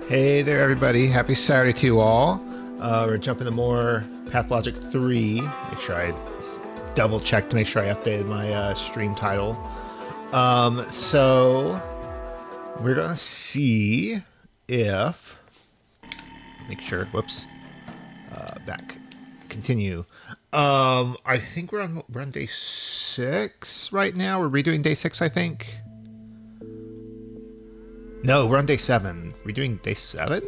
Hey there, everybody. Happy Saturday to you all. We're jumping to more Pathologic 3. Make sure I double check to make sure I updated my stream title. So we're going to see if... Make sure, whoops. Back. Continue. I think we're on day 6 right now. We're redoing day 6, I think. No, we're on day 7. We're doing day 7?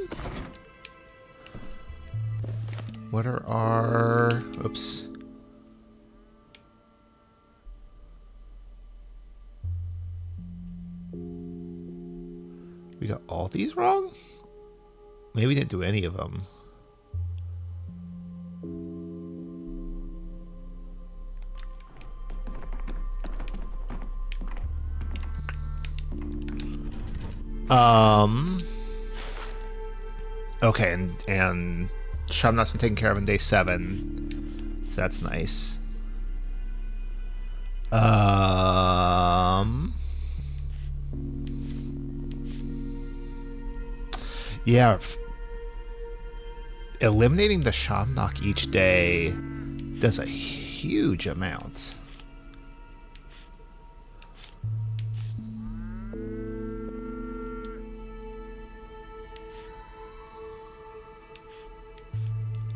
What are our... Oops. We got all these wrong? Maybe we didn't do any of them. Okay, and Shamnat's been taken care of on day 7. So that's nice. Yeah. Eliminating the Shamnak each day does a huge amount.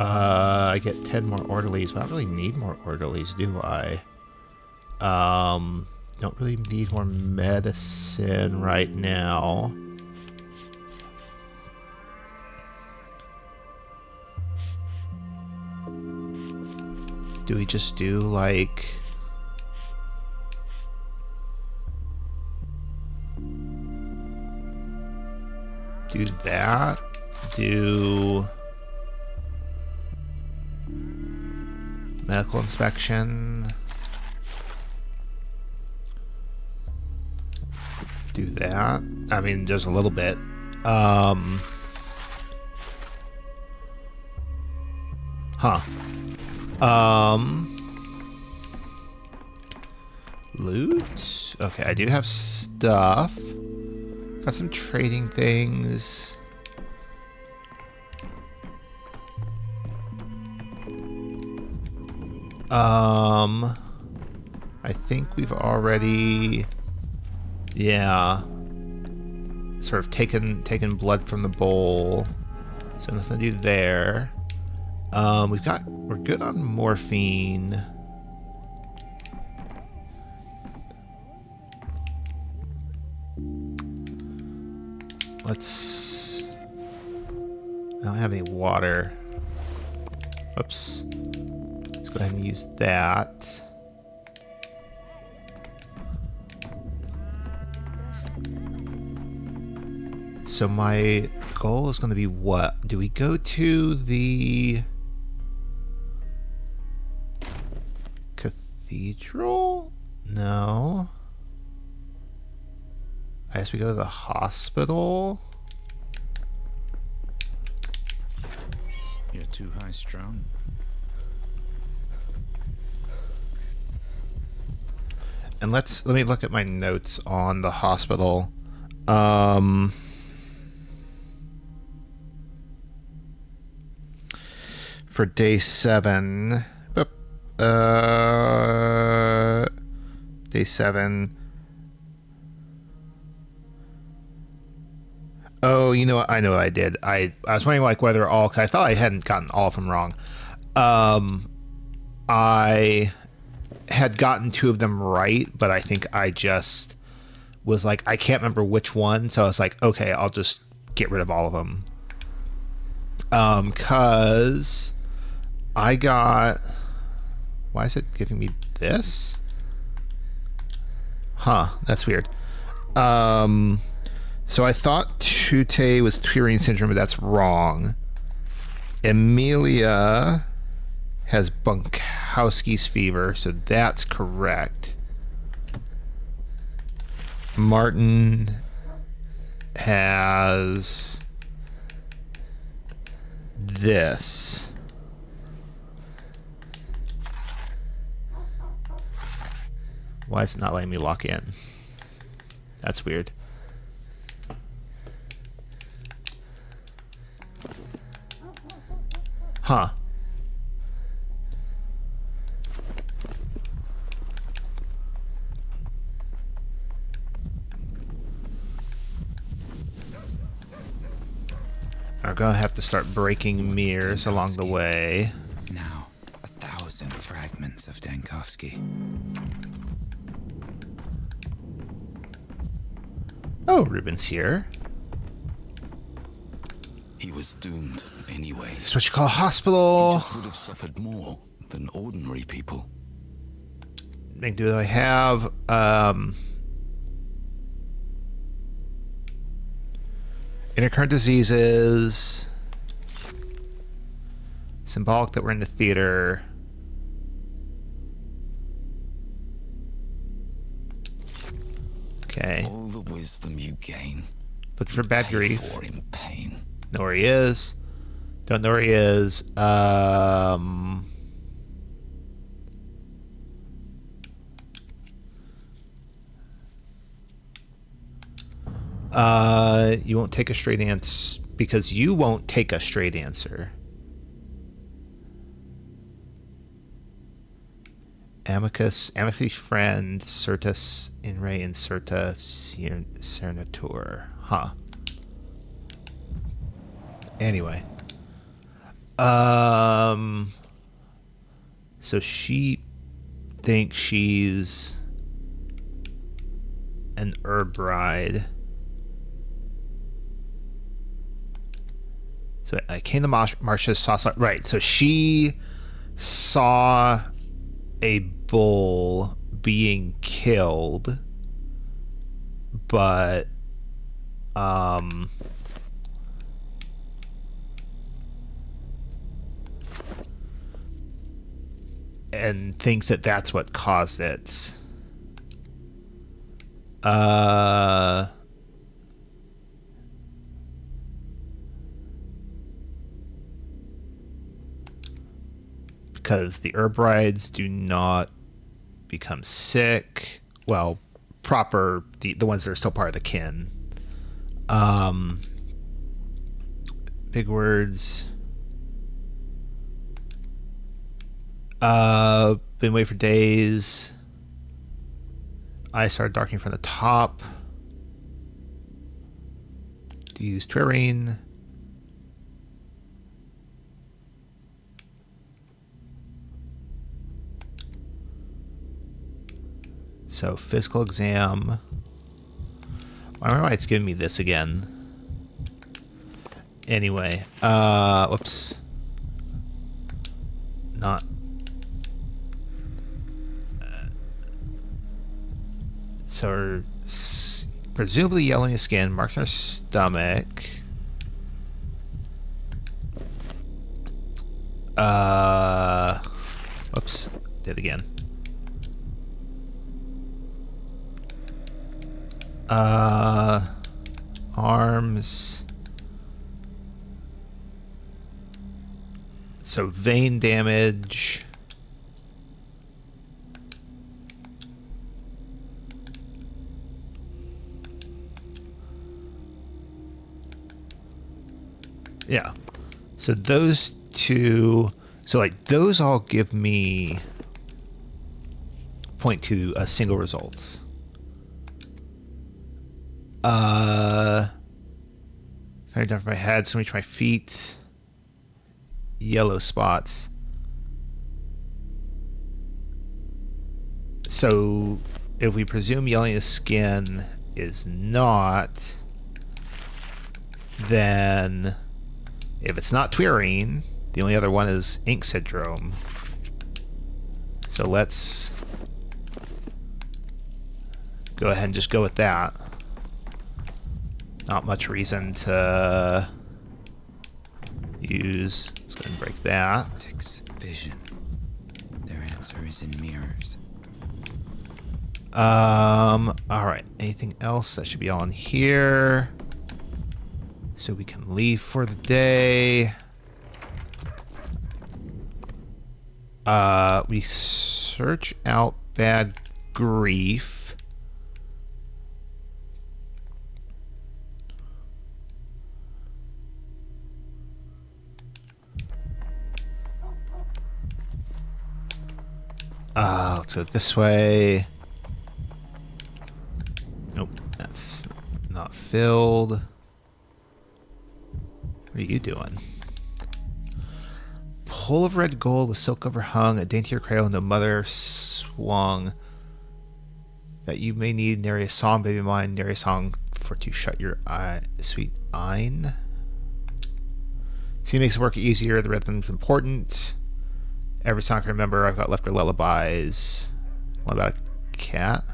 I get 10 more orderlies, but I don't really need more orderlies, do I? Don't really need more medicine right now. Do we just do, like... Do that? Do... Medical inspection. Do that. I mean, just a little bit. Loot? Okay, I do have stuff. Got some trading things. I think we've already, yeah, sort of taken blood from the bowl, so nothing to do there. We're good on morphine. I don't have any water. Oops. Let's go ahead and use that. So my goal is going to be what? Do we go to the cathedral? No. I guess we go to the hospital. You're too high strung. And let me look at my notes on the hospital. For day 7. Day 7. Oh, you know what? I know what I did. I was wondering like whether all, cause I thought I hadn't gotten all of them wrong. I had gotten 2 of them right, but I think I just was like, I can't remember which one, so I was like, okay, I'll just get rid of all of them. Cause I got, why is it giving me this? Huh, that's weird. So I thought Tute was Turing syndrome, but that's wrong. Amelia has Bunkowski's fever, so that's correct. Martin has this. Why is it not letting me lock in? That's weird. Huh. We're gonna have to start breaking mirrors along the way. Now, 1,000 fragments of Dankovsky. Oh, Ruben's here. He was doomed anyway. This is what you call a He hospital. just would have suffered more than ordinary people. Do I have intercurrent diseases? Symbolic that we're in the theater. Okay. All the wisdom you gain, Looking for bad pay grief. for in pain. Know where he is. Don't know where he is. You won't take a straight answer because you won't take a straight answer. Amicus friend, Certus in re inserta cernatur. Huh. Anyway. So she thinks she's an herb bride. So I came to Marsha's saw, right. So she saw a bull being killed, but and thinks that that's what caused it. Because the herb brides do not become sick. Well, the ones that are still part of the kin. Big words. Been away for days. Eyes started darkening from the top. To use Twirine. So physical exam. I don't know why it's giving me this again. Anyway, whoops. Not. So presumably yellowing skin, marks on her stomach. Whoops, did it again. Arms. So vein damage. Yeah. So those two, so like those all give me point to a single results. Kind of down from my head, so reach my feet. Yellow spots. So if we presume yelling skin is not, then if it's not Twirine, the only other one is ink syndrome. So let's go ahead and just go with that. Not much reason to use. Let's go ahead and break that. Optics, vision. Their answer is in mirrors. Alright. Anything else? That should be all in here. So we can leave for the day. We search out bad grief. Let's go this way. Nope, that's not filled. What are you doing? Pole of red gold with silk overhung, a daintier cradle, and the mother swung. That you may need nary a song, baby mine, nary a song for to shut your eye, sweet ein. See, makes work easier. The rhythm's important. Every song I can remember, I've got left for lullabies. What about a cat?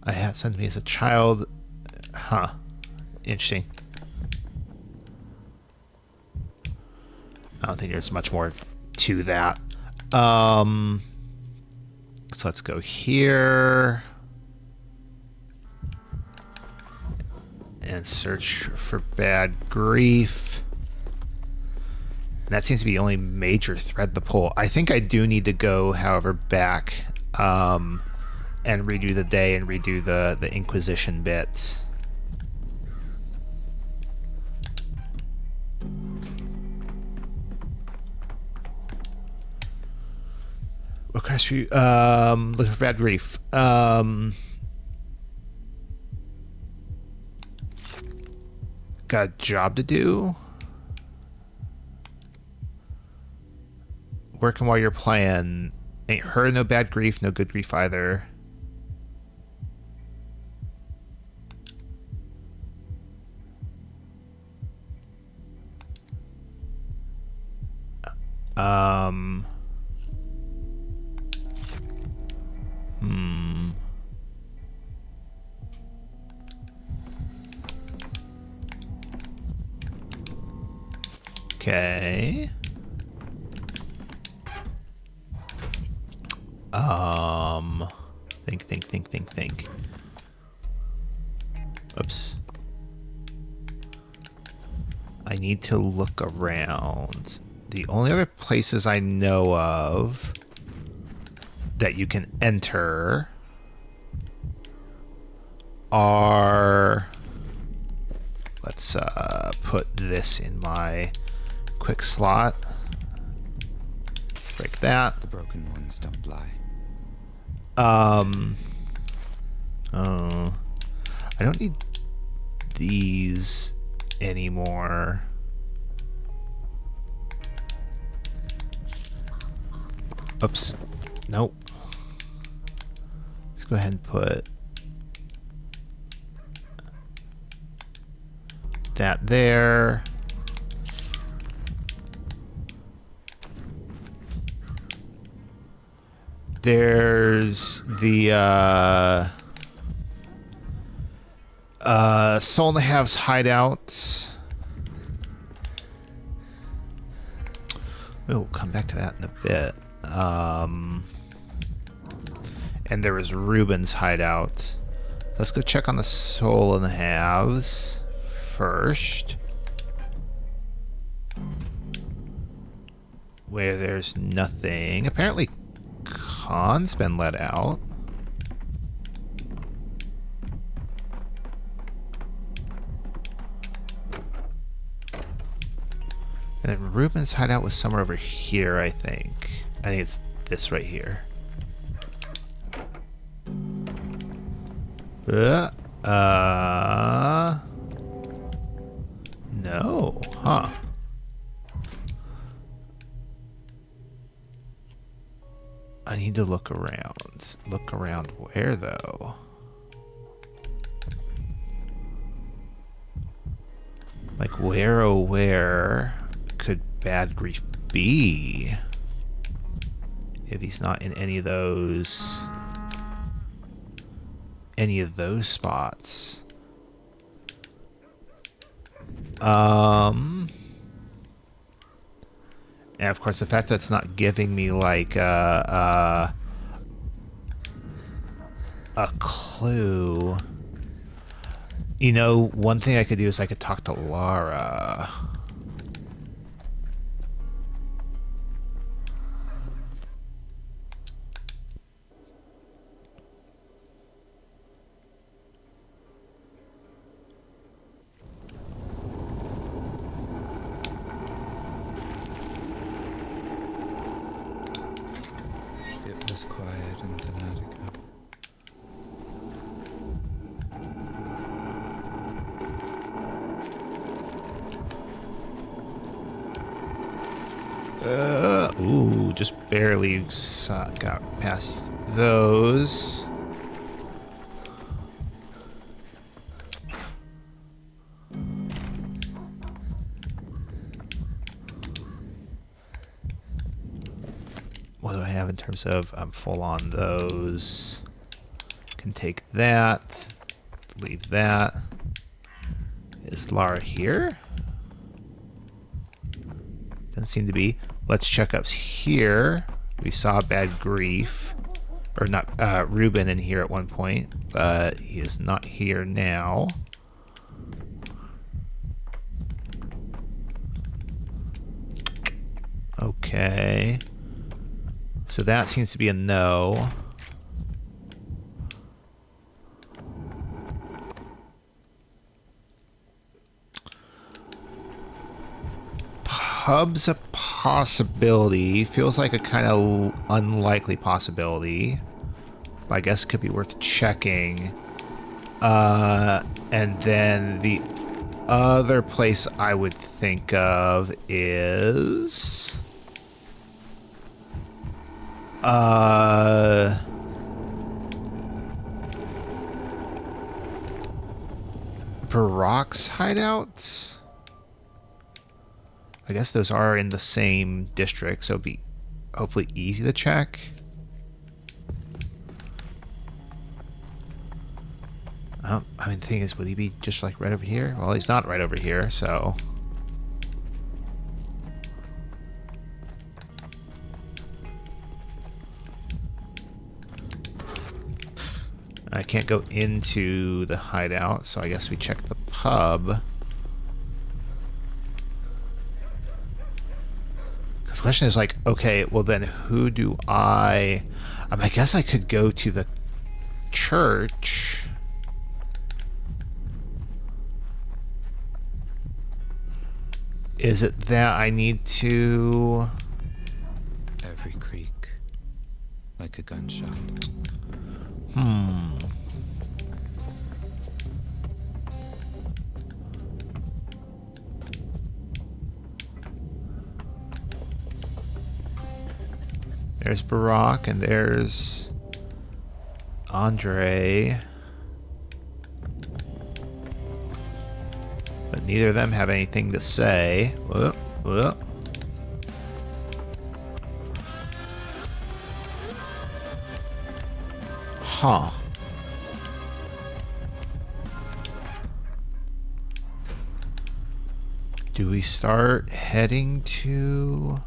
I had sent me as a child. Huh. Interesting. I don't think there's much more to that. So let's go here. And search for bad grief. And that seems to be the only major thread to pull. I think I do need to go, however, back and redo the day and redo the Inquisition bits. What crash for you? Looking for bad grief. Got a job to do. Working while you're playing. Ain't heard no bad grief, no good grief either. Okay. Think. Oops. I need to look around. The only other places I know of that you can enter are... Let's put this in my quick slot. Break that. The broken ones don't lie. Oh, I don't need these anymore. Oops. Nope. Let's go ahead and put that there. There's the Soul in the Halves hideout. We'll come back to that in a bit. And there was Ruben's hideout. Let's go check on the Soul in the Halves first. Where there's nothing. Apparently Khan's been let out. And then Ruben's hideout was somewhere over here, I think. I think it's this right here. No. Huh. I need to look around. Look around where, though? Like, where, oh, where could Bad Grief be? If he's not in any of those spots. And of course, the fact that it's not giving me like a clue. You know, one thing I could do is I could talk to Lara. It was quiet in Thanatica. Ooh, just barely got past those. What do I have in terms of I'm full on those? Can take that. Leave that. Is Lara here? Doesn't seem to be. Let's check ups here. We saw Bad Grief. Or not, Ruben in here at one point. But he is not here now. Okay. So that seems to be a no. Pub's a possibility. Feels like a kind of unlikely possibility. But I guess it could be worth checking. And then the other place I would think of is... Barak's hideouts? I guess those are in the same district, so it'd be hopefully easy to check. I mean, the thing is, would he be just like right over here? Well, he's not right over here, so... I can't go into the hideout, so I guess we check the pub. Because the question is like, okay, well then who do I guess I could go to the church. Is it that I need to... Every creak, like a gunshot. There's Barak and there's Andre. But neither of them have anything to say. Whoa, whoa. Huh. Do we start heading to...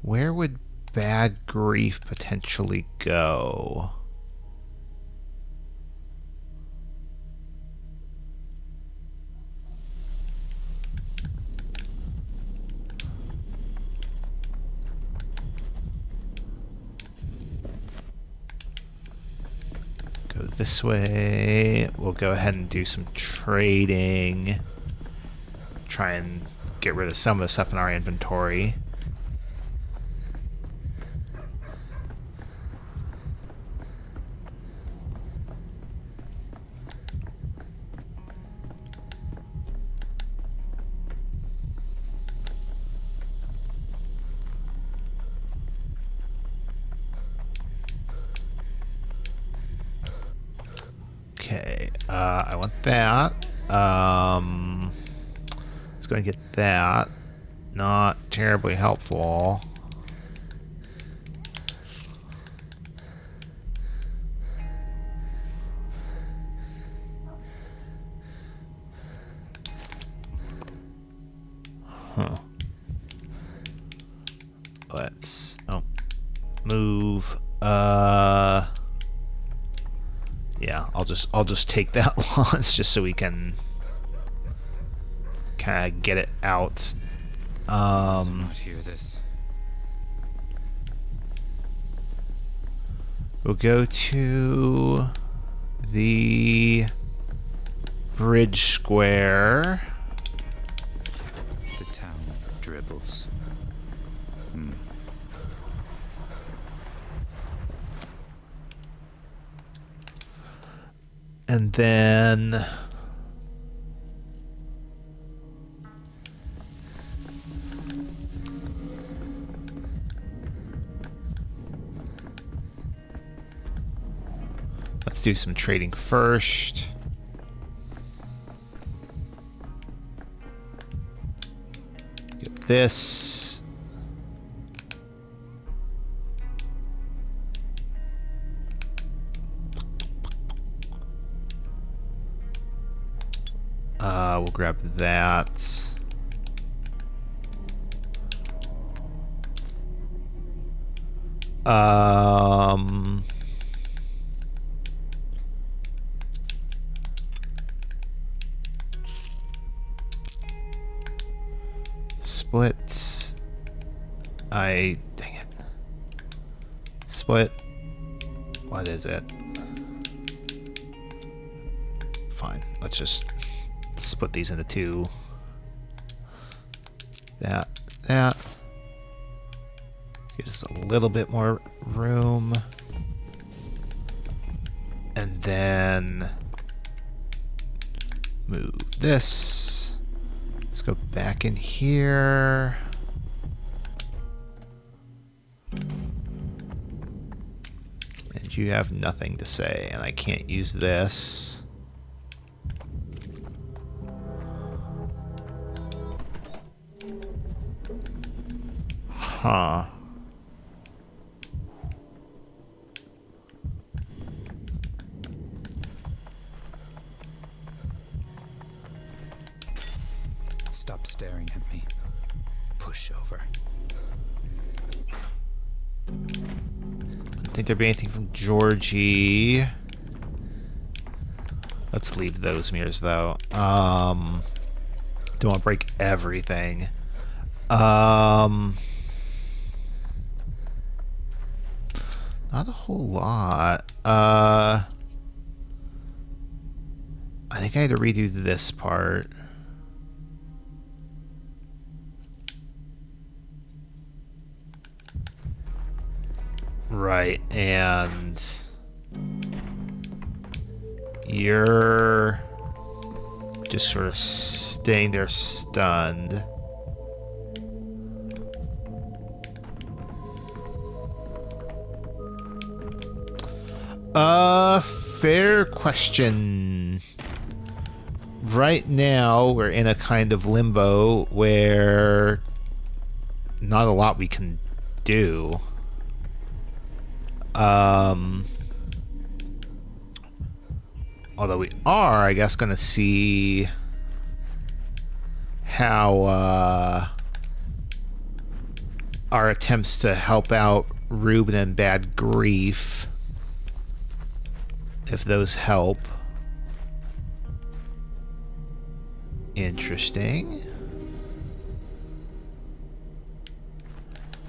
Where would Bad Grief potentially go? Go this way. We'll go ahead and do some trading. Try and get rid of some of the stuff in our inventory. Okay, I want that. Let's go and get that. Not terribly helpful. Huh. Let's move. Yeah, I'll just take that loss just so we can kind of get it out. Not hear this. We'll go to the bridge square. The town dribbles. And then let's do some trading first. Get this. We'll grab that. Split. Dang it. Split. What is it? Fine. Let's just split these into two. That. Gives us a little bit more room. And then move this. Let's go back in here. And you have nothing to say, and I can't use this. Huh. Stop staring at me. Push over. Don't think there'd be anything from Georgie. Let's leave those mirrors though. Don't want to break everything. Not a whole lot. I think I had to redo this part. Right, and you're just sort of staying there stunned. Fair question. Right now, we're in a kind of limbo where not a lot we can do. Although we are, I guess, going to see how our attempts to help out Ruben and Bad Grief, if those help. Interesting.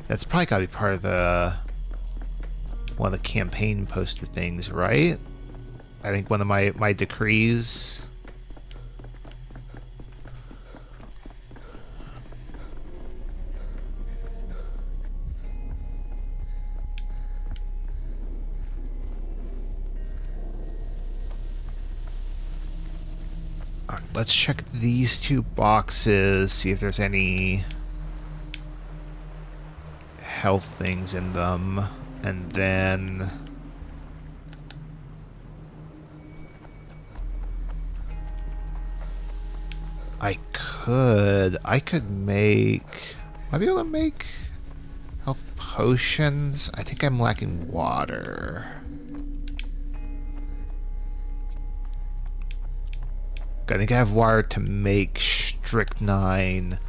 That's probably got to be part of the one of the campaign poster things, right? I think one of my decrees. All right, let's check these two boxes, see if there's any health things in them, and then I could make, might be able to make health potions. I think I'm lacking water. I think I have water to make strychnine,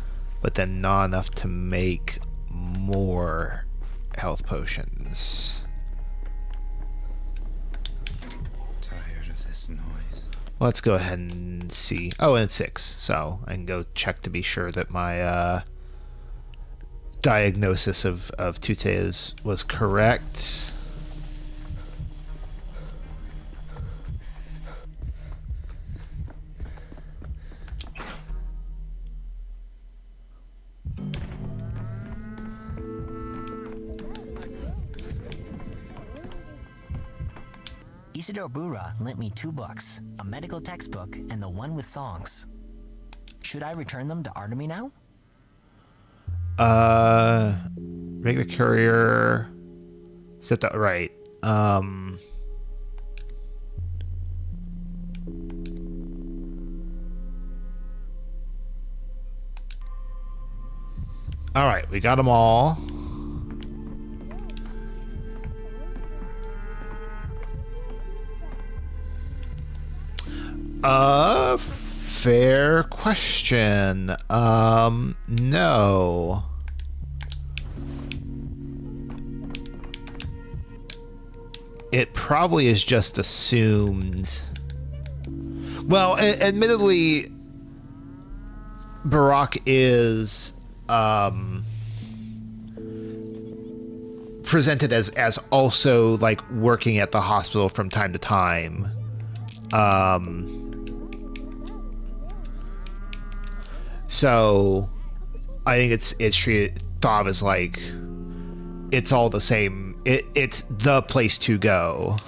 but then not enough to make more health potions. Tired. this noise? Let's go ahead and see. Oh, and it's 6, so I can go check to be sure that my diagnosis of Tute was correct. Isidore Bura lent me 2 books, a medical textbook and the one with songs. Should I return them to Artemy now? Make the courier set that right. All right, we got them all. Fair question. No. It probably is just assumed. Well, admittedly, Barack is presented as also like working at the hospital from time to time. So I think it's treated thought of as like it's all the same. It's the place to go.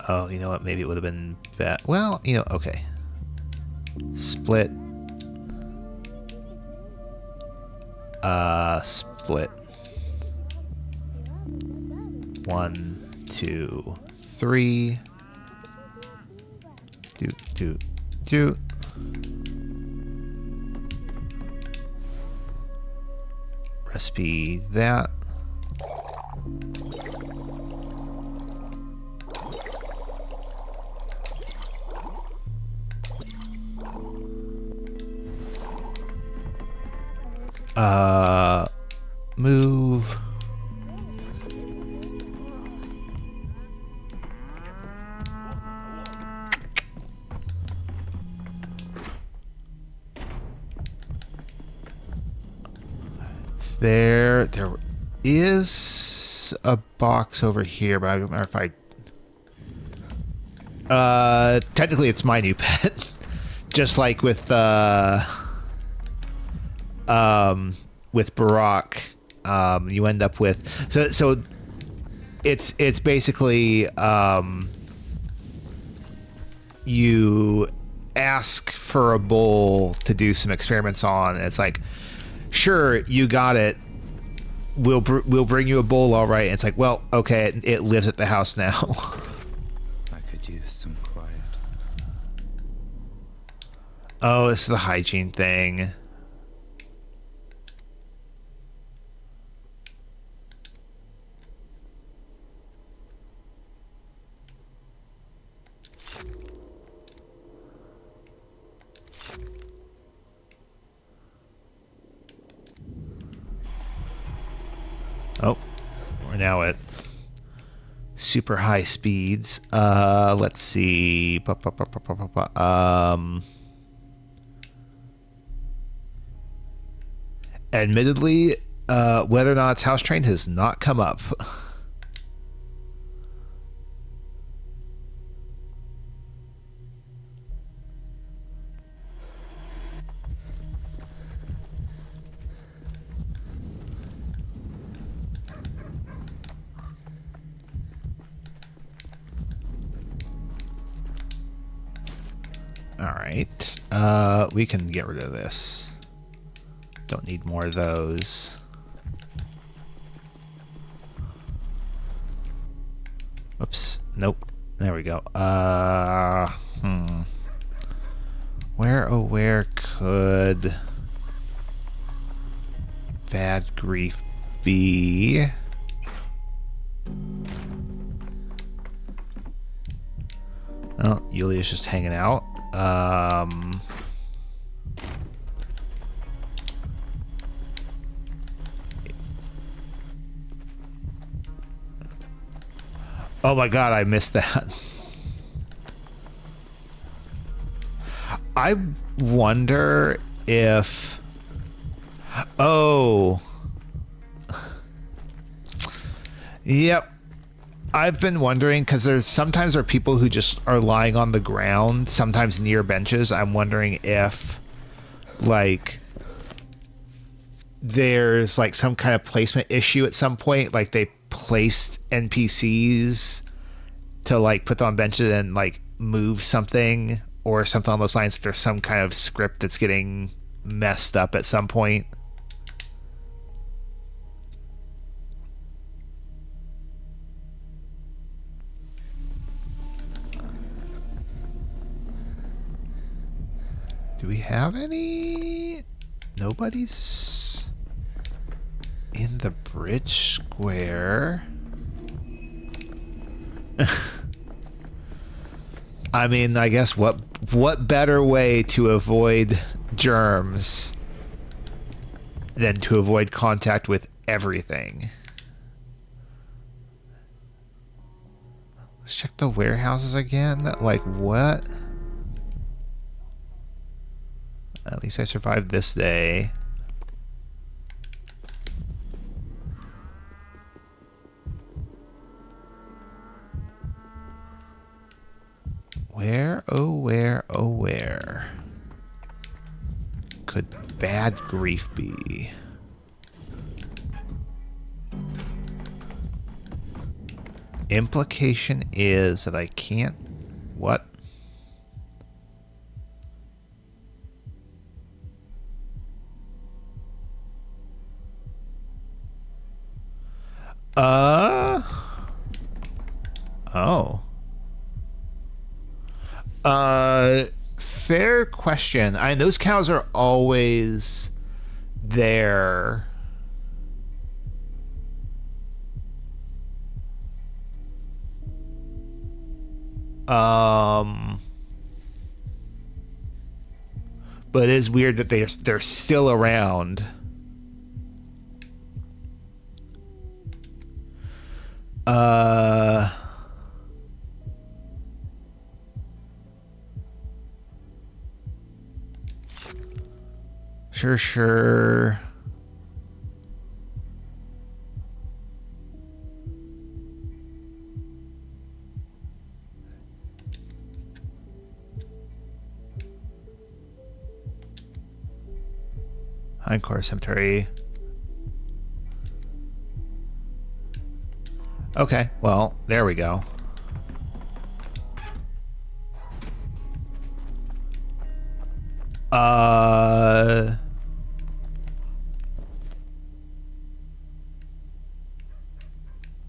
Oh, you know what? Maybe it would have been bad. Well, you know, okay. Split. Split. 1, 2, 3. Do. Recipe that. Move. There is a box over here, but I don't know if technically it's my new pet. Just like with Barack, you end up with so it's basically you ask for a bull to do some experiments on, and it's like, sure, you got it. We'll bring you a bowl, all right. And it's like, well, okay, it lives at the house now. I could use some quiet. Oh, this is the hygiene thing. Oh, we're now at super high speeds. Let's see. Admittedly, whether or not it's house trained has not come up. Alright. We can get rid of this. Don't need more of those. Oops. Nope. There we go. Where, oh, where could bad grief be? Oh, Yulia's just hanging out. Oh my god, I missed that. I wonder if... Oh. Yep. I've been wondering, because sometimes there are people who just are lying on the ground, sometimes near benches. I'm wondering if, like, there's, like, some kind of placement issue at some point. Like, they placed NPCs to, like, put them on benches and, like, move something or something on those lines. If there's some kind of script that's getting messed up at some point. Do we have any? Nobody's in the bridge square. I mean, I guess what better way to avoid germs than to avoid contact with everything? Let's check the warehouses again. Like, what? At least I survived this day. Where, oh where, oh where could bad grief be? Implication is that I can't... What? Oh. Fair question. Those cows are always there. But it is weird that they're still around. Sure. Hindcore Cemetery. Okay, well, there we go.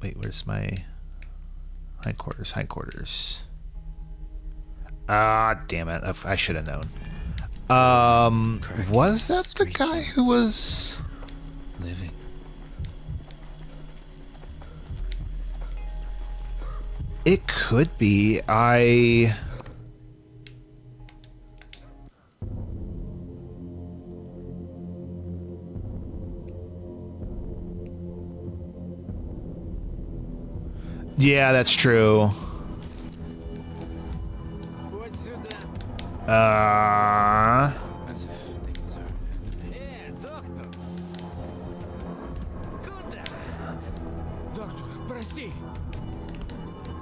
Wait, where's my hindquarters? Ah, damn it. I should have known. Was that the guy who was living? It could be. Yeah, that's true. As if things are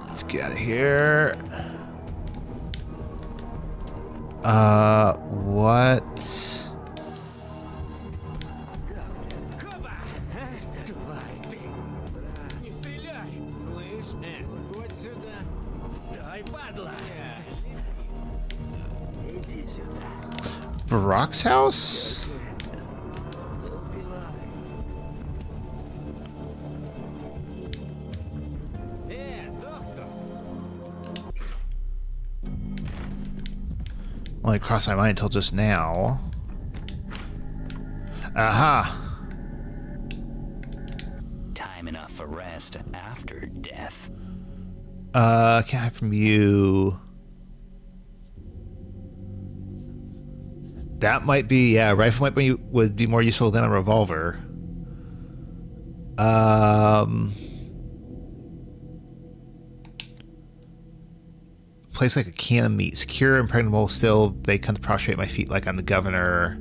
Let's get out of here. What? Brock's house? Only crossed my mind until just now. Aha! Time enough for rest after death. Can't hide from you. That might be, yeah, rifle would be more useful than a revolver. place like a can of meat. Secure, impregnable, still they come to prostrate at my feet like I'm the governor.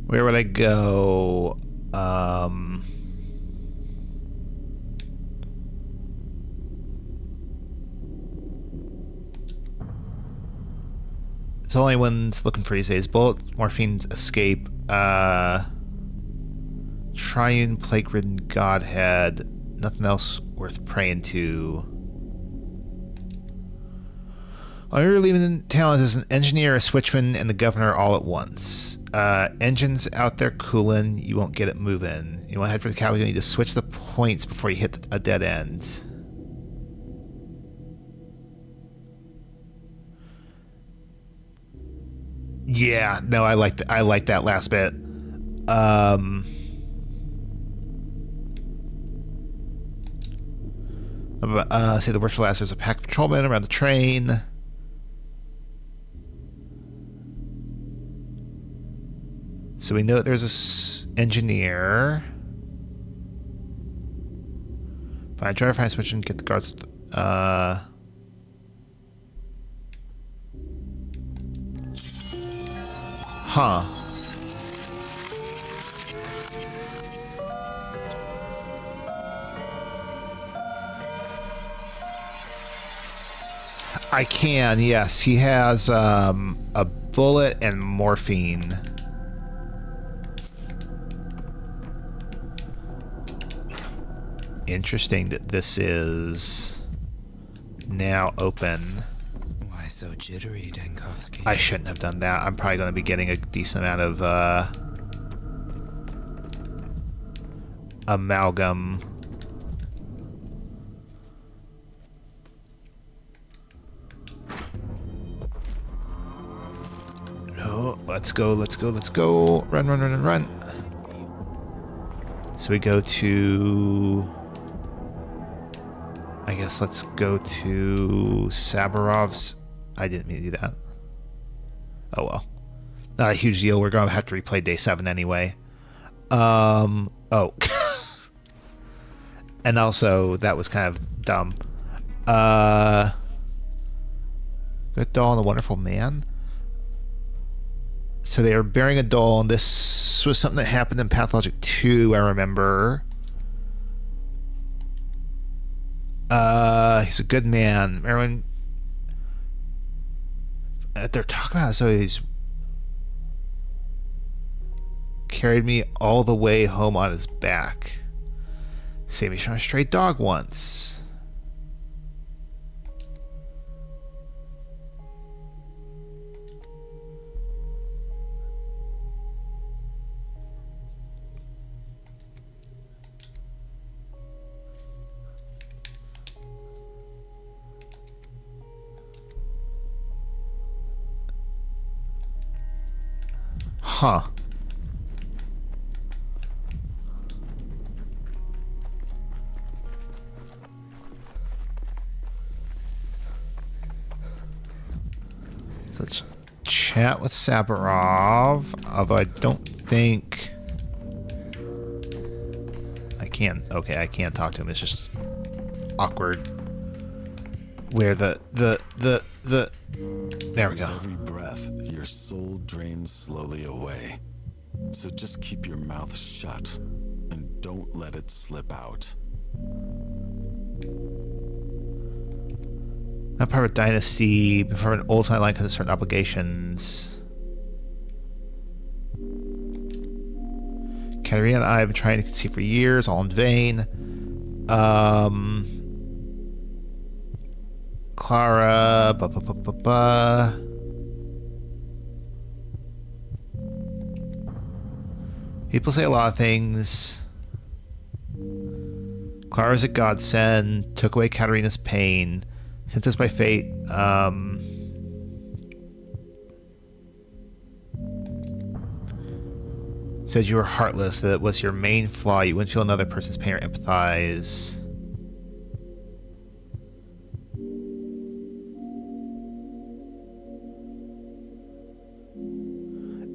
Where would I go? It's the only one's looking for these days. Bullet, morphine's escape. Triune, plague-ridden godhead. Nothing else worth praying to. All you're leaving in town is an engineer, a switchman, and the governor all at once. Engine's out there cooling. You won't get it moving. You want to head for the capital, you need to switch the points before you hit a dead end. Yeah, no, I like that last bit. Say the word for last. There's a pack of patrolmen around the train. So we know that there's a engineer. Find driver, find switch, and get the guards. Huh. I can, yes. He has a bullet and morphine. Interesting that this is now open. Why so jittery, Denkovsky? I shouldn't have done that. I'm probably going to be getting a decent amount of amalgam. No, let's go, let's go, let's go. Run, run, run, run, run. So we go to... I guess let's go to Sabarov's. I didn't mean to do that. Oh well. Not a huge deal. We're going to have to replay day 7 anyway. Oh. And also, that was kind of dumb. Good Doll and the Wonderful Man. So they are burying a doll, and this was something that happened in Pathologic 2, I remember. He's a good man. Everyone, they're talking about so he's carried me all the way home on his back. Saved me from a stray dog once. Huh. So let's chat with Sabarov, although I don't think I can. Okay, I can't talk to him. It's just awkward. Where the there we go. With every breath, your soul drains slowly away. So just keep your mouth shut and don't let it slip out. Not part of a dynasty, but from an old-time line because of certain obligations. Katerina and I have been trying to conceive for years, all in vain. Clara, People say a lot of things. Clara's a godsend, took away Katerina's pain. Sent us by fate, said you were heartless, that it was your main flaw. You wouldn't feel another person's pain or empathize.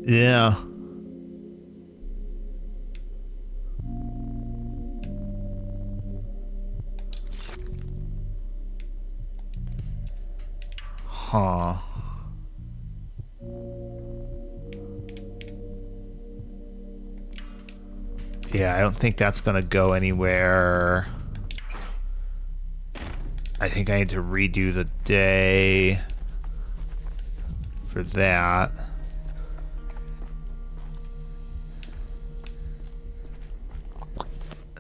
Yeah. Huh. Yeah, I don't think that's gonna go anywhere. I think I need to redo the day for that.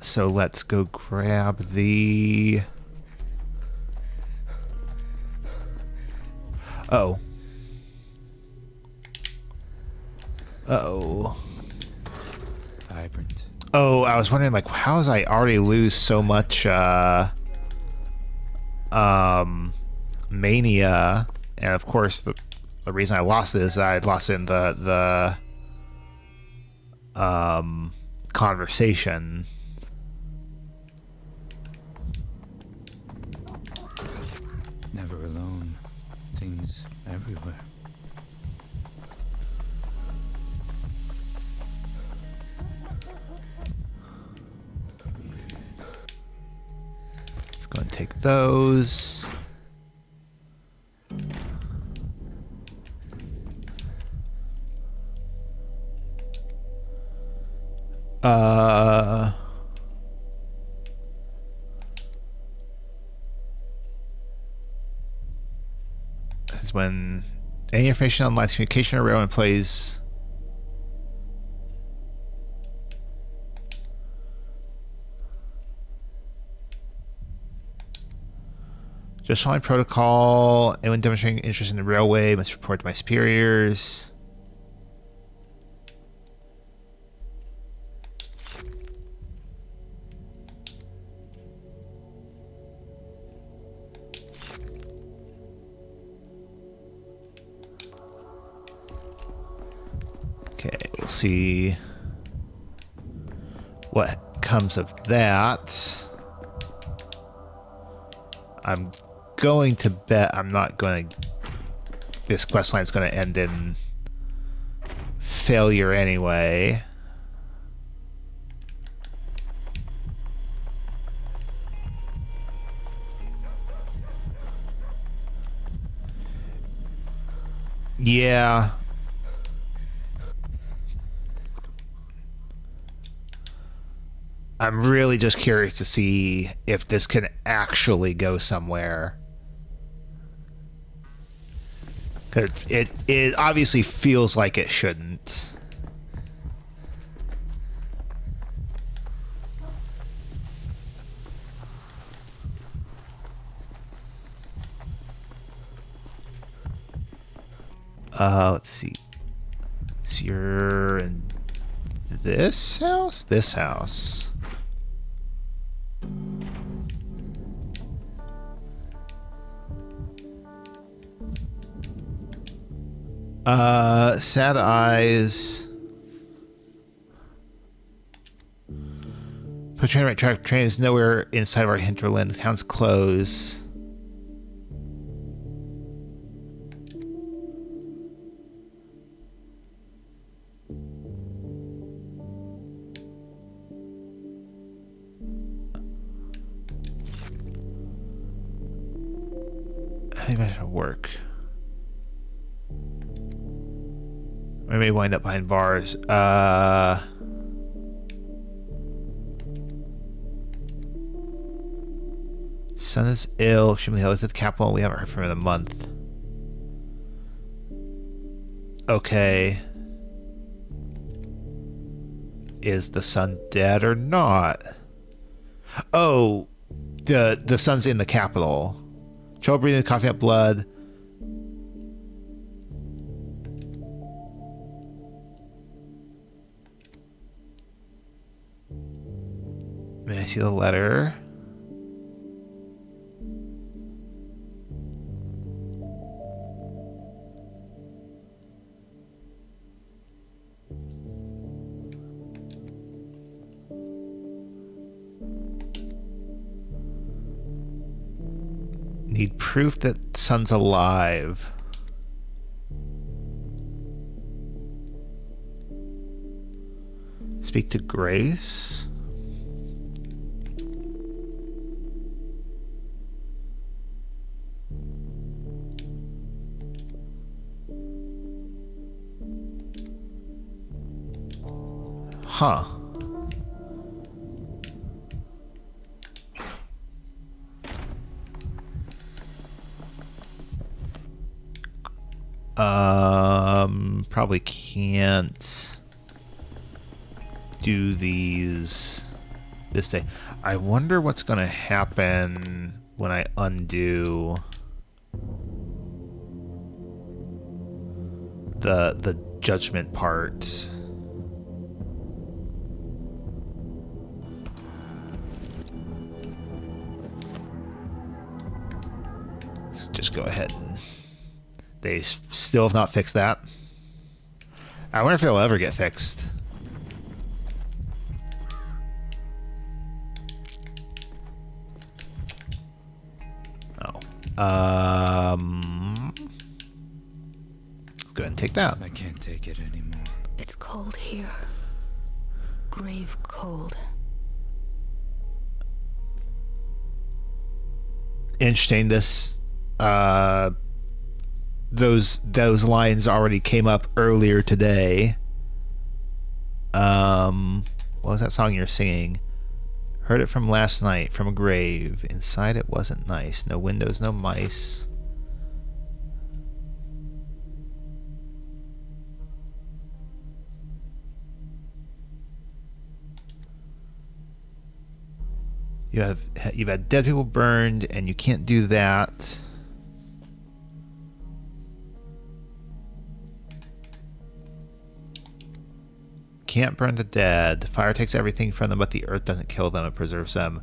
So let's go grab the... Uh-oh. Uh-oh. Vibrant. Oh, I was wondering, like, how does I already lose so much, mania? And of course, the reason I lost it is I lost it in the conversation. Never alone. Things everywhere. Let's go and take those. This is when any information on lines communication or railway employees. Just following protocol. Anyone demonstrating interest in the railway must report to my superiors. Okay, we'll see what comes of that. I'm going to bet I'm not going to... This quest line is going to end in failure anyway. Yeah. I'm really just curious to see if this can actually go somewhere. Cause it obviously feels like it shouldn't. Let's see. So you're in this house? This house. Sad eyes. Put train right track. Train is nowhere inside of our hinterland. The town's closed. I think that should work. I may wind up behind bars. Son is ill. Extremely ill. He's at the capital. We haven't heard from him in a month. Okay. Is the son dead or not? Oh, the son's in the capital. Trouble breathing, coughing up blood. May I see the letter? Need proof that son's alive. Speak to Grace. Huh. Probably can't do these this day. I wonder what's going to happen when I undo the judgment part. Let's just go ahead and they still have not fixed that. I wonder if it'll ever get fixed. Oh. Let's go ahead and take that. I can't take it anymore. It's cold here. Grave cold. Interesting. This those lines already came up earlier today. What was that song you're singing? Heard it from last night from a grave. Inside it wasn't nice. No windows, no mice. You've had dead people burned, and you can't do that. Can't burn the dead. Fire takes everything from them, but the earth doesn't kill them. It preserves them.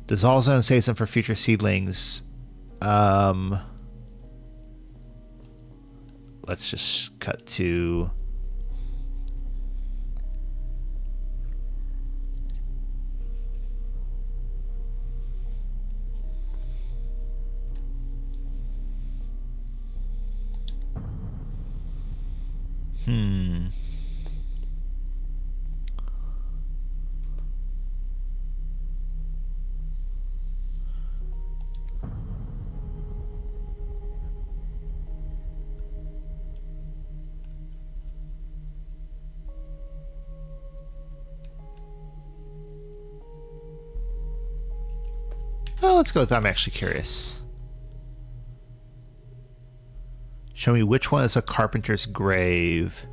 Dissolves them and saves them for future seedlings. Let's just cut to... Well, let's go with that. I'm actually curious. Show me which one is a carpenter's grave.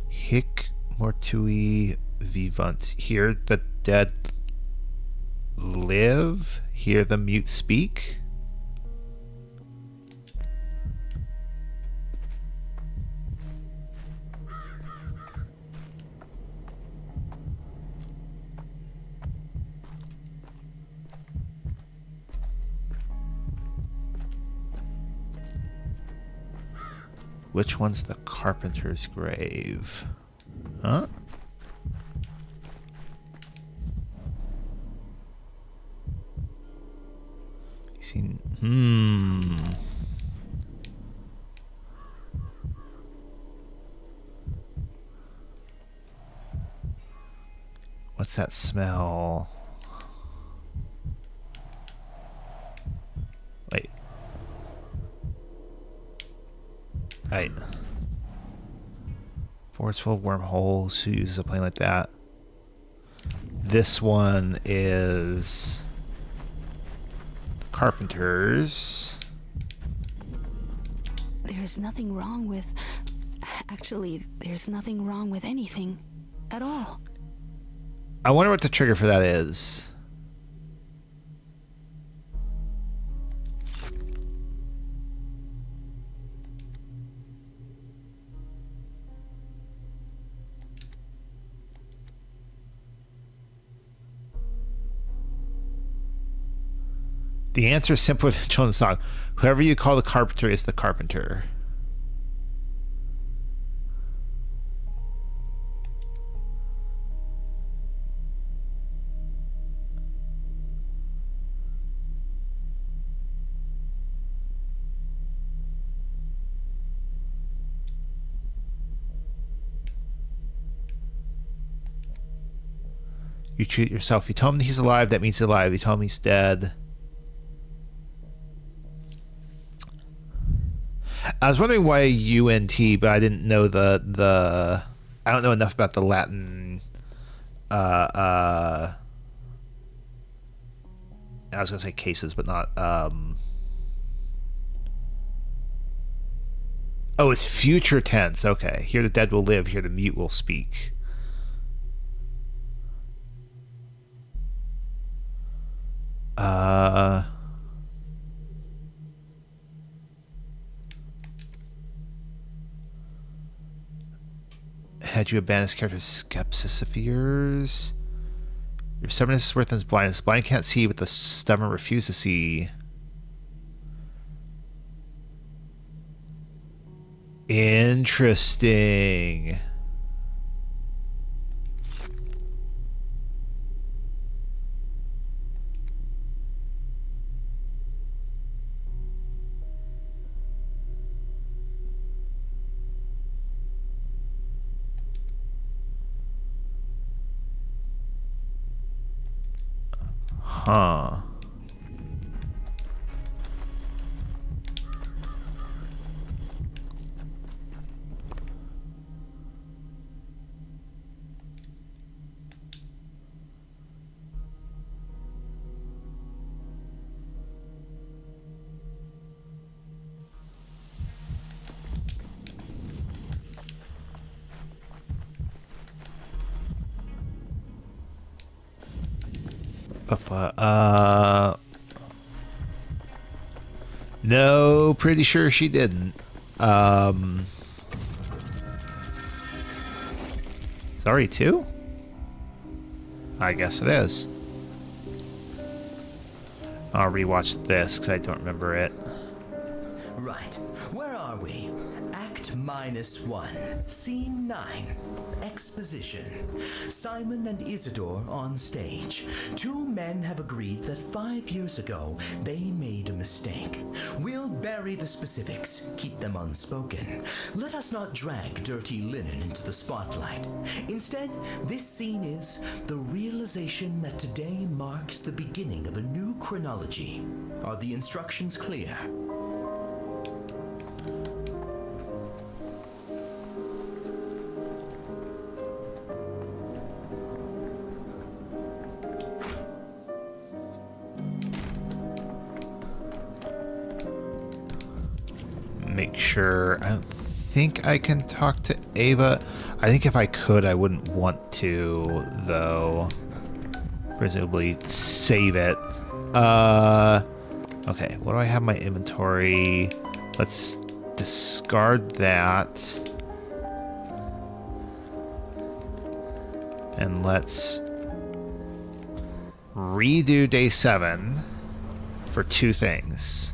Hic mortui vivant. Here the dead live. Hear the mute speak. Which one's the carpenter's grave? Huh? You seen? What's that smell? Wait. Right. Forest full of wormholes. Who uses a plane like that? This one is the carpenter's. There's nothing wrong with... Actually, there's nothing wrong with anything at all. I wonder what the trigger for that is. The answer is simpler than children's song. Whoever you call the carpenter is the carpenter. You treat yourself. You tell him he's alive, that means he's alive. You tell him he's dead. I was wondering why UNT, but I didn't know the I don't know enough about the Latin I was gonna say cases, but not oh, it's future tense. Okay. Here the dead will live, here the mute will speak. Had you abandoned this character's skepsis of yours? Your stubbornness is worth his blindness. Blind can't see, but the stubborn refuse to see. Interesting. Huh. No, pretty sure she didn't. Sorry, too? I guess it is. I'll rewatch this because I don't remember it. Right. Where are we? Act -1. Scene 9. Exposition. Simon and Isidore on stage. Two men have agreed that 5 years ago they made a mistake. We'll bury the specifics, keep them unspoken. Let us not drag dirty linen into the spotlight. Instead, this scene is the realization that today marks the beginning of a new chronology. Are the instructions clear? Make sure. I don't think I can talk to Ava. I think if I could, I wouldn't want to, though. Presumably save it. Okay, what do I have in my inventory? Let's discard that. And let's redo day 7 for 2 things.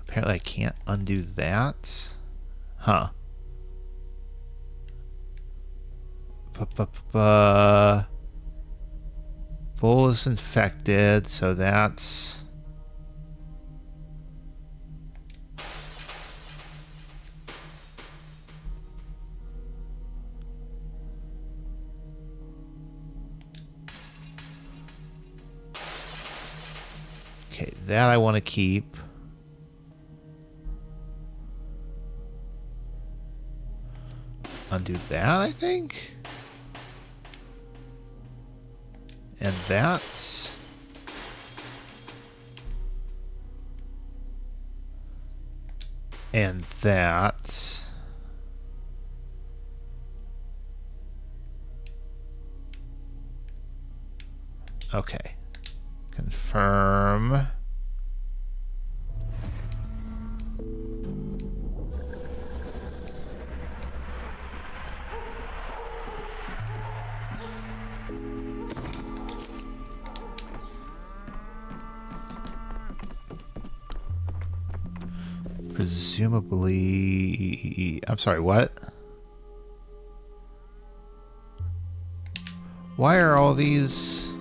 Apparently I can't undo that. Huh. Bull is infected, so that's... Okay, that I want to keep. Undo that, I think. And that's... And that... Okay. Confirm. Presumably... I'm sorry, what? Why are all these...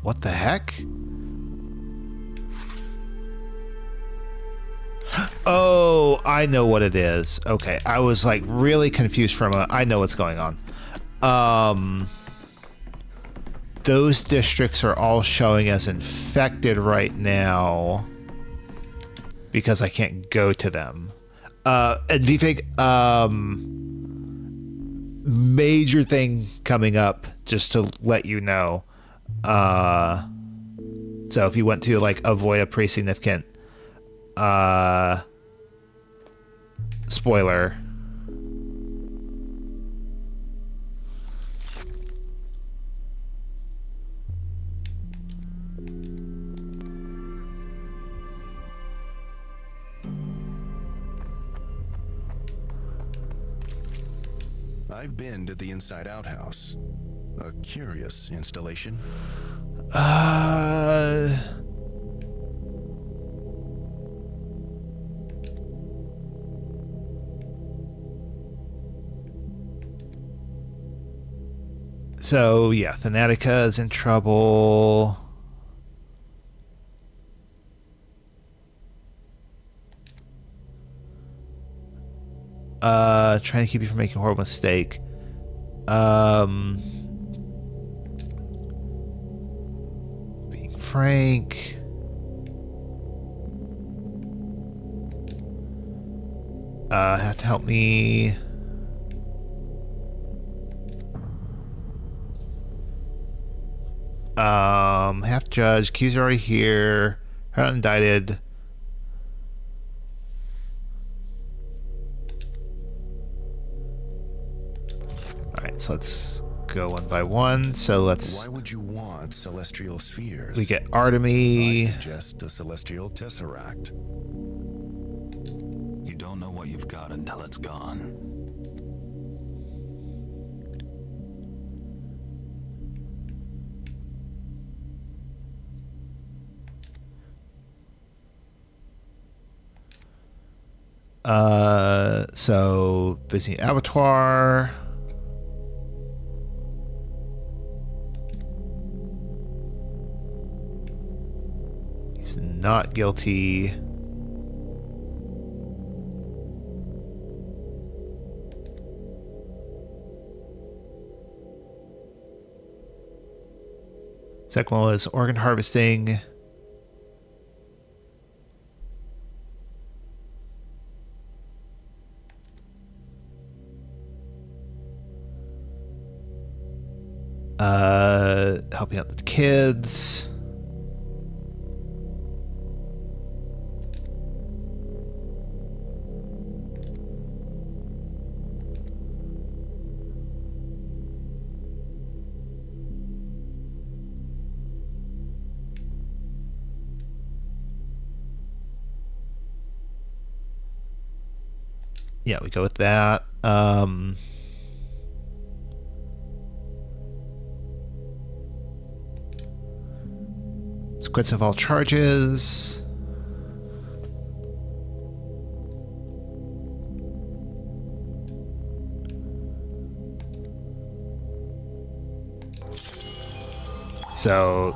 What the heck? Oh, I know what it is. Okay, I was like really confused for a moment. I know what's going on. Those districts are all showing as infected right now because I can't go to them. And VFig, major thing coming up, just to let you know. So if you want to like avoid a pretty significant spoiler. I've been to the Inside Out house. A curious installation. So yeah, Thanatica is in trouble. Trying to keep you from making a horrible mistake. Being frank. Have to help me. Half judge. Q's already here. Her indicted. Alright, so let's go one by one. So let's... Why would you want celestial spheres? We get I Artemy. suggest a celestial tesseract. You don't know what you've got until it's gone. So visiting abattoir. He's not guilty. Second one was organ harvesting. Helping out the kids. Yeah, we go with that. Quits of all charges. So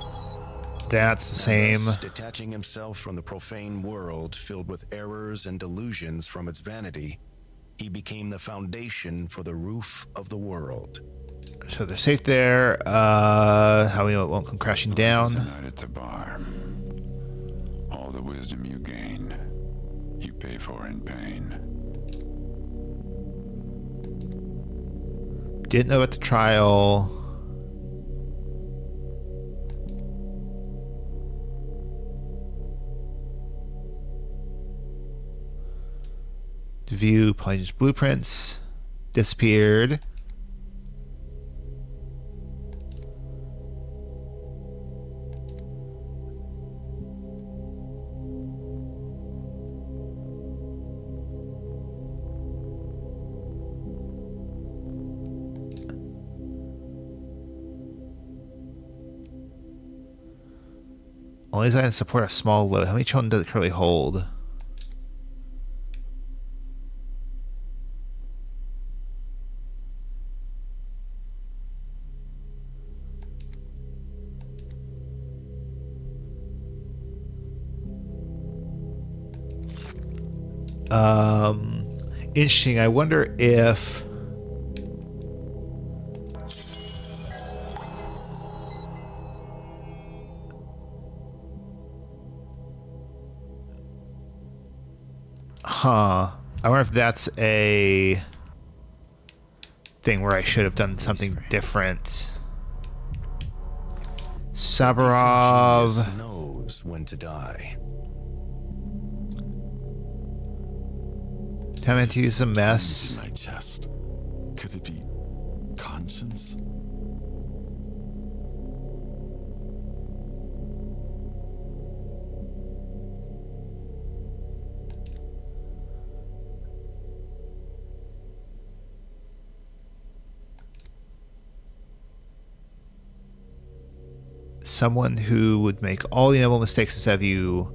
that's the same. Thus, detaching himself from the profane world filled with errors and delusions from its vanity, he became the foundation for the roof of the world. So they're safe there. How we know it won't come crashing down. Tonight at the bar. All the wisdom you gain, you pay for in pain. Didn't know at the trial. To view Pelagian's blueprints. Disappeared. Only designed to support a small load. How many children does it currently hold? Interesting. I wonder if... Huh. I wonder if that's a thing where I should have done something different. Sabarov knows when to die. Time to use a mess. In my chest. Could it be conscience? Someone who would make all the inevitable mistakes instead of you.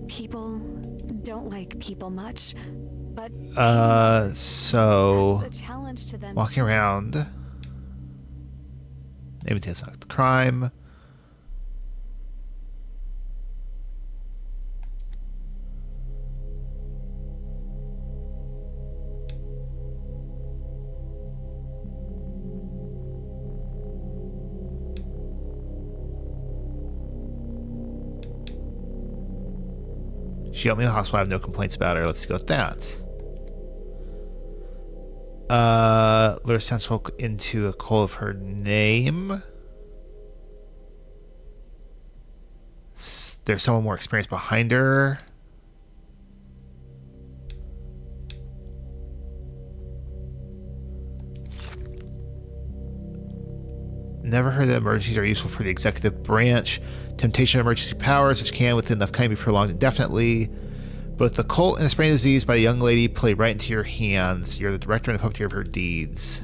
People don't like people much, but so that's a challenge to them. walking around. Maybe it's not the crime. She helped me in the hospital. I have no complaints about her. Let's go with that. Let her sense spoke into a call of her name. There's someone more experienced behind her. Never heard that emergencies are useful for the executive branch. Temptation of emergency powers, which can, within enough time, be prolonged indefinitely. Both the cult and the sprain disease by the young lady play right into your hands. You're the director and the puppeteer of her deeds.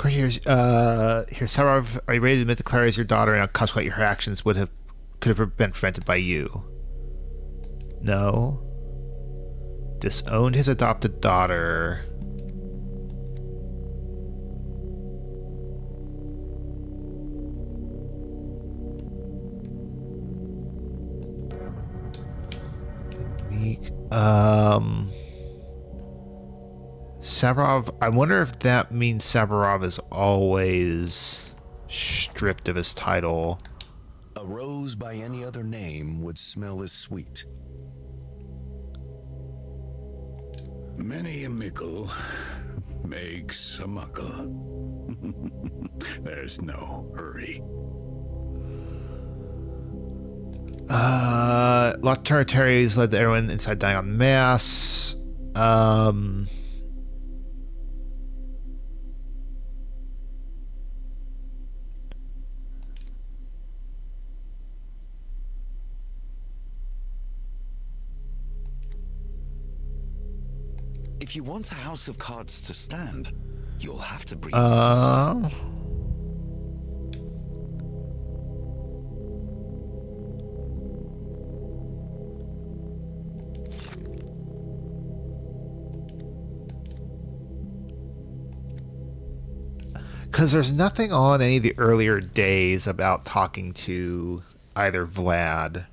Here's Sarov, are you ready to admit that Clara is your daughter and consequently her actions could have been prevented by you? No. Disowned his adopted daughter. Sabarov, I wonder if that means Sabarov is always stripped of his title. A rose by any other name would smell as sweet. Many a mickle makes a muckle. There's no hurry. Lot of territories led to everyone inside dying en masse. If you want a house of cards to stand, you'll have to breathe. Because there's nothing on any of the earlier days about talking to either Vlad.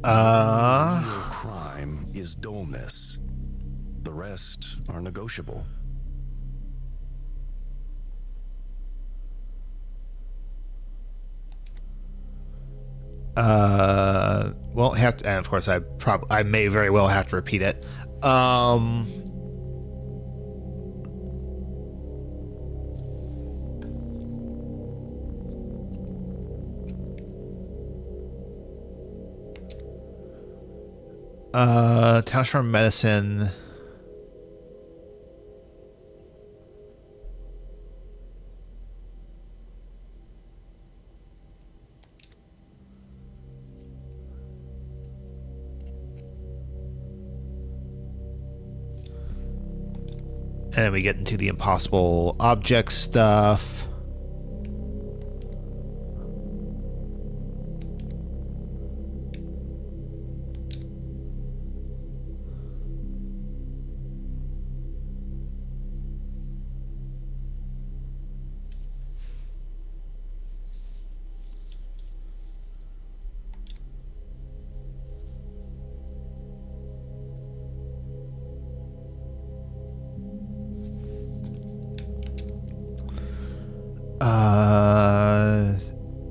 Real crime is dullness. The rest are negotiable. Well, have to, and of course, I may very well have to repeat it. Townshore medicine. And then we get into the impossible object stuff.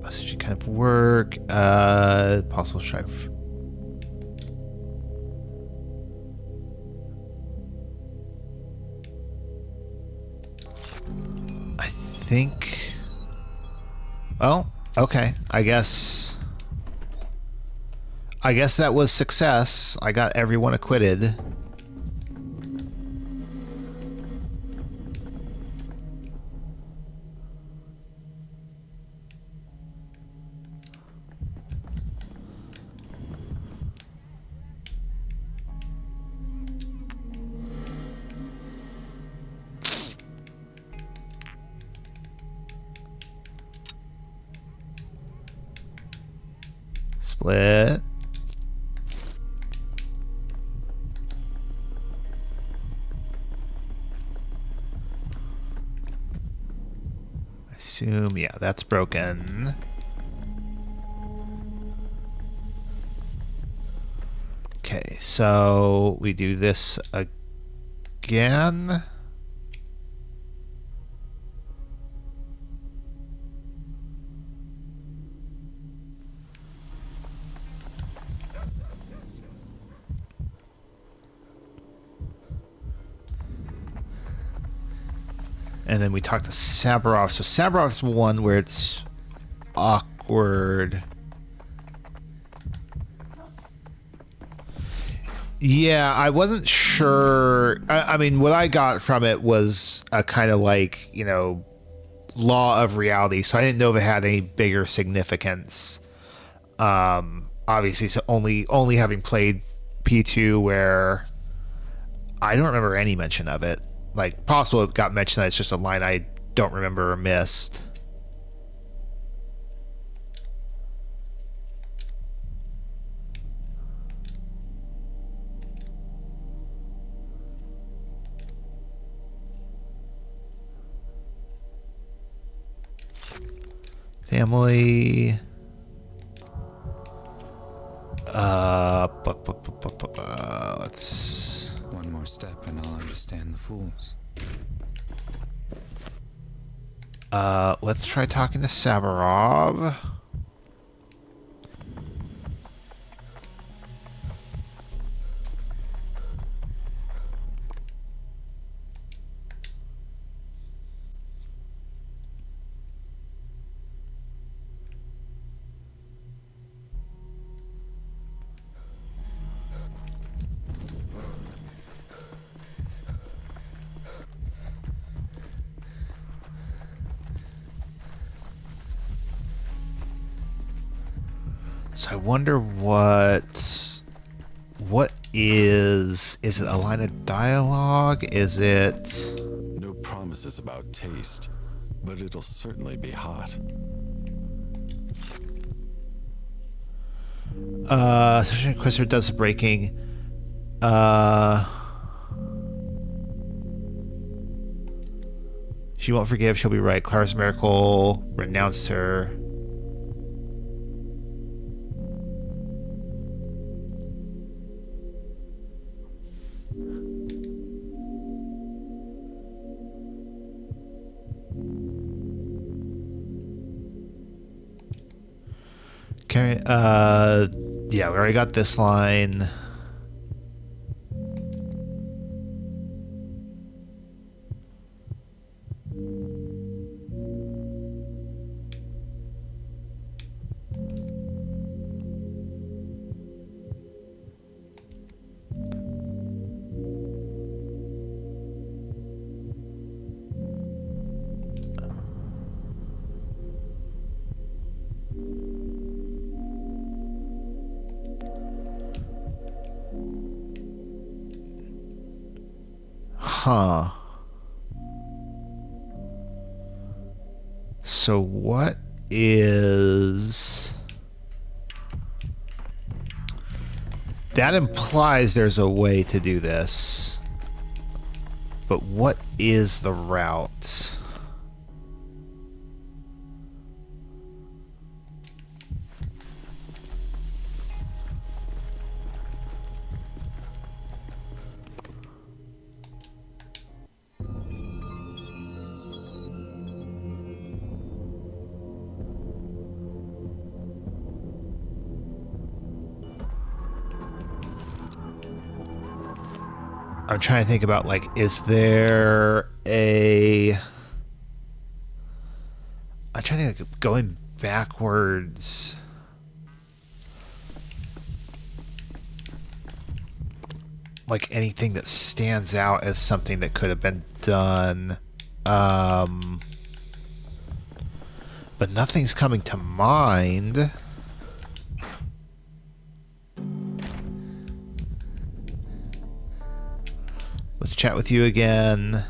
Messaging kind of work. Possible strife. I think. Well, okay. I guess that was success. I got everyone acquitted. Split. I assume, yeah, that's broken. Okay, so we do this again. And then we talk to Sabarov. So Sabarov's one where it's awkward. Yeah, I wasn't sure. I mean, what I got from it was a kind of like, you know, law of reality. So I didn't know if it had any bigger significance. Obviously, so only having played P2 where I don't remember any mention of it. Like, possible it got mentioned that it's just a line I don't remember or missed. Family. Let's... One more step and I'll understand the fools. Let's try talking to Sabarov. So I wonder what is it a line of dialogue? Is it... No promises about taste, but it'll certainly be hot. Session Inquisitor does the breaking. She won't forgive, she'll be right. Clara's miracle renounced her. Right. Yeah, we already got this line. Huh. So what is... That implies there's a way to do this. But what is the route? I'm trying to think about, like, is there a... I'm trying to think, like, going backwards... Like, anything that stands out as something that could have been done. But nothing's coming to mind. Let's chat with you again.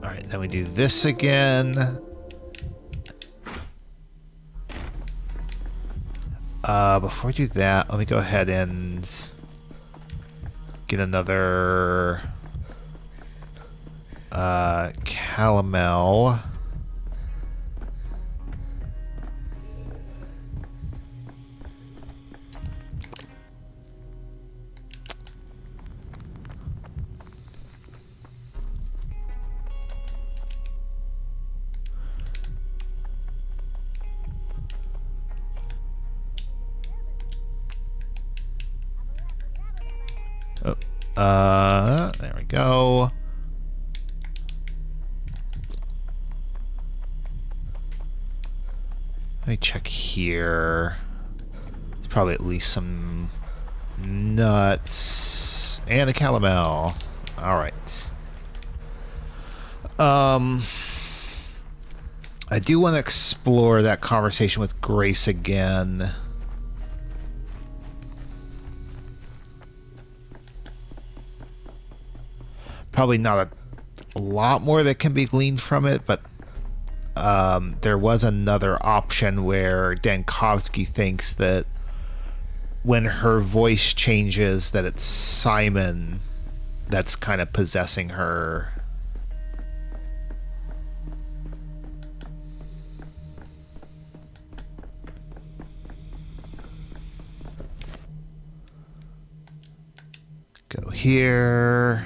Alright, then we do this again. Before we do that, let me go ahead and get another calomel. There we go. Let me check here. There's probably at least some nuts and a calomel. All right. I do want to explore that conversation with Grace again. Probably not a lot more that can be gleaned from it, but there was another option where Dankovsky thinks that when her voice changes, that it's Simon that's kind of possessing her. Go here.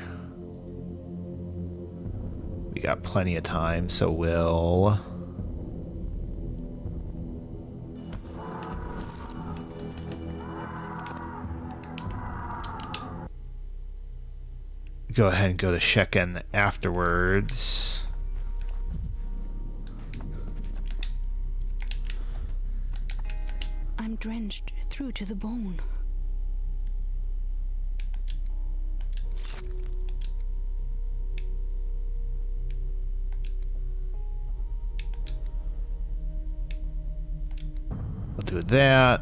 We got plenty of time, so we'll... go ahead and go to Shekin afterwards. I'm drenched through to the bone. We'll do that.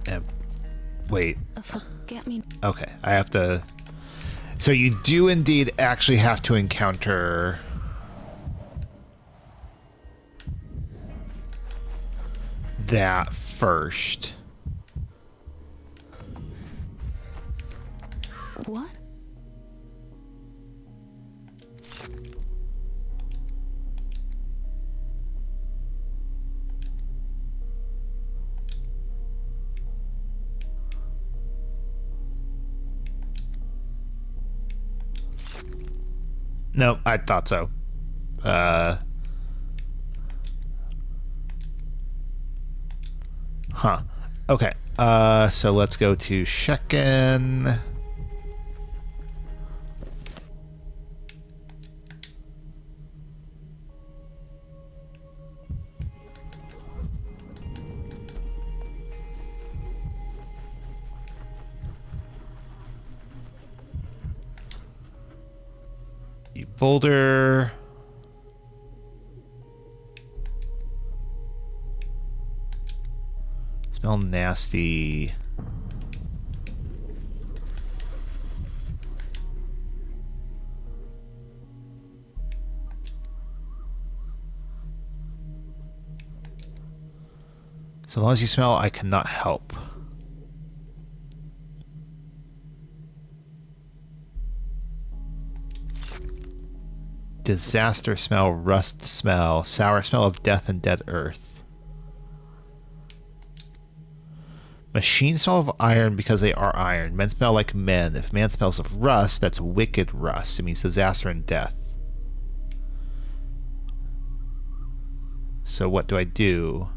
And wait. Forget me. Okay, I have to... So you do indeed actually have to encounter... that first. What? No, I thought so. Huh. Okay. So let's go to Shekin. Boulder. Smell nasty. So long as you smell, I cannot help. Disaster smell, rust smell, sour smell of death and dead earth. Machine smell of iron because they are iron. Men smell like men. If man smells of rust, that's wicked rust. It means disaster and death. So what do I do?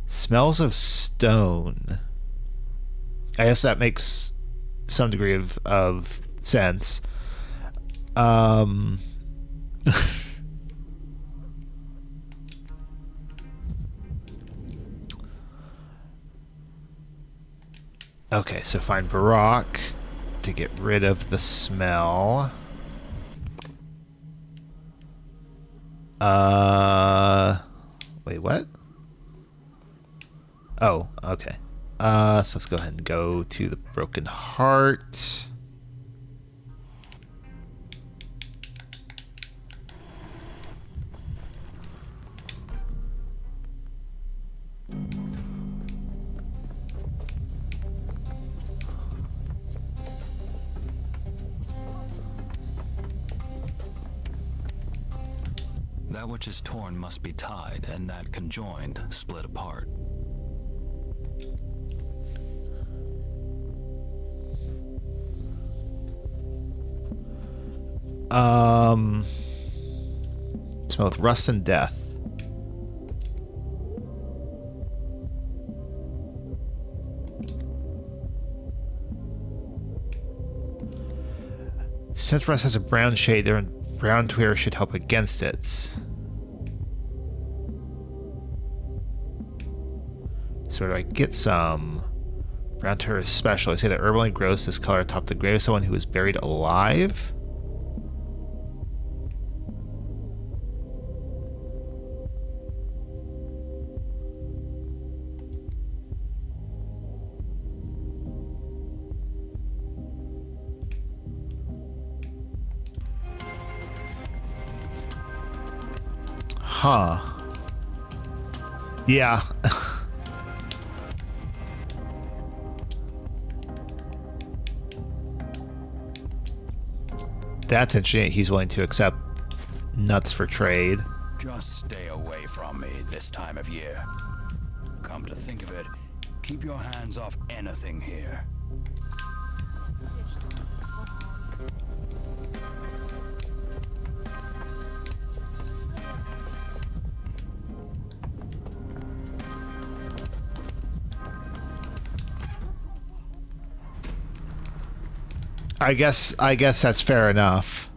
Smells of stone. I guess that makes some degree of sense. Okay, so find Barak to get rid of the smell. Wait, what? Oh, okay. So let's go ahead and go to the Broken Heart. That which is torn must be tied, and that conjoined split apart. Smell of rust and death. Since rust has a brown shade, their brown twir should help against it. So do I get some? Brown twir is special. I say that herb only grows this color atop the grave of someone who was buried alive. Huh. Yeah. That's interesting. He's willing to accept nuts for trade. Just stay away from me this time of year. Come to think of it, keep your hands off anything here. I guess that's fair enough.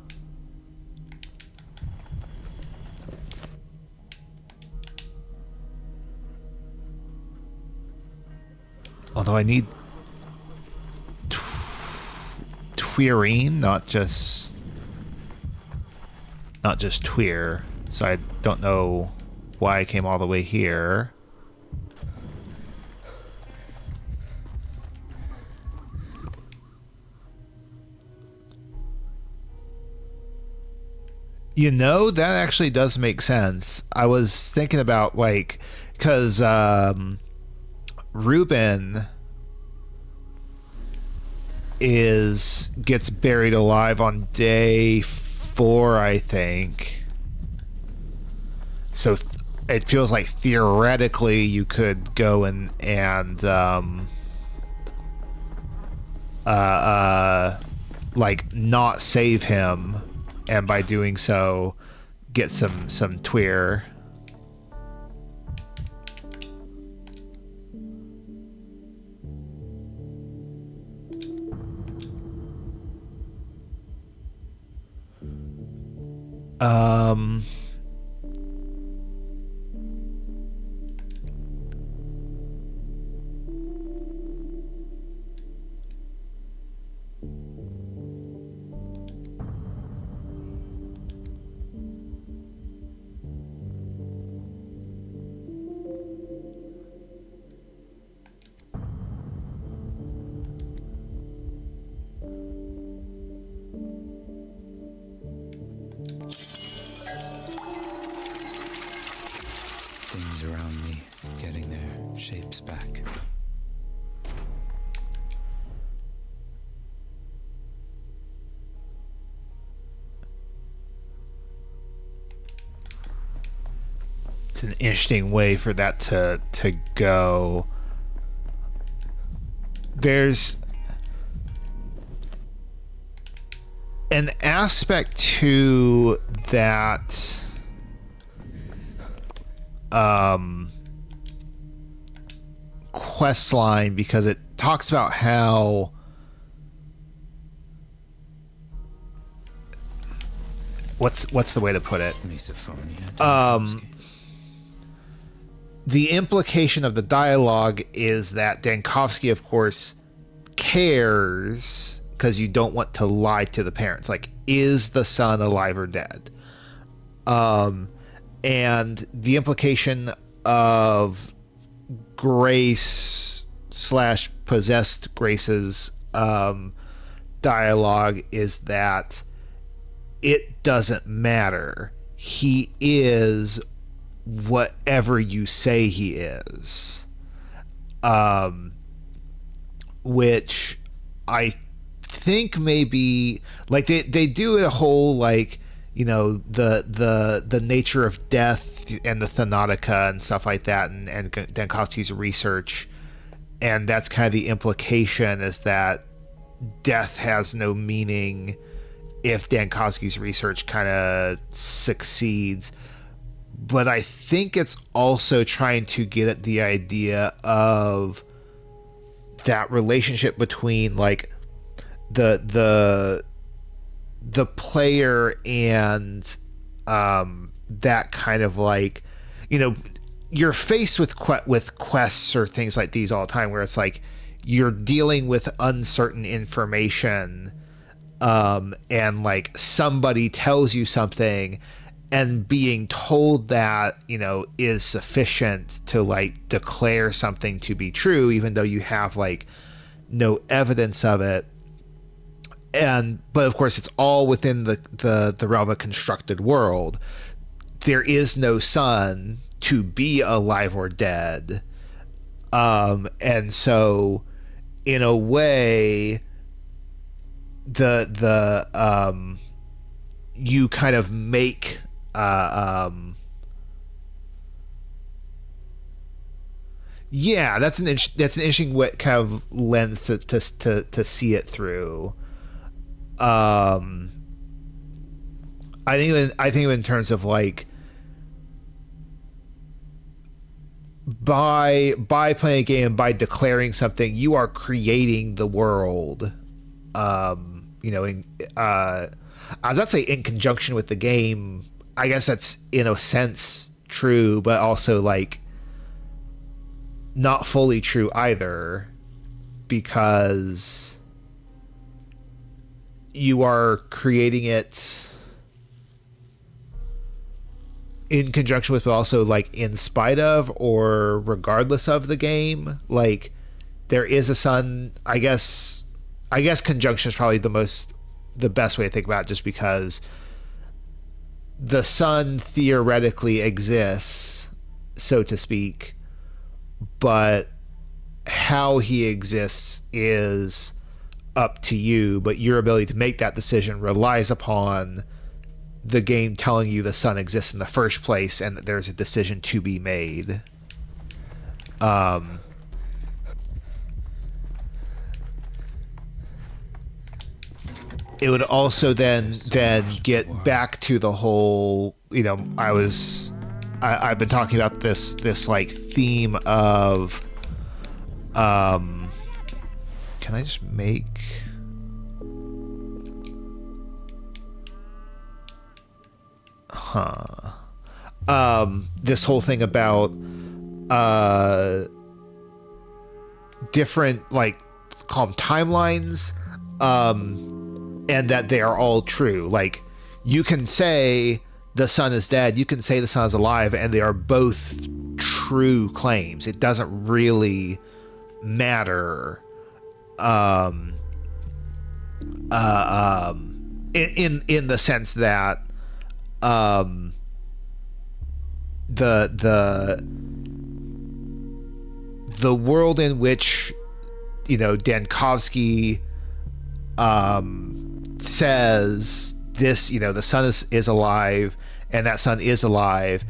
Although I need twirine, not just twir. So I don't know why I came all the way here. That actually does make sense. I was thinking about, like, because Ruben gets buried alive on day 4, I think. So it feels like theoretically you could go and like not save him, and by doing so get some Twyr. Things around me getting their shapes back. It's an interesting way for that to go. There's an aspect to that quest line, because it talks about how what's the way to put it? The implication of the dialogue is that Dankovsky, of course, cares because you don't want to lie to the parents. Like, is the son alive or dead? And the implication of Grace / possessed Grace's dialogue is that it doesn't matter. He is whatever you say he is. Which I think maybe, like, they do a whole, like, the nature of death and the Thanatica and stuff like that, and Dankovsky's research, and that's kind of the implication, is that death has no meaning if Dankovsky's research kind of succeeds. But I think it's also trying to get at the idea of that relationship between, like, the player and that kind of, like, you're faced with quests or things like these all the time, where it's like you're dealing with uncertain information, and, like, somebody tells you something, and being told that, is sufficient to, like, declare something to be true, even though you have, like, no evidence of it. But of course, it's all within the realm of constructed world. There is no son to be alive or dead. And so, in a way, you kind of make yeah, that's an interesting kind of lens to see it through. I think in terms of, like, by playing a game and by declaring something, you are creating the world. I was about to say in conjunction with the game. I guess that's in a sense true, but also, like, not fully true either, because you are creating it in conjunction with, but also, like, in spite of or regardless of the game. Like, there is a son. I guess conjunction is probably the best way to think about it, just because the sun theoretically exists, so to speak, but how he exists is up to you, but your ability to make that decision relies upon the game telling you the sun exists in the first place and that there's a decision to be made. It would also then get back to the whole, I've been talking about this like theme of can I just make this whole thing about different, like, call them timelines, and that they are all true. Like, you can say the sun is dead, you can say the sun is alive, and they are both true claims. It doesn't really matter in the sense that the world in which Dankovsky says this, the sun is alive, and that sun is alive,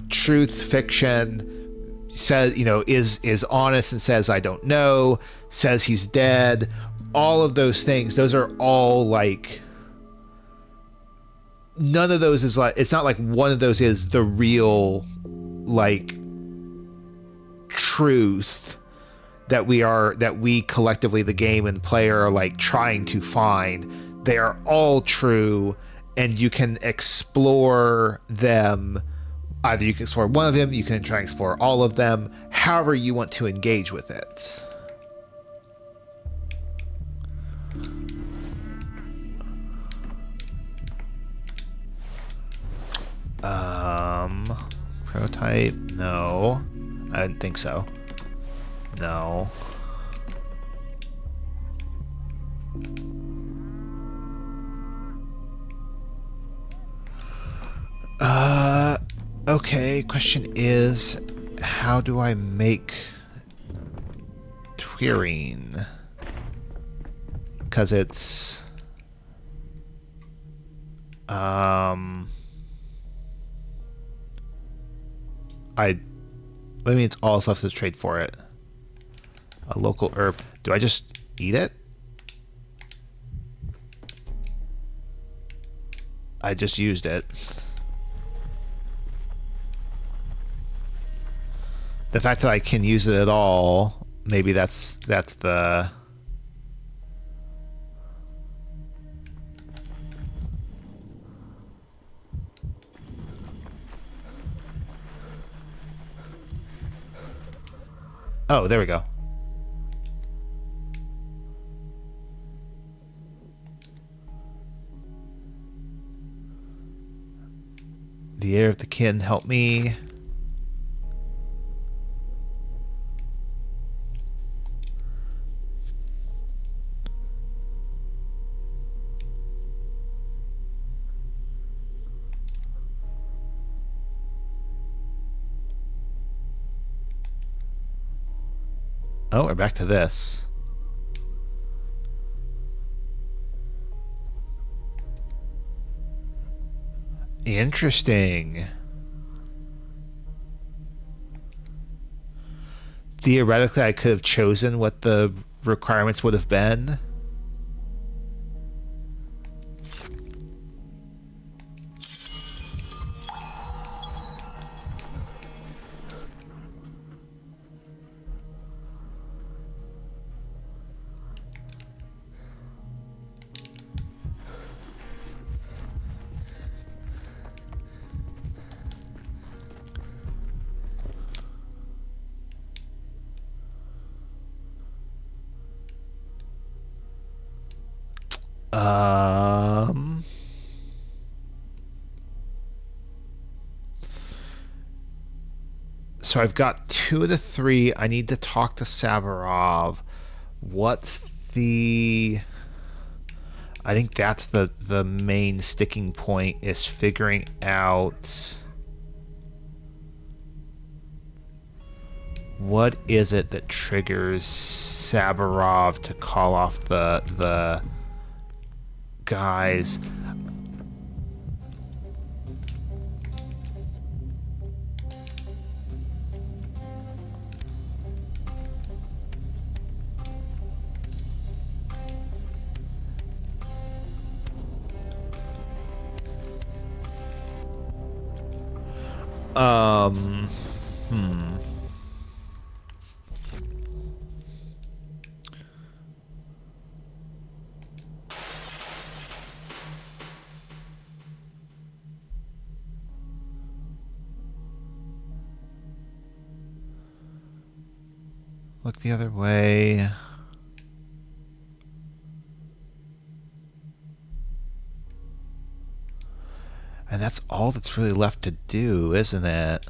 truth, fiction, says, is honest and says I don't know, says he's dead, all of those things, those are all like, none of those is like, it's not like one of those is the real, like, truth that we collectively, the game and player, are like trying to find. They are all true, and you can explore them. Either you can explore one of them, you can try and explore all of them, however you want to engage with it. Prototype? No. I didn't think so. No. Okay, question is, how do I make Twirine? Because it's what do you mean it's all stuff to trade for it? A local herb. Do I just eat it? I just used it. The fact that I can use it at all, maybe that's the... Oh, there we go. The heir of the kin, help me. Oh, we're back to this. Interesting. Theoretically, I could have chosen what the requirements would have been. So I've got 2 of the 3. I need to talk to Savarov. What's the... I think that's the main sticking point, is figuring out what is it that triggers Sabarov to call off the guys. Hmm. Look the other way. And that's all that's really left to do, isn't it?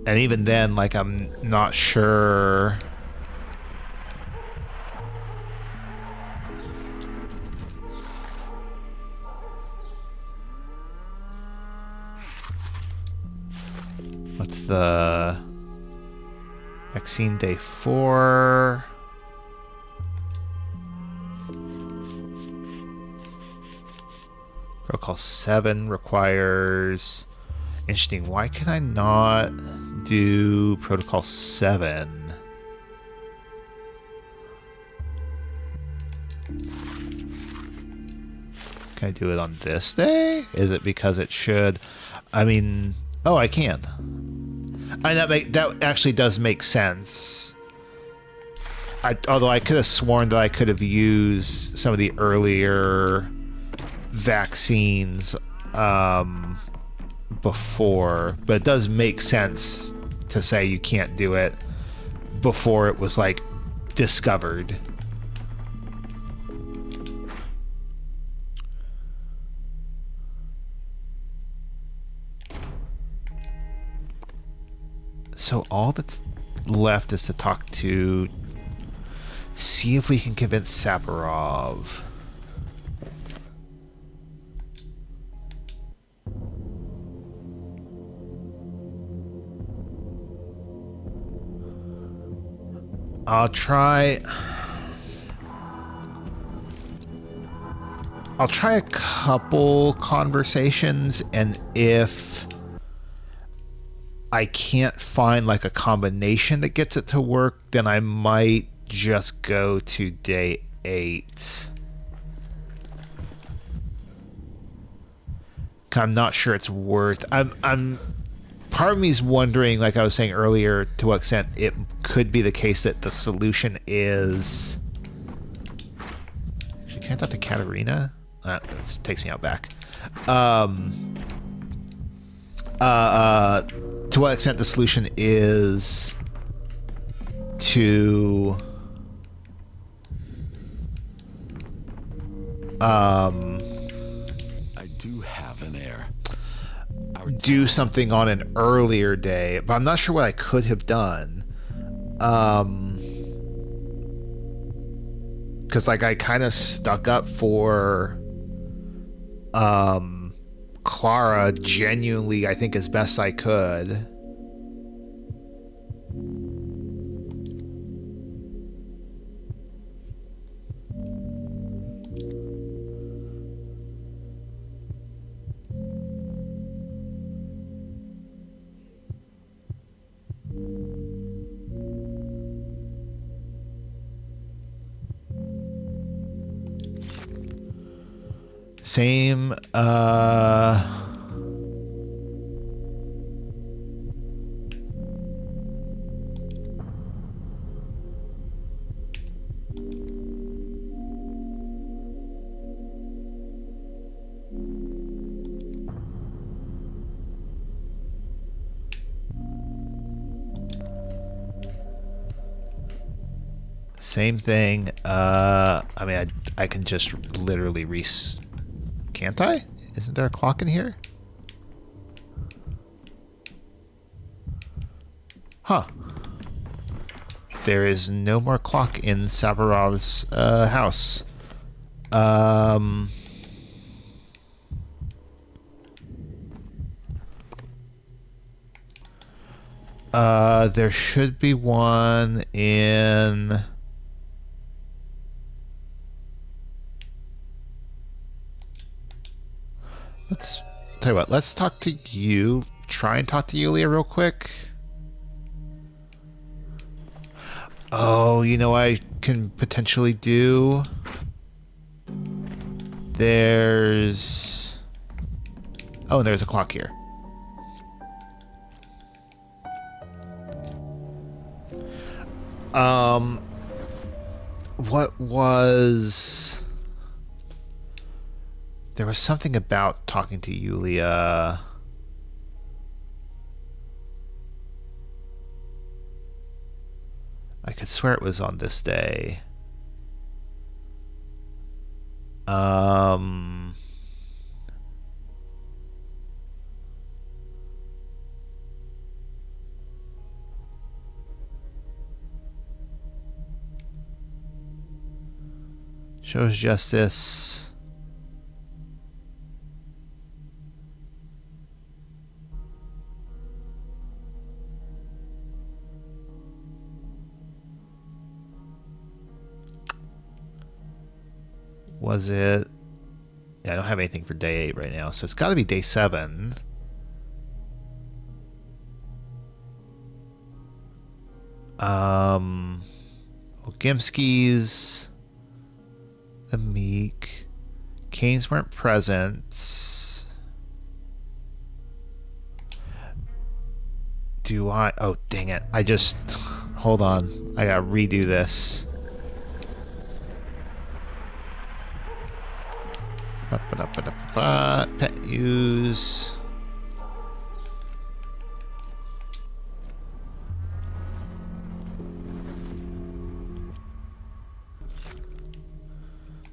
And even then, like, I'm not sure. What's the vaccine day 4? Protocol 7 requires... Interesting. Why can I not do Protocol 7? Can I do it on this day? Is it because it should... I mean... Oh, I can. That actually does make sense. Although I could have sworn that I could have used some of the earlier vaccines before, but it does make sense to say you can't do it before it was like discovered. So all that's left is to talk to, see if we can convince Sabarov. I'll try a couple conversations, and if I can't find like a combination that gets it to work, then I might just go to day 8. I'm not sure it's worth. I'm part of me is wondering, like I was saying earlier, to what extent it could be the case that the solution is... Actually, can I talk to Katerina? That takes me out back. To what extent the solution is to I do have an heir. Do something on an earlier day, but I'm not sure what I could have done. Because like I kind of stuck up for Clara genuinely, I think, as best I could. Same, same thing. I mean, I can just literally can't I? Isn't there a clock in here? Huh. there is no more clock in Sabarov's house. There should be one in... Let's tell you what, let's talk to you. Try and talk to Yulia real quick. Oh, you know what I can potentially do? There's... Oh, and there's a clock here. What was... There was something about talking to Yulia. I could swear it was on this day. Shows justice. Was it? Yeah, I don't have anything for day 8 right now, so it's got to be day 7. Ogimski's, the Meek, Canes weren't present. Do I? Oh, dang it! I just hold on. I gotta redo this. Pet use.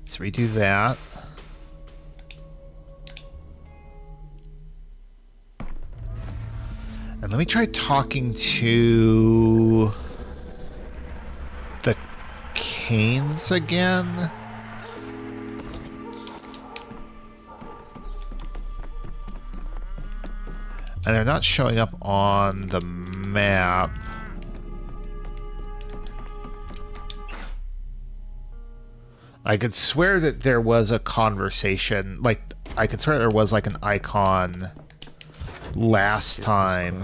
Let's redo that. And let me try talking to the Canes again. And they're not showing up on the map. I could swear that there was a conversation. Like, I could swear there was like an icon last time.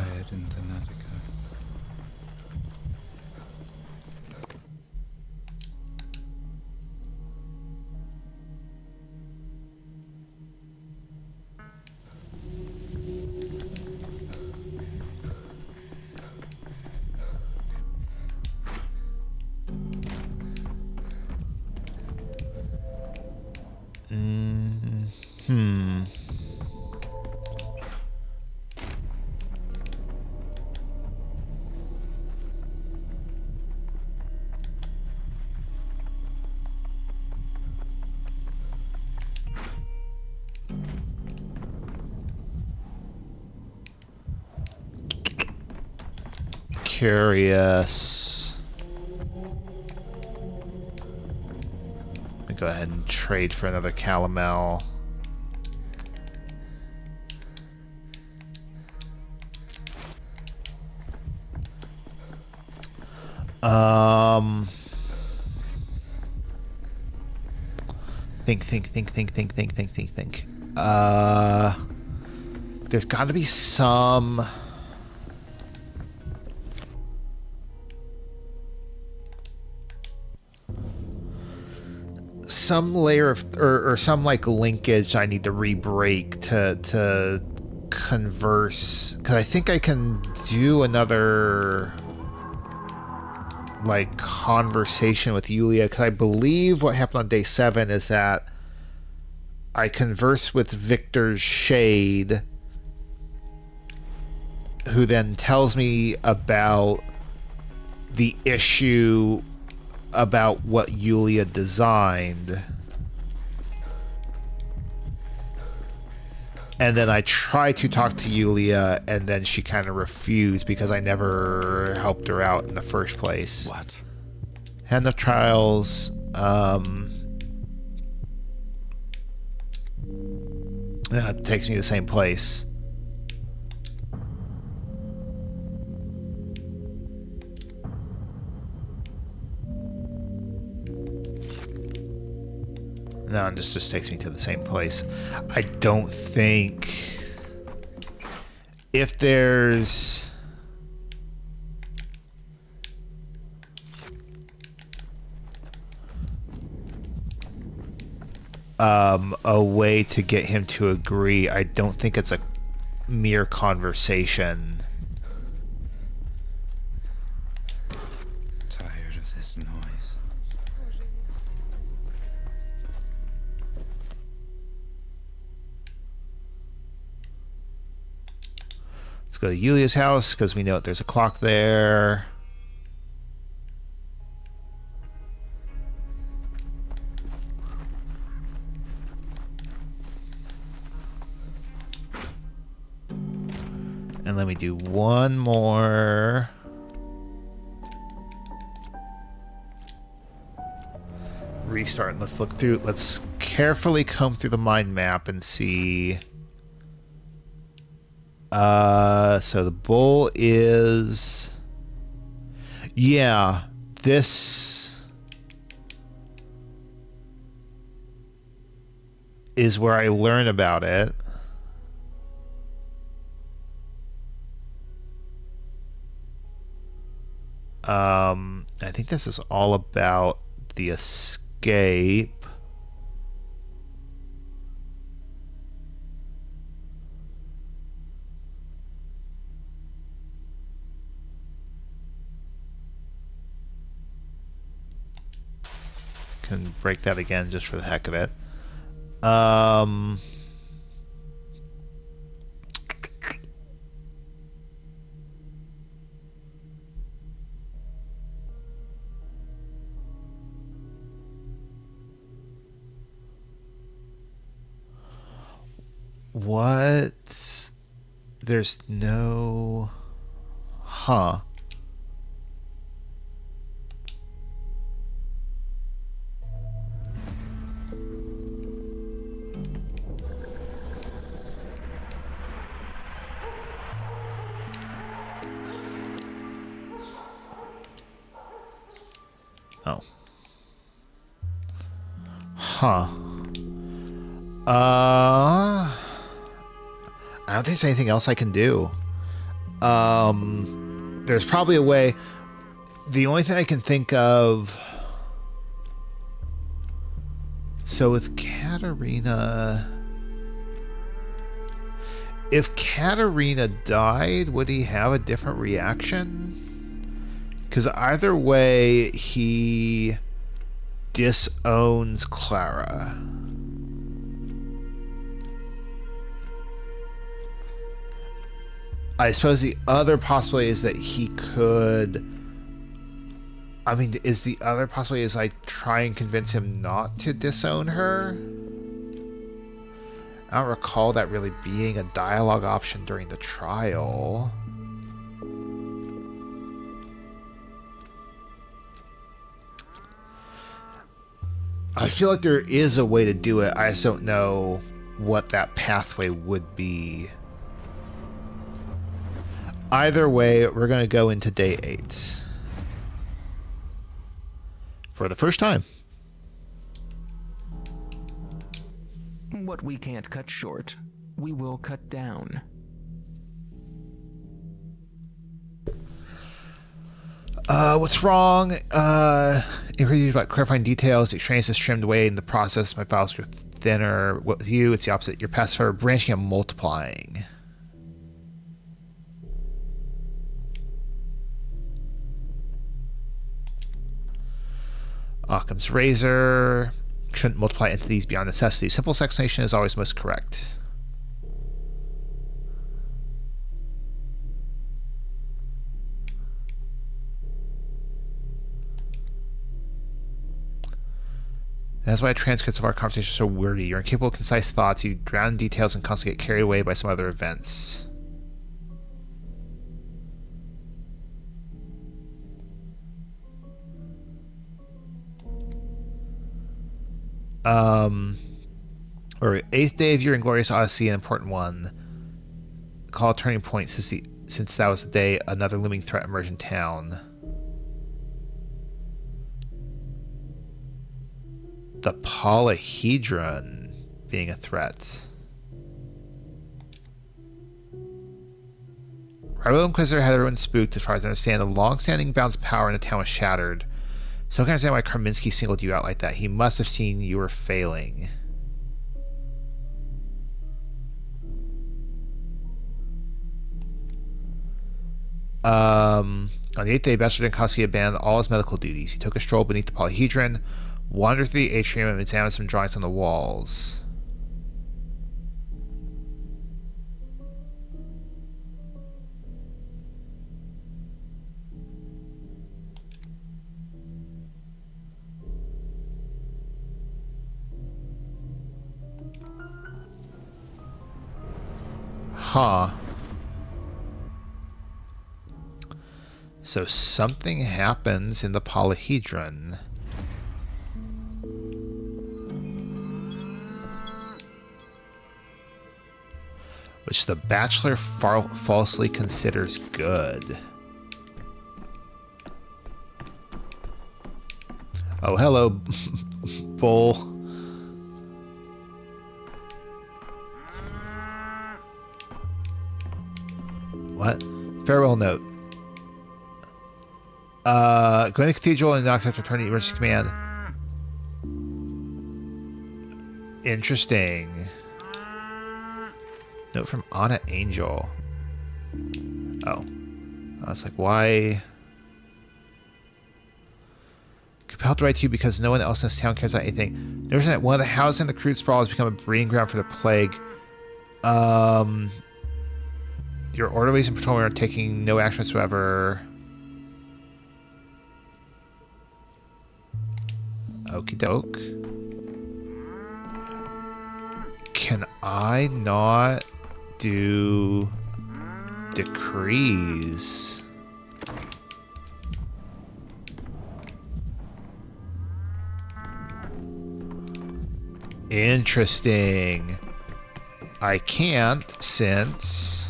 Curious. Let me go ahead and trade for another Calomel. Think. There's got to be some layer of or some like linkage I need to re-break to converse, because I think I can do another like conversation with Yulia, because I believe what happened on day 7 is that I converse with Victor's Shade, who then tells me about the issue about what Yulia designed. And then I tried to talk to Yulia, and then she kind of refused because I never helped her out in the first place. What? Hand of Trials. It takes me to the same place. No, this just takes me to the same place. I don't think... If there's... a way to get him to agree, I don't think it's a mere conversation. Tired of this noise. Let's go to Yulia's house because we know that there's a clock there. And let me do one more. Restart. And let's look through. Let's carefully comb through the mind map and see. So the bull is. Yeah, this is where I learn about it. I think this is all about the escape. Can break that again just for the heck of it. What? There's no... Huh. Oh. Huh. I don't think there's anything else I can do. There's probably a way. The only thing I can think of... So with Katarina... If Katarina died, would he have a different reaction? Because either way, he disowns Clara. I suppose the other possibility is that he could... I mean, is the other possibility is I try and convince him not to disown her? I don't recall that really being a dialogue option during the trial. I feel like there is a way to do it. I just don't know what that pathway would be. Either way, we're going to go into day 8. For the first time. What we can't cut short, we will cut down. What's wrong? Interviews about clarifying details. The experience is trimmed away in the process. My files are thinner. With you, it's the opposite. Your paths are branching and multiplying. Occam's razor. Shouldn't multiply entities beyond necessity. Simple explanation is always most correct. That's why transcripts of our conversation are so wordy. You're incapable of concise thoughts. You drown in details and constantly get carried away by some other events. Or 8th day of your inglorious odyssey, an important one. Call a turning point since that was the day another looming threat emerged in town. The polyhedron being a threat. Rival Inquisitor had everyone spooked as far as I understand. The long-standing balance of power in the town was shattered. So I can understand why Karminski singled you out like that. He must have seen you were failing. On the 8th day, Bastard Dinkowski abandoned all his medical duties. He took a stroll beneath the polyhedron, wandered through the atrium, and examined some drawings on the walls. Huh. So something happens in the polyhedron. Which the Bachelor falsely considers good. Oh, hello, Bull. What? Farewell note. Go to the cathedral and knocks after returning to emergency command. Interesting. Note from Anna Angel. Oh. I was like, why? Compelled to write to you because no one else in this town cares about anything. Notice that one of the houses in the crude sprawl has become a breeding ground for the plague. Your orderlies and patrolmen are taking no action whatsoever. Okie doke. Can I not do decrees? Interesting. I can't since...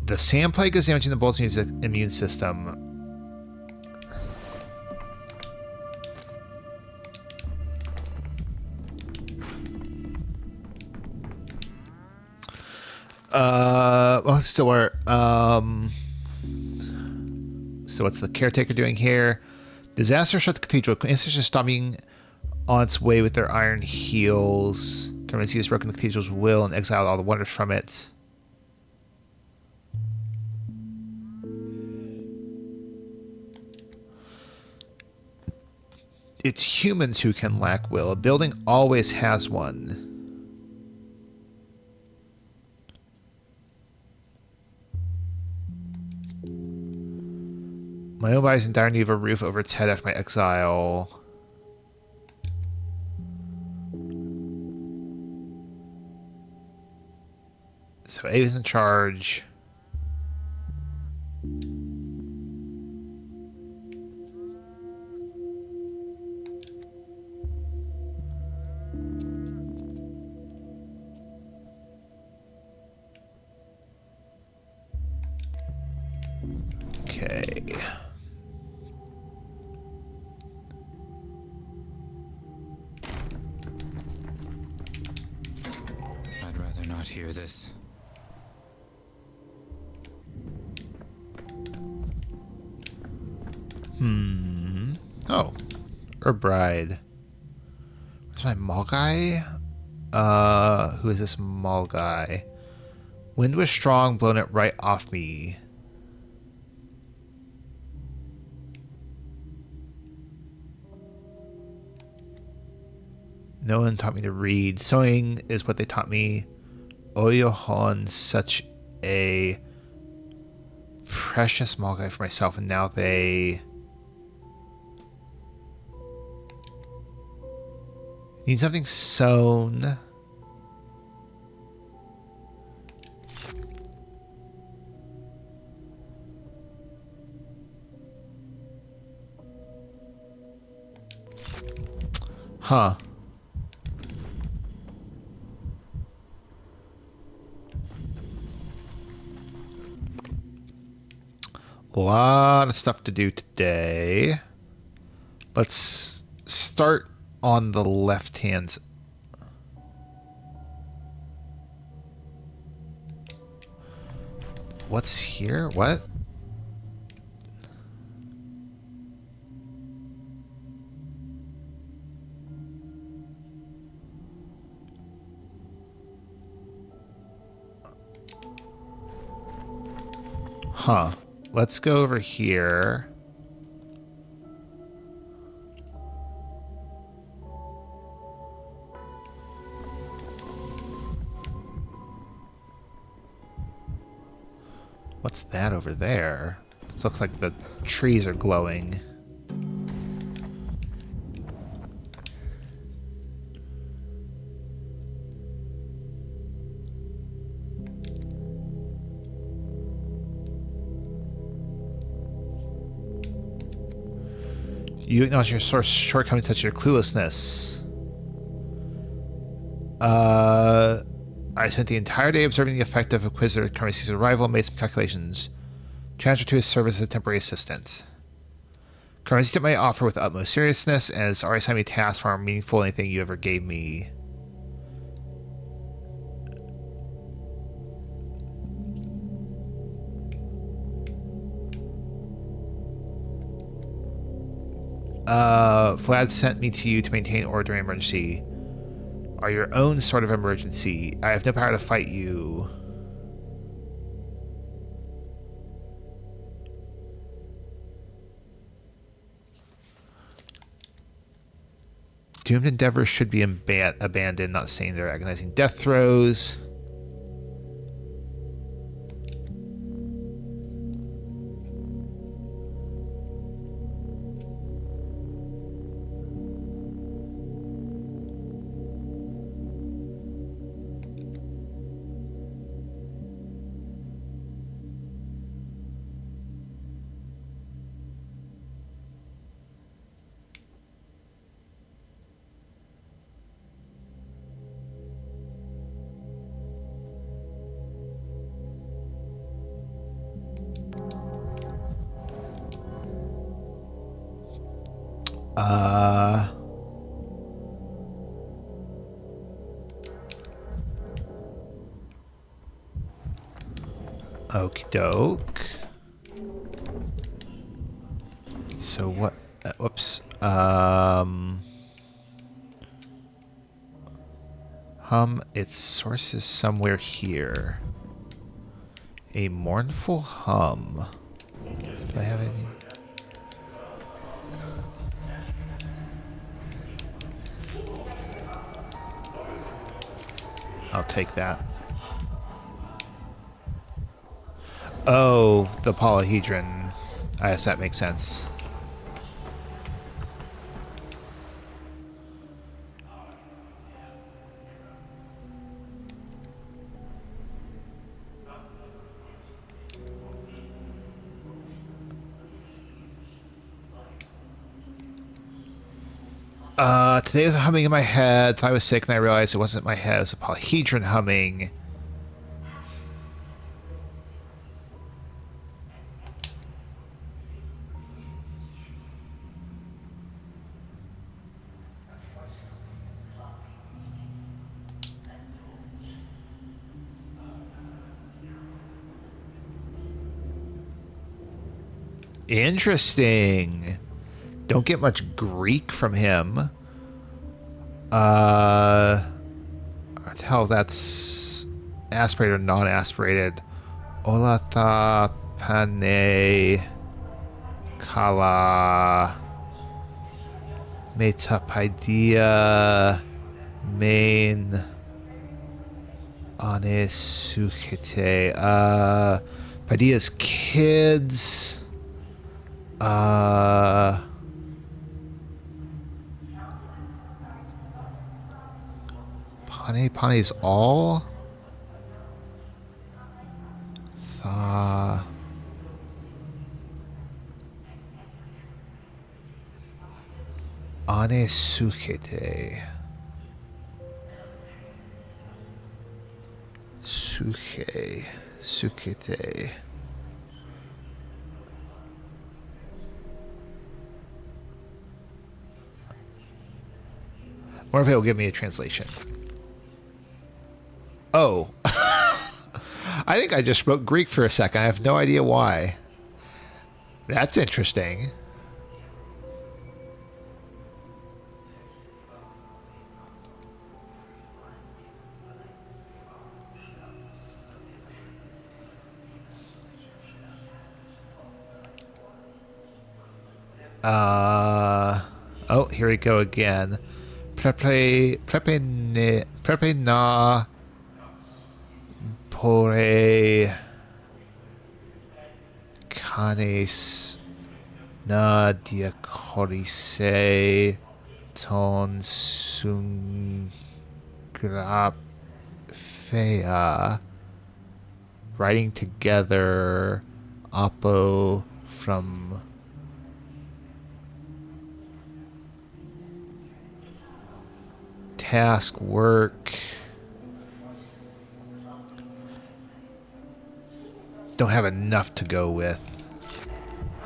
the sand plague is damaging the bull's immune system. Well, it's still where, so what's the caretaker doing here? Disaster shut the cathedral. Institutions stopping on its way with their iron heels. Karminski has broken the cathedral's will and exiled all the wonders from it. It's humans who can lack will. A building always has one. My own body's in dire need of a roof over its head after my exile. So Ava's in charge. Okay. I'd rather not hear this. Oh. Herb Bride. Where's my mall guy? Who is this mall guy? Wind was strong, blown it right off me. No one taught me to read. Sewing is what they taught me. Oyohon, such a precious small guy for myself, and now they need something sewn. Huh. A lot of stuff to do today. Let's start on the left hand. What's here? What? Huh. Let's go over here. What's that over there? This looks like the trees are glowing. You acknowledge your shortcomings such as your cluelessness. I spent the entire day observing the effect of Inquisitor Currency's arrival and made some calculations. Transfer to his service as a temporary assistant. Currency took my offer with the utmost seriousness and has already assigned me tasks far more meaningful than anything you ever gave me. Vlad sent me to you to maintain order during emergency. Are your own sort of emergency. I have no power to fight you. Doomed endeavors should be abandoned, not saying they're agonizing death throes. Okie doke. So what? Whoops. Its source is somewhere here. A mournful hum. Do I have any? I'll take that. Oh, the polyhedron. I guess that makes sense. Today was a humming in my head. Thought I was sick, and I realized it wasn't my head. It was a polyhedron humming. Interesting. Don't get much Greek from him. Tell that's aspirated or non-aspirated. Olata pane kala metapaidia main anesukete. Padilla's kids. Pane's all. Ane sukete. Sukete. Morphe will give me a translation. Oh. I think I just spoke Greek for a second. I have no idea why. That's interesting. Oh, here we go again. Prepe na pore canes na diacorise ton sungrapfea, writing together apo from task work. Don't have enough to go with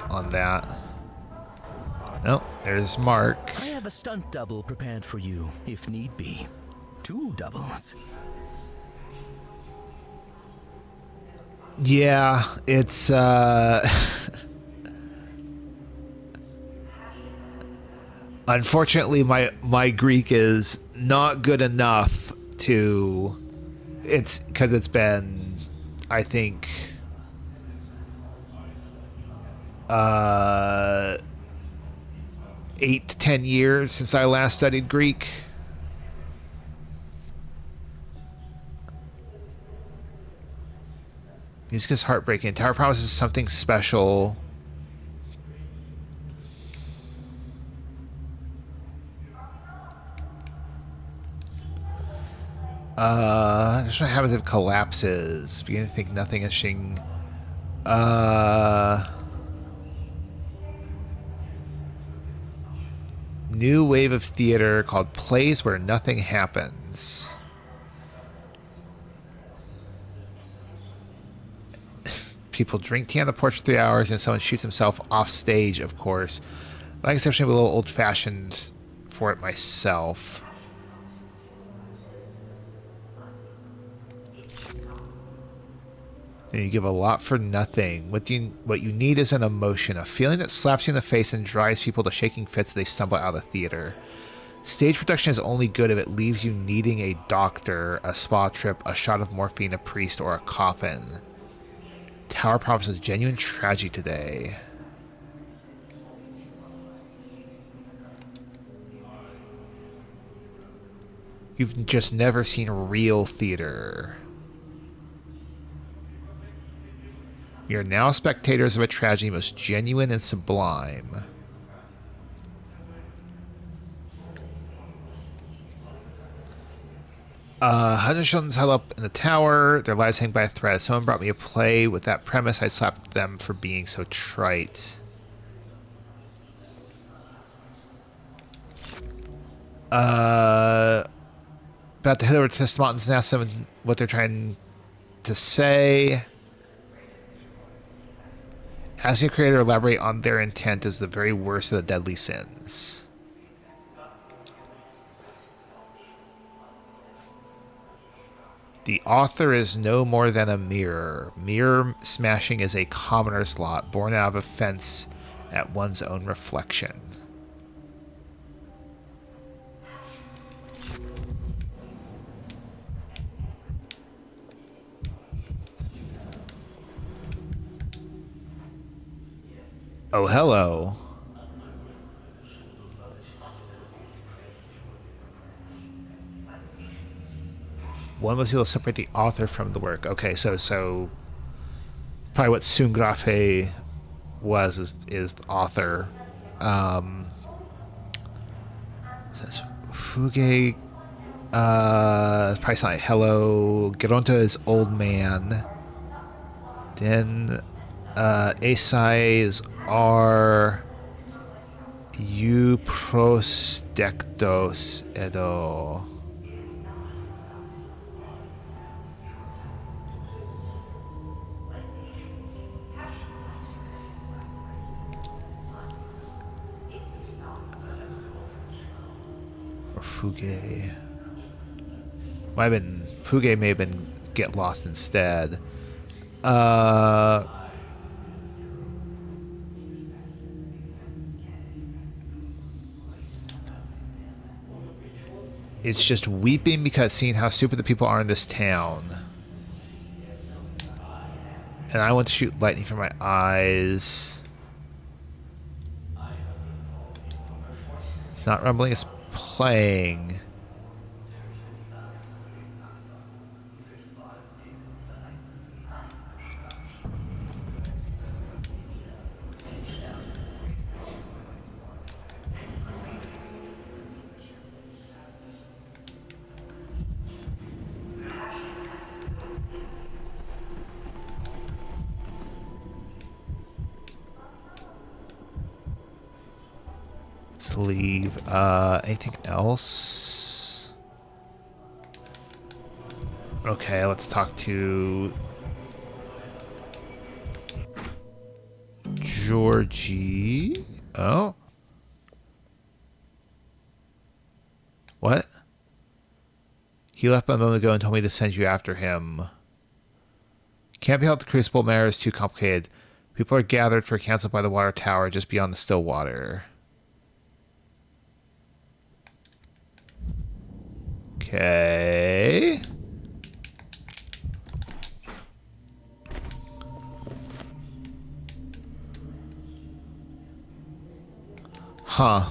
on that. Nope, there's Mark. I have a stunt double prepared for you, if need be. 2 doubles. Yeah, it's unfortunately my Greek is not good enough to, it's because it's been, I think, 8 to 10 years since I last studied Greek. Music is heartbreaking. Tower Promise is something special. This what happens if it collapses. Begin to think nothing interesting. New wave of theater called Plays Where Nothing Happens. People drink tea on the porch for 3 hours and someone shoots himself off stage, of course. My exception, a little old-fashioned for it myself. And you give a lot for nothing. What you need is an emotion, a feeling that slaps you in the face and drives people to shaking fits as they stumble out of the theater. Stage production is only good if it leaves you needing a doctor, a spa trip, a shot of morphine, a priest, or a coffin. Tower promises genuine tragedy today. You've just never seen real theater. You're now spectators of a tragedy most genuine and sublime. Hundred children huddle up in the tower, their lives hang by a thread. Someone brought me a play with that premise. I slapped them for being so trite. About to head over to Testament and ask them what they're trying to say. Asking a creator to elaborate on their intent is the very worst of the deadly sins. The author is no more than a mirror. Mirror smashing is a commoner's lot, born out of offense at one's own reflection. Oh, hello. One must be able to separate the author from the work. Okay, so probably what Sungrafe was, is the author. Says Fuge, probably something like hello. Geronta is old man. Then Esais are Euprostectos edo. Or Fuge. Might have been Fuge may have been get lost instead. It's just weeping because seeing how stupid the people are in this town. And I want to shoot lightning from my eyes. It's not rumbling, it's playing. Let's leave. Anything else? Okay, let's talk to Georgie. Oh. What? He left a moment ago and told me to send you after him. Can't be helped, the Crucible matter is too complicated. People are gathered for a council by the water tower just beyond the still water. Okay. Huh.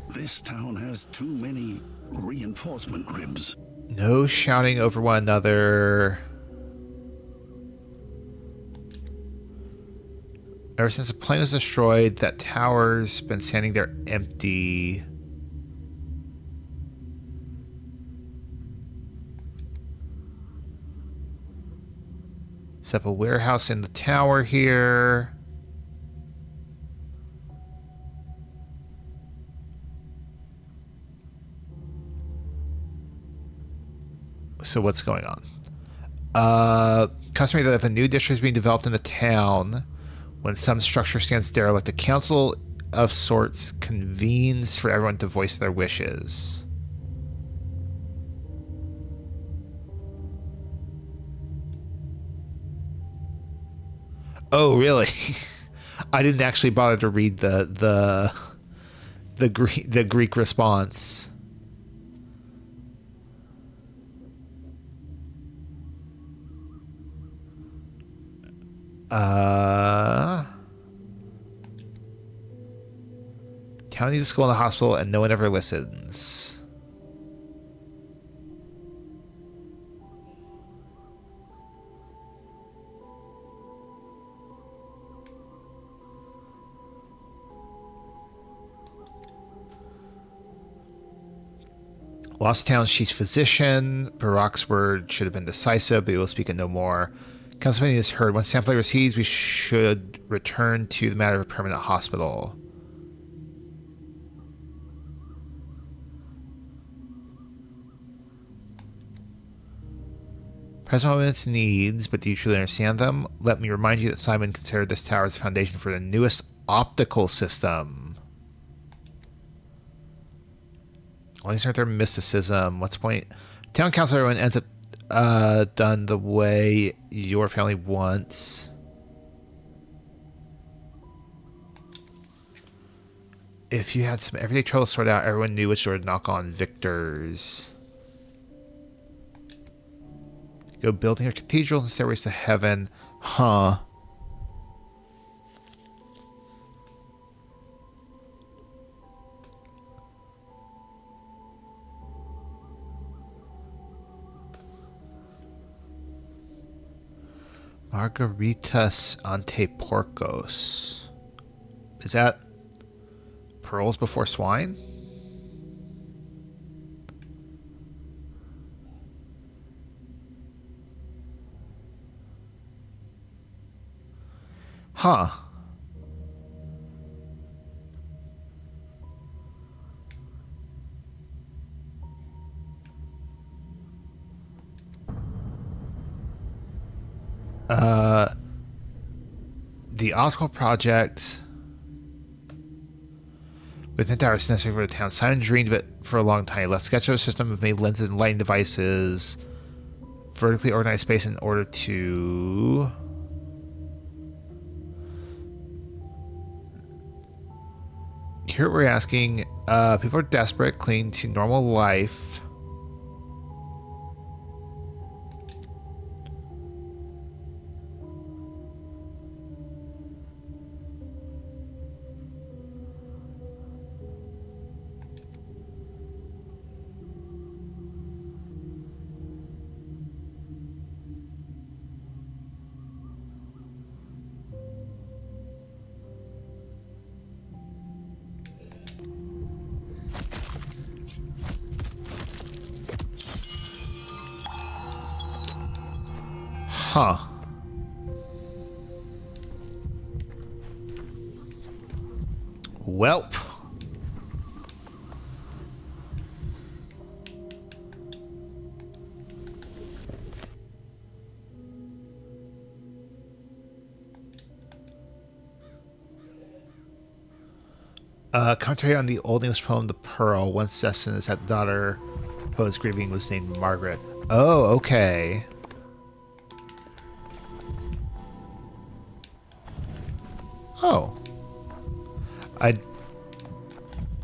This town has too many reinforcement ribs. No shouting over one another. Ever since the plane was destroyed, that tower's been standing there empty. Set up a warehouse in the tower here. So what's going on? Customary that if a new district is being developed in the town, when some structure stands derelict, a council of sorts convenes for everyone to voice their wishes. Oh, really? I didn't actually bother to read the Greek response. Town needs a school and a hospital, and no one ever listens. Lost Town's chief physician. Barak's word should have been decisive, but he will speak it no more. Councilman is heard. Once sample receives, we should return to the matter of a permanent hospital. Present moment's needs, but do you truly understand them? Let me remind you that Simon considered this tower as the foundation for the newest optical system. Why isn't there mysticism? What's the point? Town council, everyone ends up done the way your family wants. If you had some everyday trouble to sort out, everyone knew which door to knock on. Victor's. Go building a cathedrals and stairways to heaven. Huh. Margaritas ante porcos. Is that pearls before swine? Huh. The optical project with entire necessary for the town. Simon dreamed of it for a long time. He left sketch of a system of made lenses and lighting devices. Vertically organized space in order to... Here we're asking, people are desperate, clinging to normal life. Huh. Welp. Commentary on the old English poem The Pearl. Once destined as that daughter poet's grieving was named Margaret. Oh, okay. Oh. I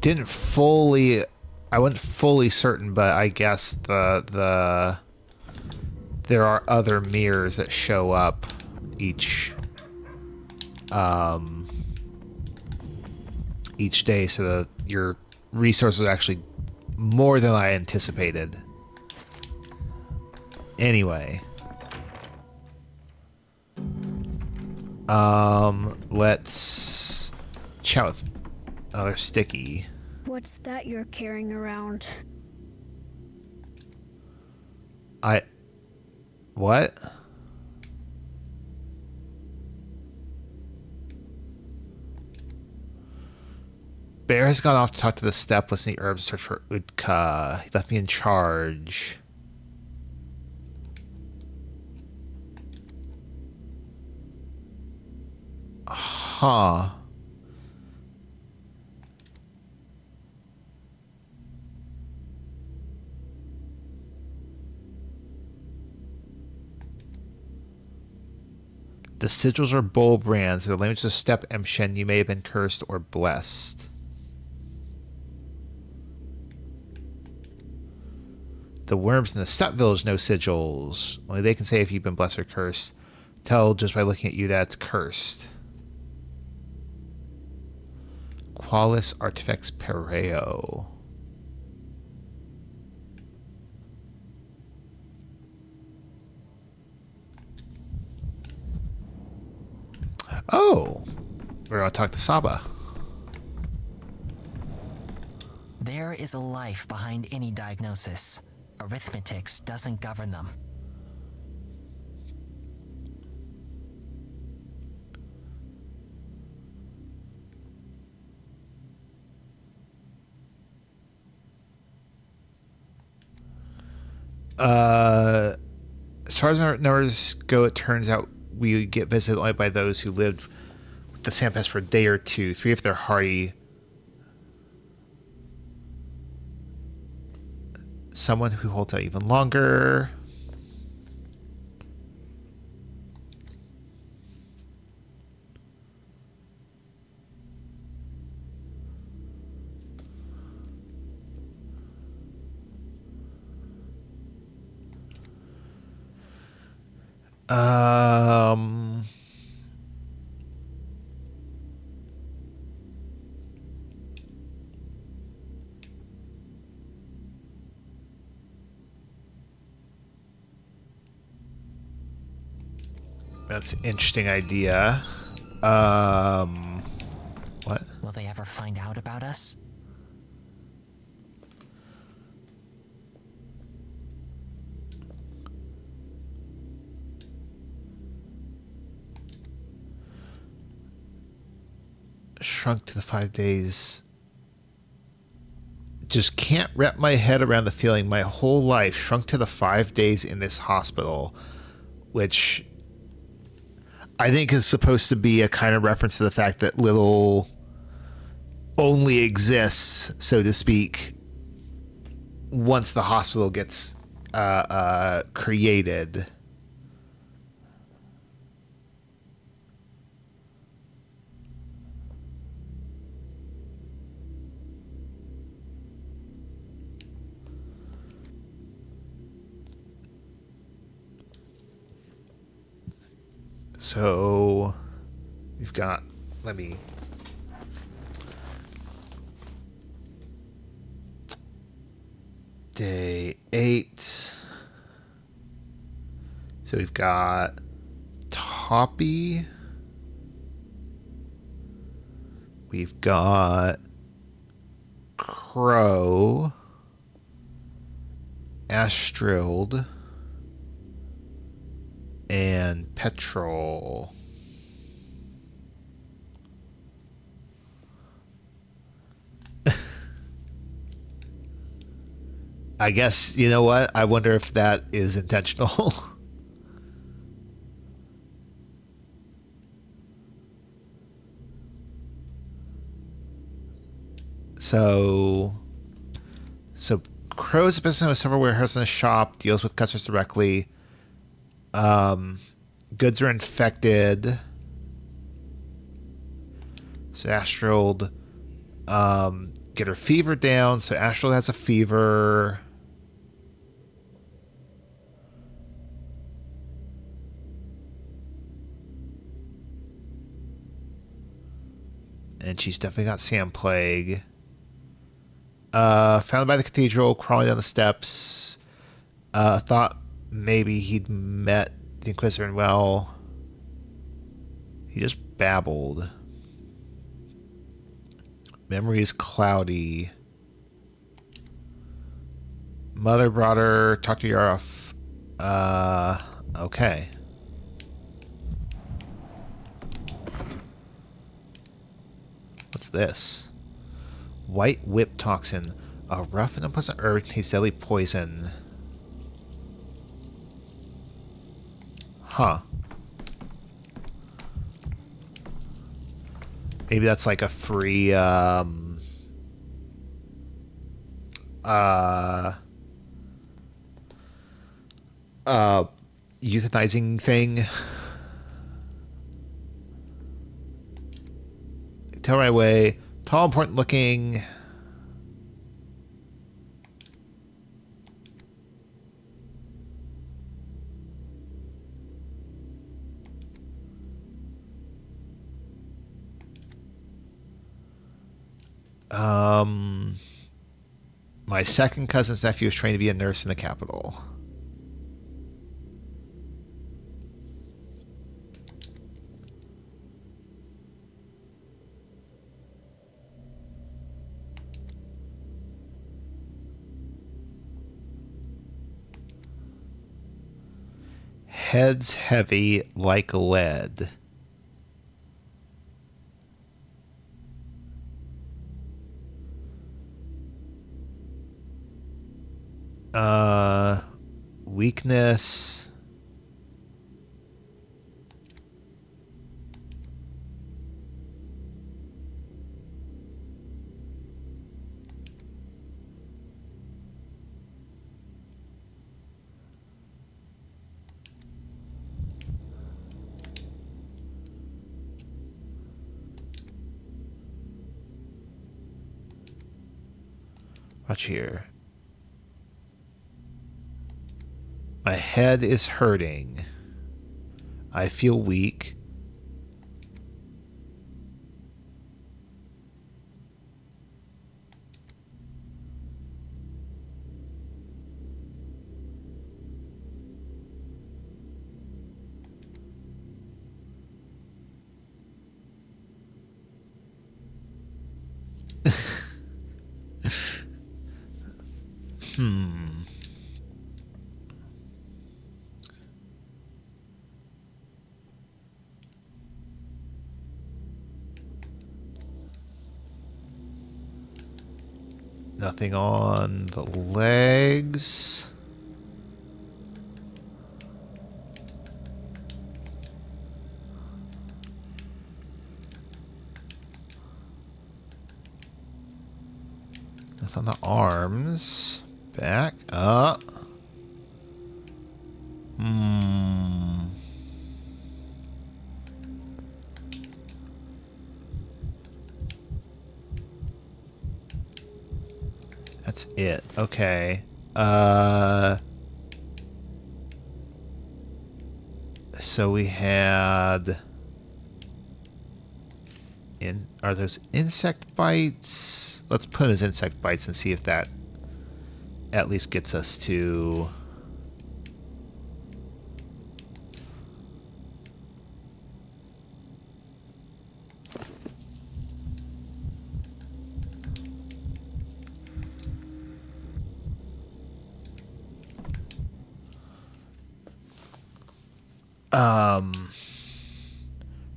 wasn't fully certain, but I guess there are other mirrors that show up each day, so your resources are actually more than I anticipated. Anyway. Let's chat with another Sticky. What's that you're carrying around? What? Bear has gone off to talk to the steppe, listening to herbs, search for Utka. He left me in charge. Huh. The sigils are bull brands. The language of the steppe Emshen, you may have been cursed or blessed. The worms in the steppe village know sigils. Only they can say if you've been blessed or cursed. Tell just by looking at you that's cursed. Qualis Artifex Pereo. Oh, we're going to talk to Saba. There is a life behind any diagnosis. Arithmetics doesn't govern them. As far as numbers go, it turns out we get visited only by those who lived with the Sandpest for a day or two. 3 if they're hardy. Someone who holds out even longer. Um. That's an interesting idea. What? Will they ever find out about us? Shrunk to the 5 days. Just can't wrap my head around the feeling my whole life shrunk to the 5 days in this hospital, which I think is supposed to be a kind of reference to the fact that Little only exists, so to speak, once the hospital gets created. So we've got, let me, day 8. So we've got Toppy. We've got Crow. Astrid. And Petrol. I guess, you know what? I wonder if that is intentional. So Crow's a business with several warehouses and a shop, deals with customers directly. Goods are infected. So Astrid, get her fever down. So Astrid has a fever. And she's definitely got sand plague. Found by the cathedral, crawling down the steps. Thought maybe he'd met the Inquisitor and well. He just babbled. Memory is cloudy. Mother brought her, talked to Yaroff. Okay. What's this? White whip toxin. A rough and unpleasant herb tastes deadly poison. Huh. Maybe that's like a free euthanizing thing. Tell right away. Tall, important looking. My second cousin's nephew is trained to be a nurse in the capital. Head's heavy like lead. Weakness. Watch here. My head is hurting. I feel weak. Nothing on the legs. Nothing on the arms. Back up. That's it. Okay. So we had... Are those insect bites? Let's put them as insect bites and see if that at least gets us to...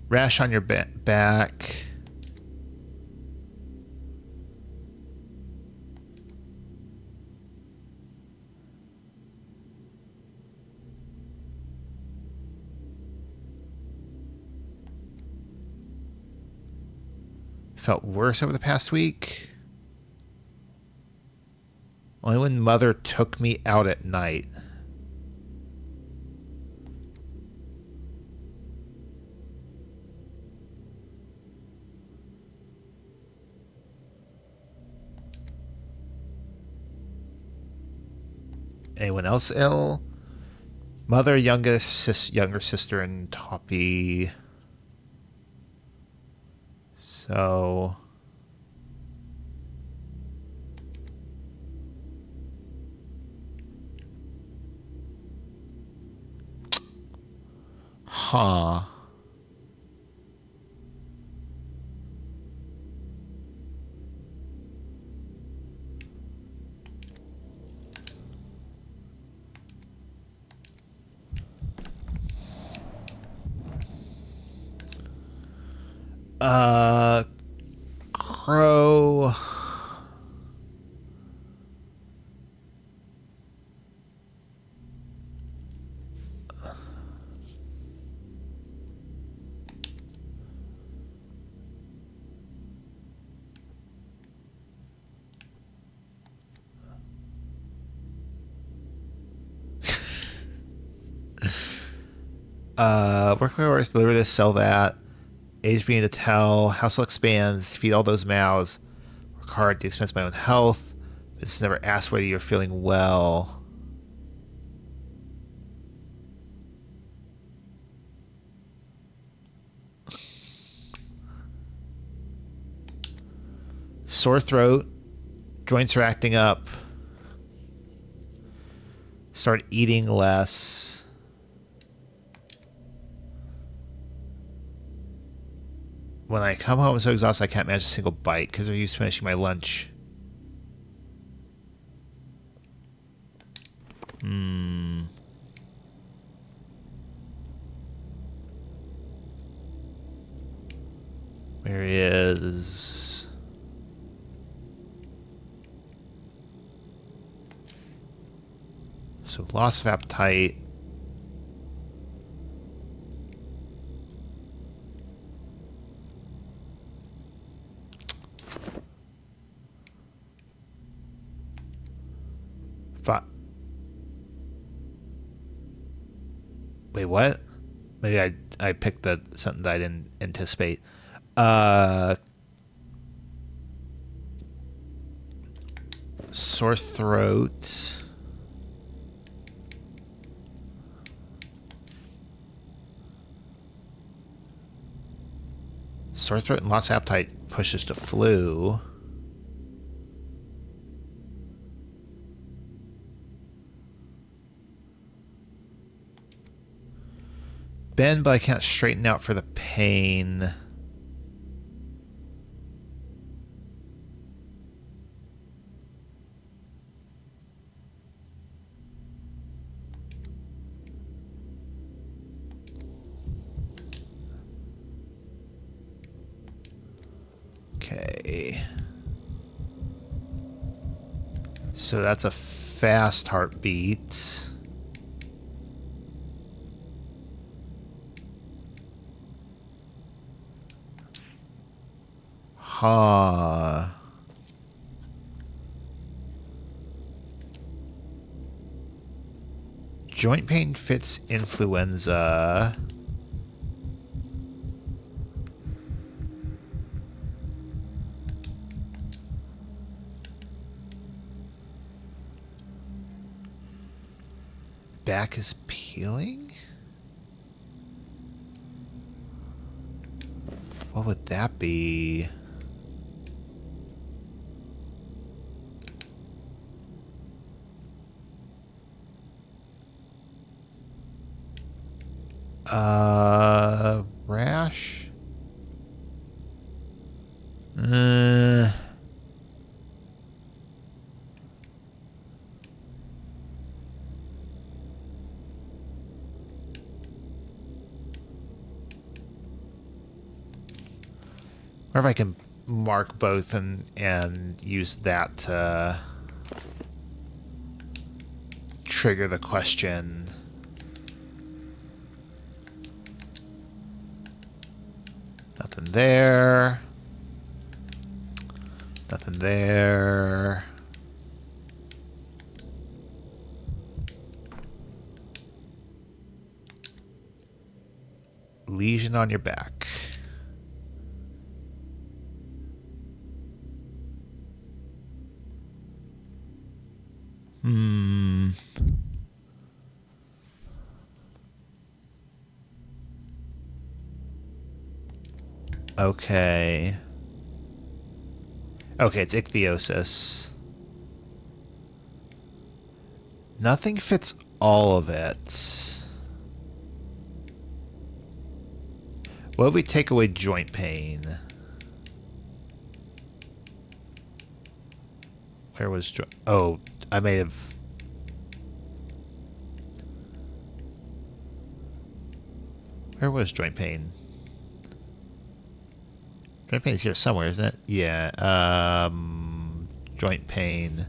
rash on your back. Felt worse over the past week. Only when Mother took me out at night. Anyone else ill? Mother, younger sister, and Toppy. So... Huh. Crow. Workload orders, deliver this, sell that. Age being to tell. Household expands. Feed all those mouths. Work hard at the expense of my own health. Business never asks whether you're feeling well. Sore throat. Joints are acting up. Start eating less. When I come home, I'm so exhausted I can't manage a single bite because they're used to finishing my lunch. Where is... So loss of appetite. Wait, what? Maybe I picked something that I didn't anticipate. Sore throat. Sore throat and lost appetite pushes to flu. Bend, but I can't straighten out for the pain. Okay. So that's a fast heartbeat. Huh. Joint pain fits influenza. Back is peeling? What would that be? Rash? Or if I can mark both and use that to trigger the question. Nothing there. Nothing there. Lesion on your back. Okay. Okay, it's ichthyosis. Nothing fits all of it. What if we take away joint pain? Where was oh, I may have... Where was joint pain? Joint pain is here somewhere, isn't it? Yeah, joint pain.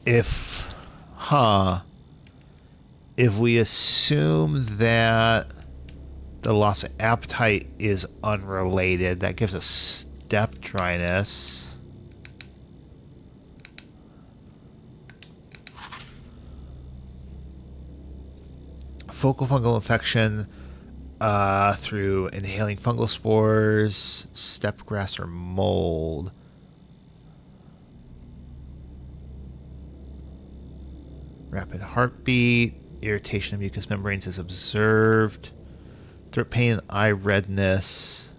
If we assume that the loss of appetite is unrelated, that gives us step dryness. Focal fungal infection through inhaling fungal spores, steppe grass, or mold. Rapid heartbeat, irritation of mucous membranes is observed. Throat pain and eye redness.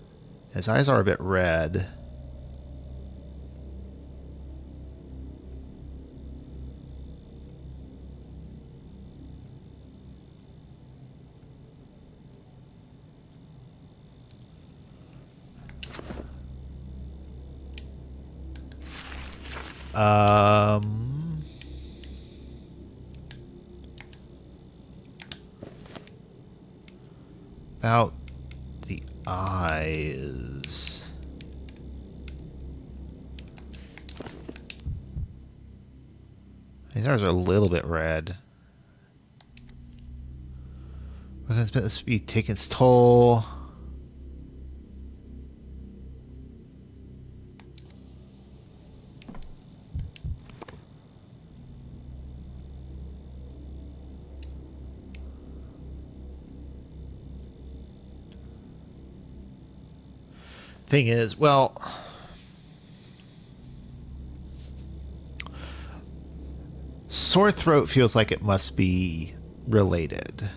His eyes are a bit red. About the eyes. These eyes are a little bit red. We're going to be taking its toll. Thing is, well, sore throat feels like it must be related.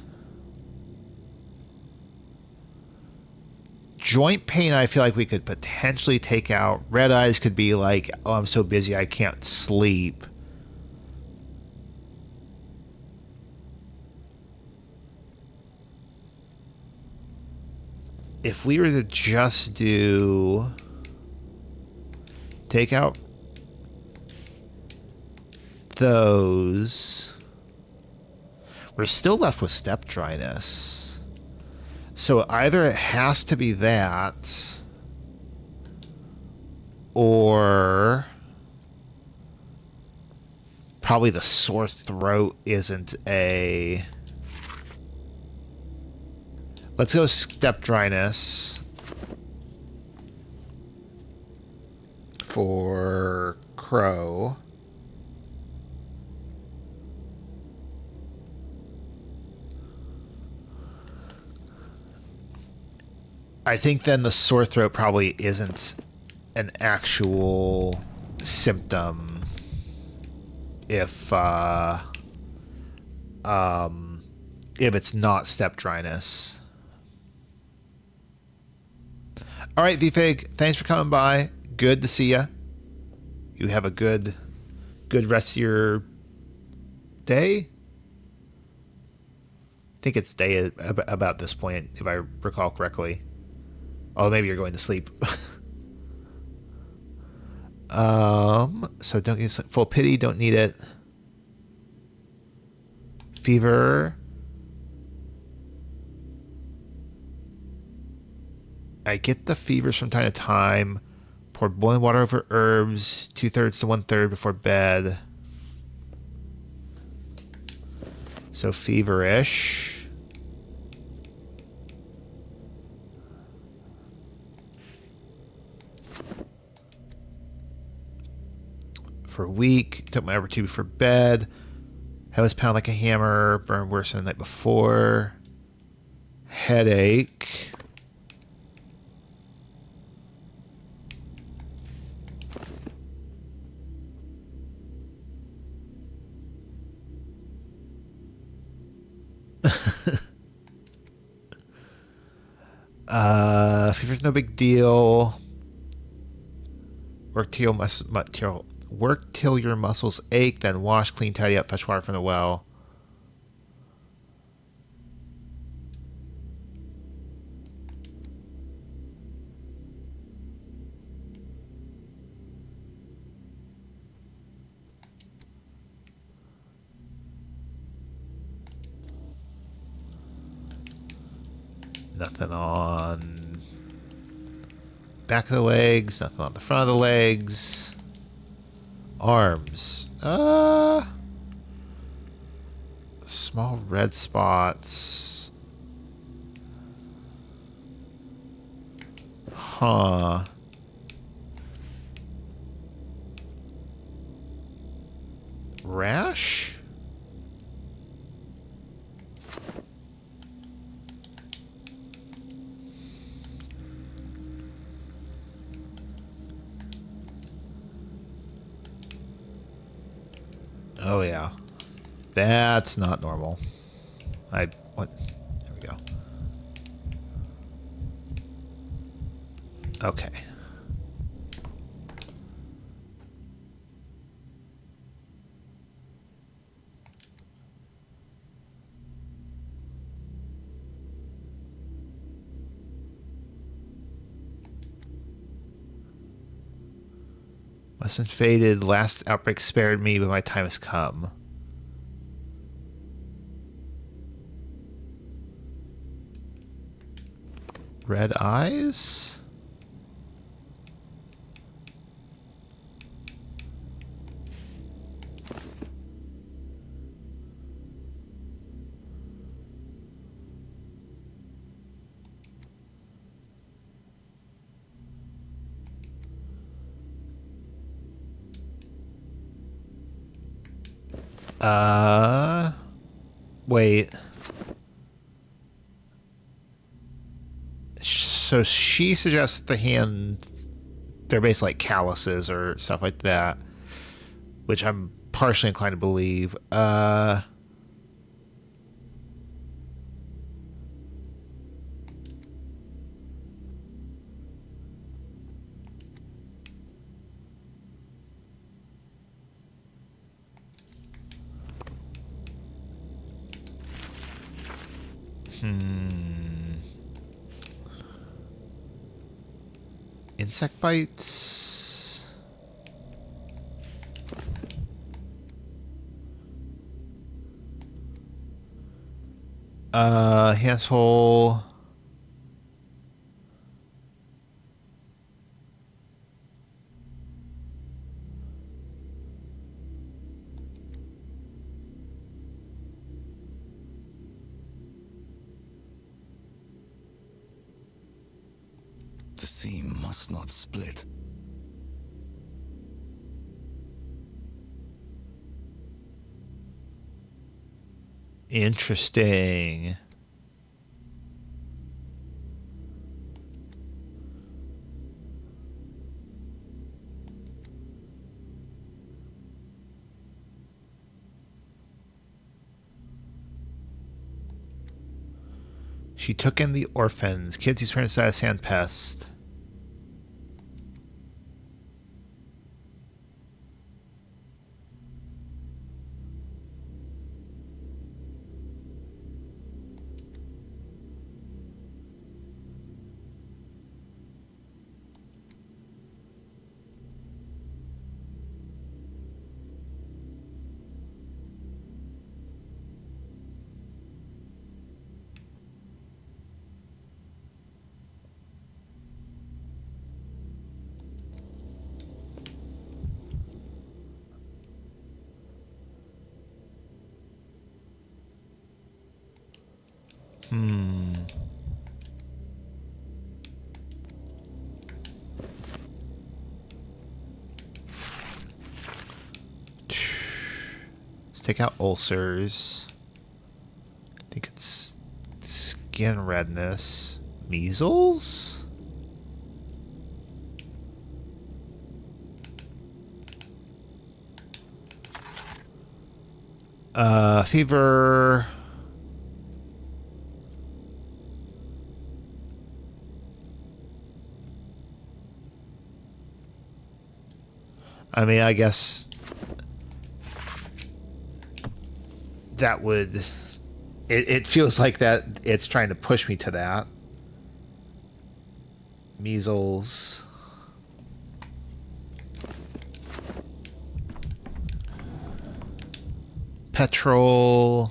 joint pain, I feel like we could potentially take out. Red eyes could be like, oh, I'm so busy I can't sleep. If we were to just take out those, we're still left with step dryness. So either it has to be that, or probably the sore throat isn't a... Let's go step dryness for Crow. I think then the sore throat probably isn't an actual symptom if it's not step dryness. All right, VFig, thanks for coming by. Good to see you. You have a good rest of your day. I think it's day about this point, if I recall correctly. Oh, maybe you're going to sleep. So don't get full pity. Don't need it. Fever. I get the fevers from time to time. Pour boiling water over herbs, 2/3 to 1/3 before bed. So feverish. For a week, took my Evertube for bed. Head was pounded like a hammer, burned worse than the night before. Headache. Fever's no big deal. Work till your muscles ache, then wash, clean, tidy up, fetch water from the well. Nothing on back of the legs, nothing on the front of the legs. Arms. Small red spots. Huh. Rash? Oh yeah, that's not normal. What? There we go. Okay. Must have been faded. Last outbreak spared me, but my time has come. Red eyes? Wait. So she suggests the hands, they're basically like calluses or stuff like that, which I'm partially inclined to believe. Insect bites. Handful. The seam must not split. Interesting. She took in the orphans, kids whose parents died of sand pest. Let's take out ulcers. I think it's skin redness. Measles? Fever. I mean, I guess that would... It feels like that it's trying to push me to that. Measles. Petrol.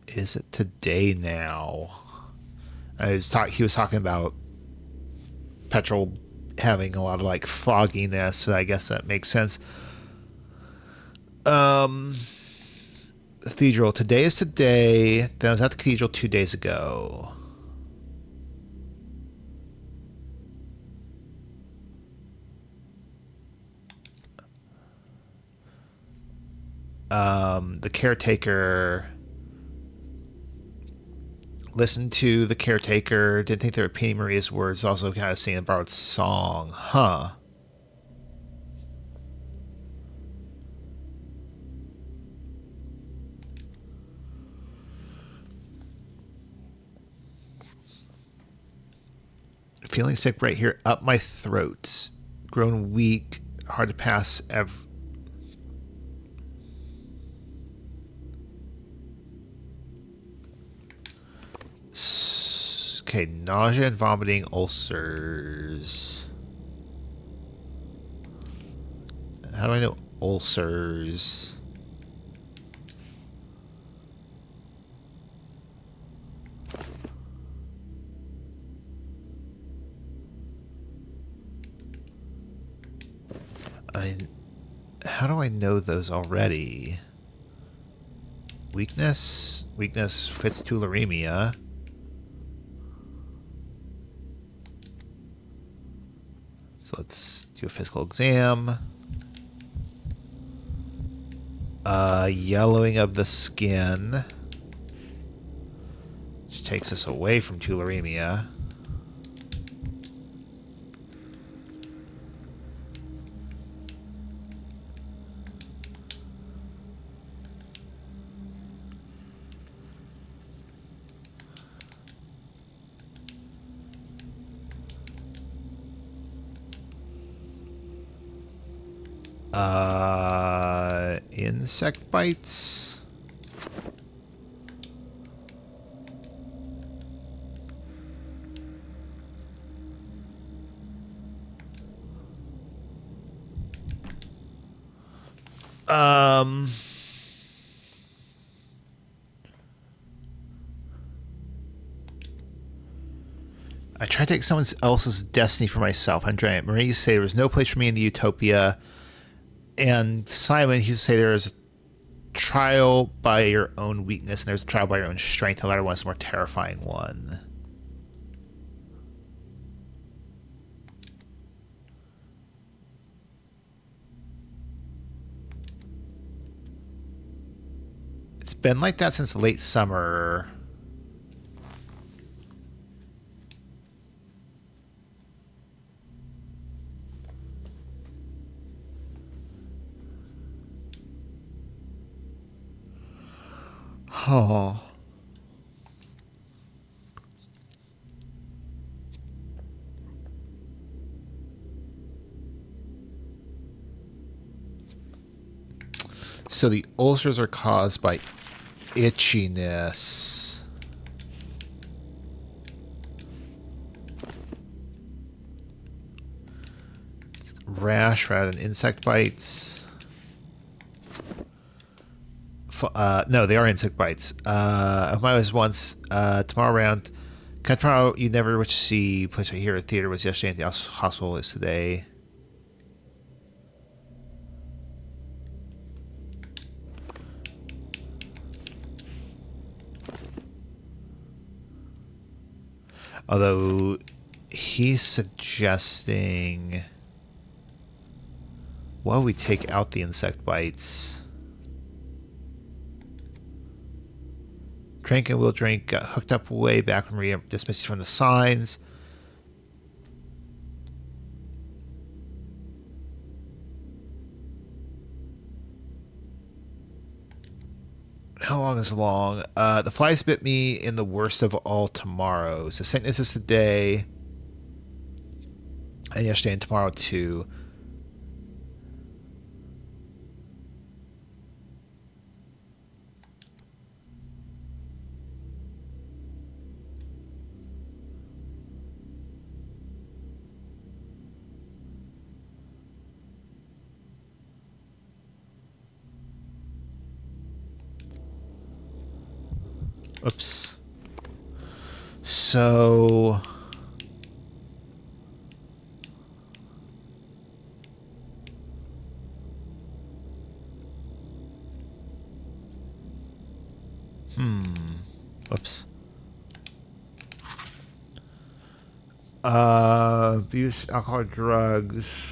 Is it today now? He was talking about petrol having a lot of like fogginess, so I guess that makes sense. Cathedral. Today is today. Then I was at the cathedral 2 days ago. The caretaker. Listened to the caretaker. Didn't think they were repeating Maria's words. Also kind of singing about song. Huh. Feeling sick right here up my throat. Grown weak. Hard to pass. Okay, nausea and vomiting, ulcers. How do I know ulcers? How do I know those already? Weakness? Weakness fits tularemia. So let's do a physical exam. Yellowing of the skin. Which takes us away from tularemia. Insect bites. Um, I tried to take someone else's destiny for myself. Andrea, Marie used to say there was no place for me in the utopia. And Simon used to say there is a trial by your own weakness and there's a trial by your own strength. The latter one is the more terrifying one. It's been like that since late summer. Oh. So the ulcers are caused by itchiness. It's rash rather than insect bites. No, they are insect bites. If I was once tomorrow around, tomorrow you never wish to see. Place right here at theater was yesterday. And the hospital is today. Although he's suggesting, while we take out the insect bites, Crank and Will Drink got hooked up way back when Maria dismissed from the signs. How long is long? The flies bit me in the worst of all tomorrows. The sickness is today, and yesterday and tomorrow too. Oops. So Oops. Abuse, alcohol, drugs.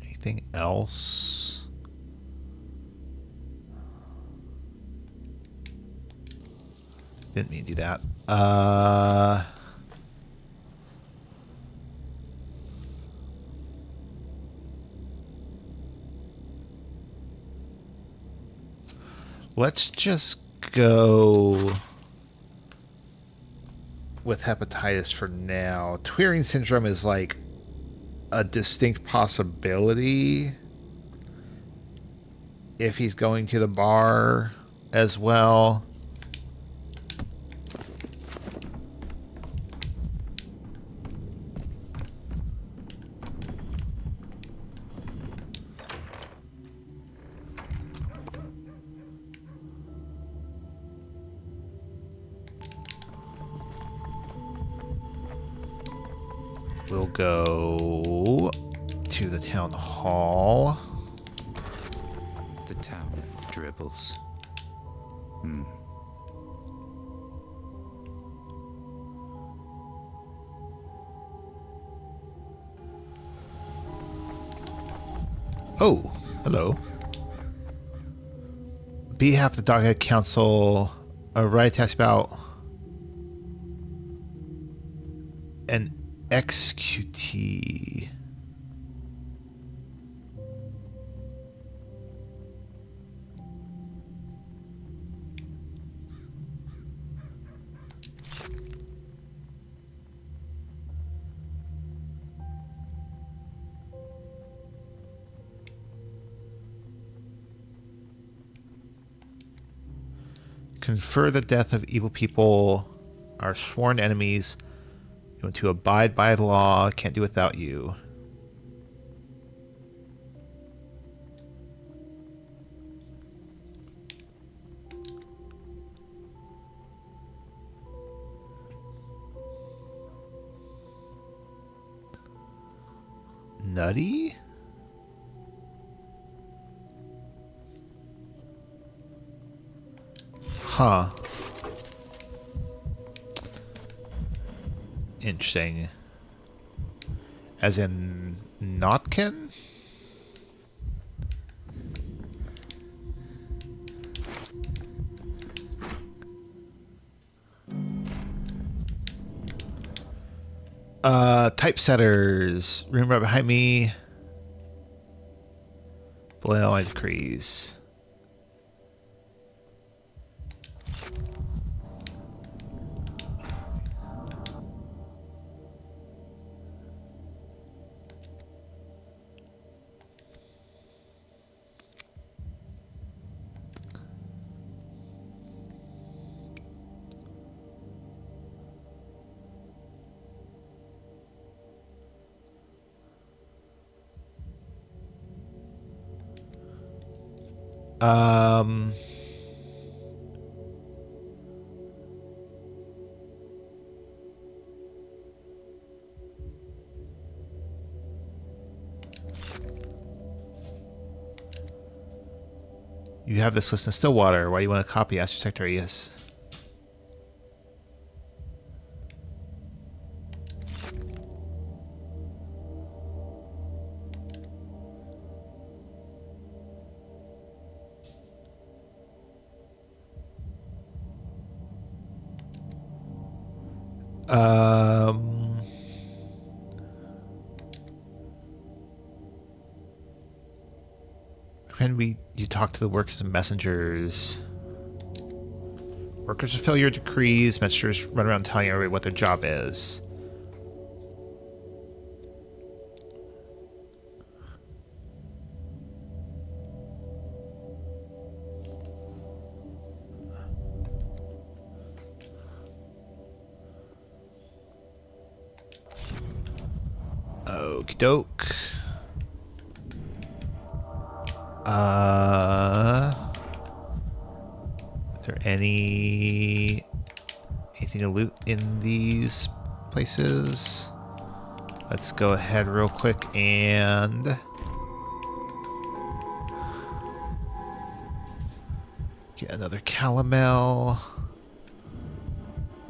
Anything else? Didn't mean to do that. Let's just go with hepatitis for now. Twirling syndrome is like a distinct possibility if he's going to the bar as well. We'll go to the town hall. The town dribbles. Oh, hello. Behalf of the Doghead Council, a right test about an XQT. Confer the death of evil people, our sworn enemies. You want to abide by the law, can't do without you. Nutty? Huh. Interesting. As in Notkin? Typesetters. Room right behind me. Below all my decrees. Um... You have this list in Stillwater. Why do you want a copy? Ask your secretary. Yes. When you talk to the workers and messengers. Workers fulfill your decrees. Messengers run around telling everybody what their job is. Okie doke. Is there anything to loot in these places? Let's go ahead real quick and get another calomel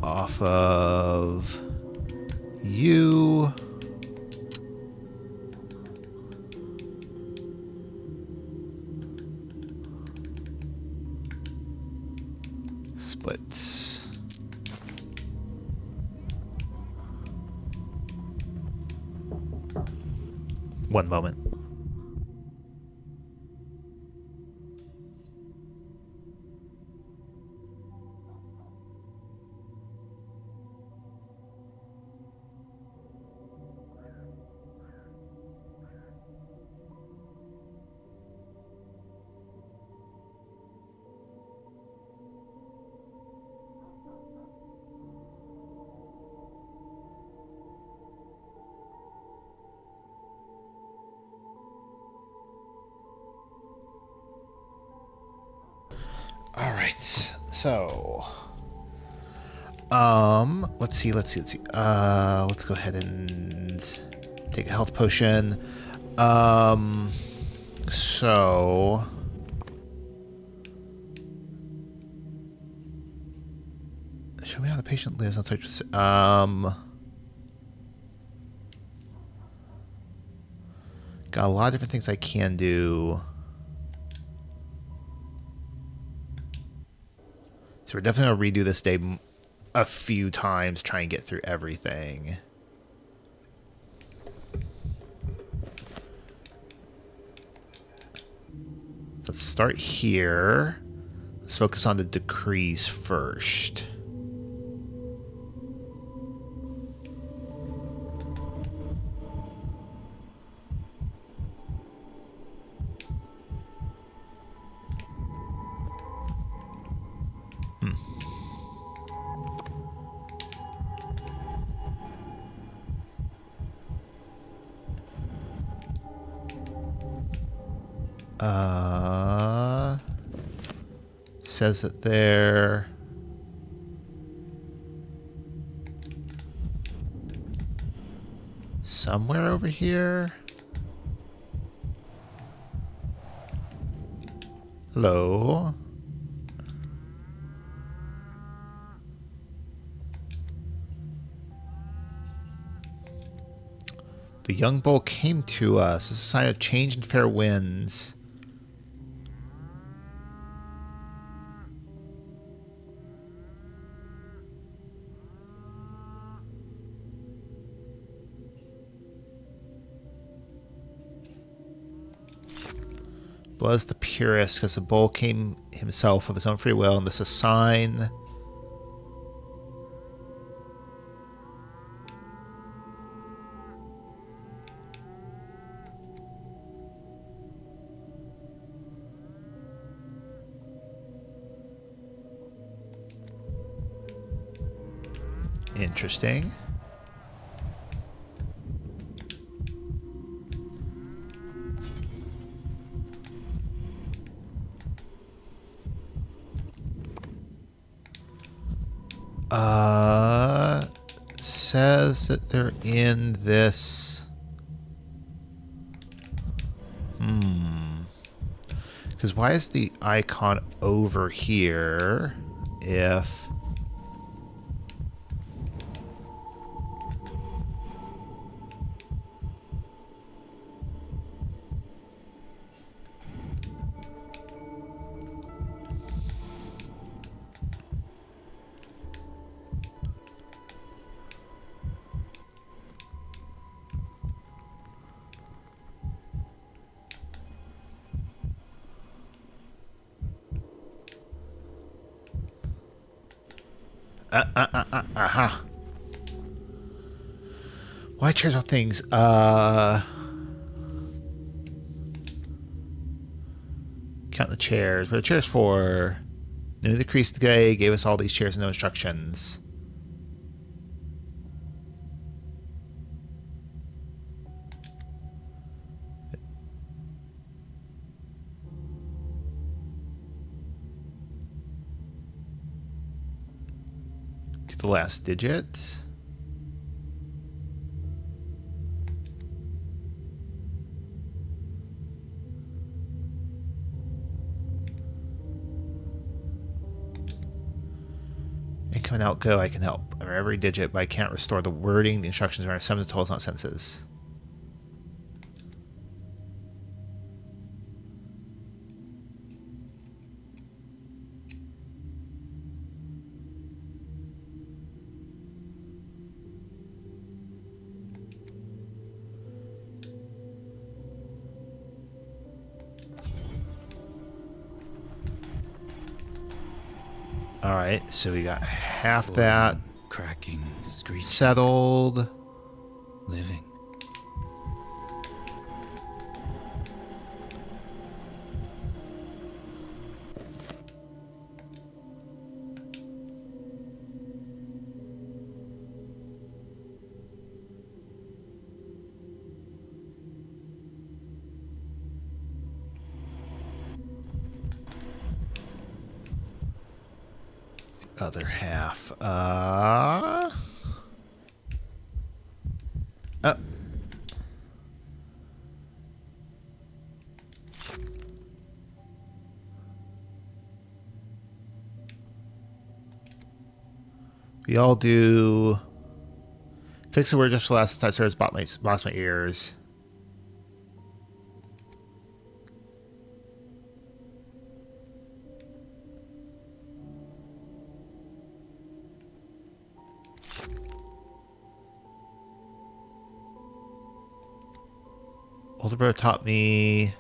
off of you. Splits. One moment. All right, so, let's see. Let's go ahead and take a health potion. So, show me how the patient lives on touch. Got a lot of different things I can do. So we're definitely going to redo this day a few times, try and get through everything. Let's start here. Let's focus on the decrees first. Says that they're somewhere over here. Hello. The young bull came to us as a sign of change and fair winds. Blood is the purest because the bull came himself of his own free will, and this is a sign. Interesting. Says that they're in this. Because why is the icon over here if... Aha. Why chairs on things? Count the chairs. What are the chairs for? New decrease today gave us all these chairs and no instructions. Get the last digit. Income and out go, I can help. I remember every digit, but I can't restore the wording. The instructions are sums and totals, not sentences. Alright, so we got half that cracking, screeching, settled. Living. Other half. We all do. Fix the word just for last time. Sarah's boss my ears. Older brother taught me.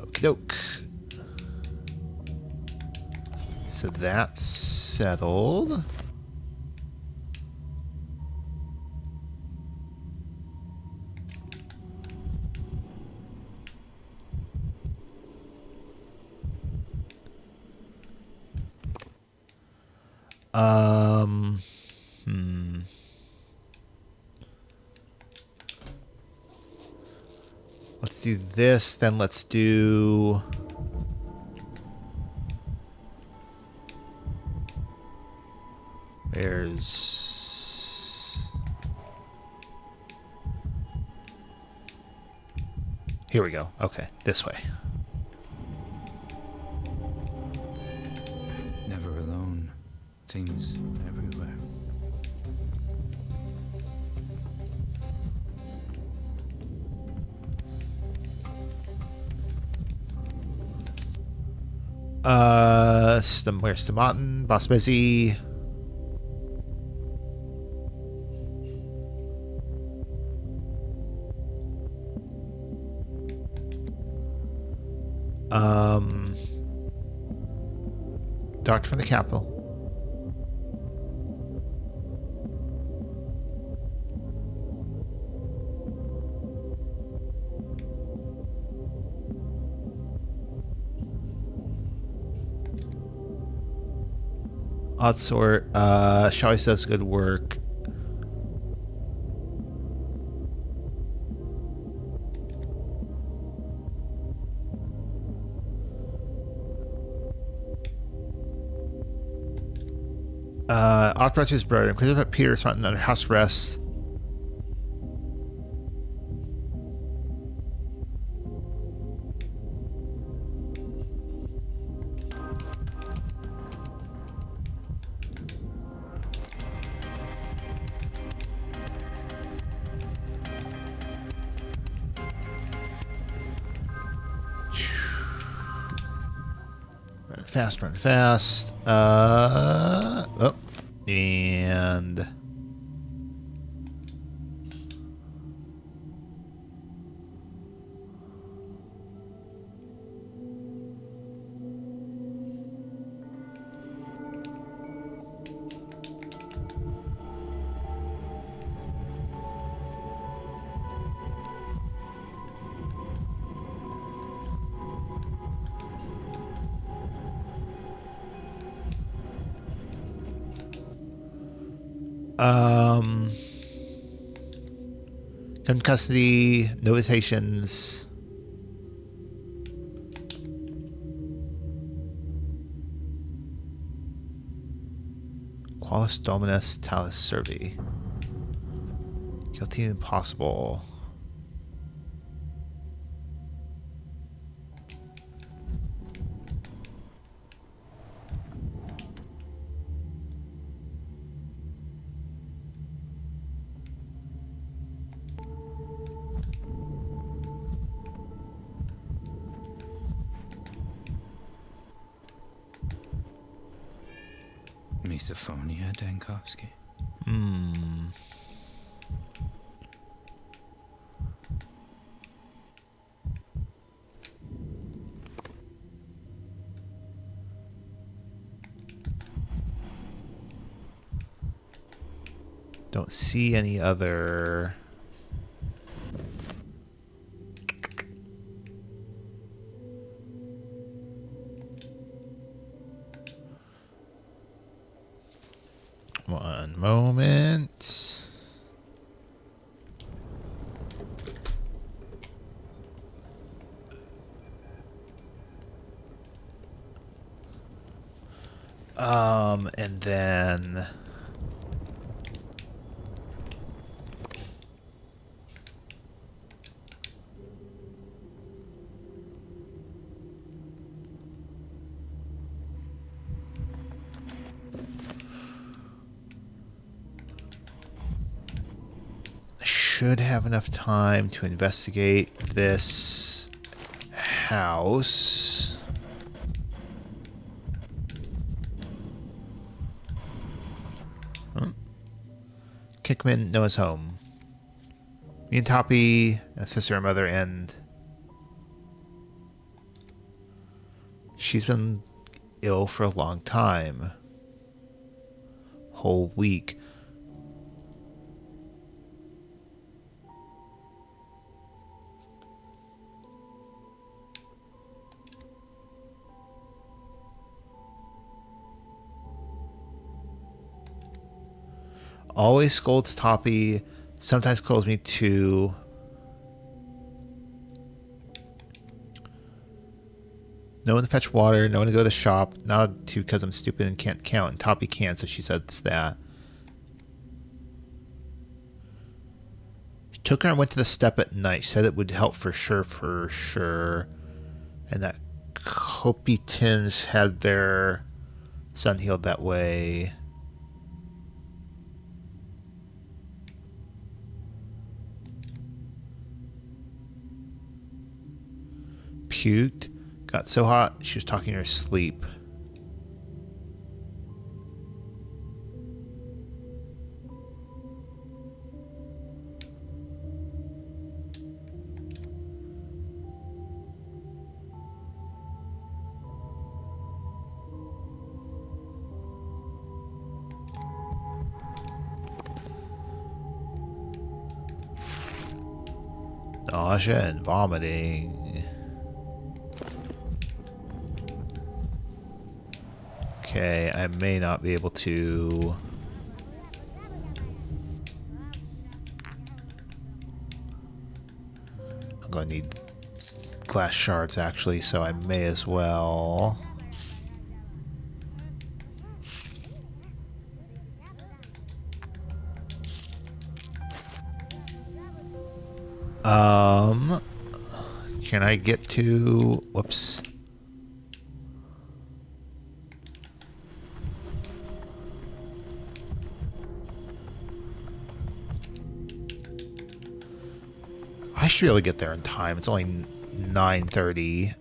Okie doke. So that's settled. Hmm. Let's do this, then let's do... There's... Here we go. Okay, this way. Never alone. Things everywhere. Where's Tomaten? Boss busy. Doctor from the capital. Odd sort. Shawty does good work. Operator's brother. Inquisitor Peter is found under house arrest. Run fast. Oh, and in custody, notifications. Qualis Dominus Talis Servi. Guilty impossible. Misophonia, Dankovsky. Don't see any other. One moment. And then should have enough time to investigate this house. Kickman, Noah's home. Me and Toppy, sister and mother, and she's been ill for a long time. Whole week. Always scolds Toppy, sometimes calls me too. No one to fetch water, no one to go to the shop, not to because I'm stupid and can't count, and Toppy can, so she says that. She took her and went to the step at night. She said it would help for sure. And that Kopi Tims had their son healed that way. Puked. Got so hot, she was talking in her sleep. Nausea and vomiting. Okay, I may not be able to... I'm going to need glass shards, actually, so I may as well... Can I get to... Whoops. I should be able to get there in time. It's only 9:30.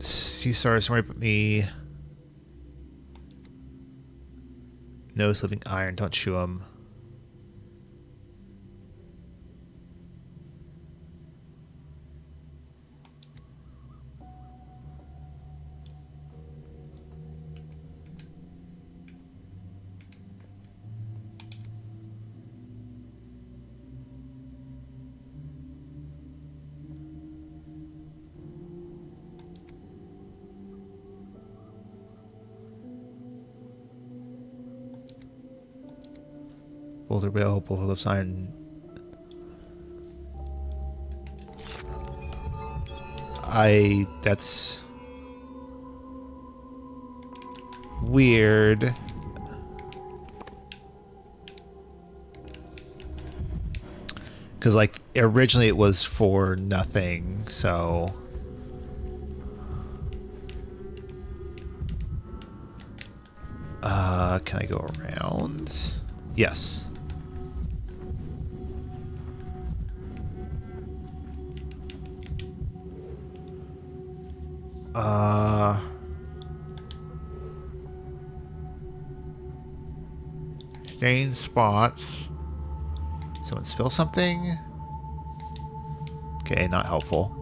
Caesar, somebody put me... Nose living iron, don't chew him. Boulder Bill, Boulder of Sign. That's weird. Because, like, originally it was for nothing, so... Can I go around? Yes. Stain spots. Someone spill something? Okay, not helpful.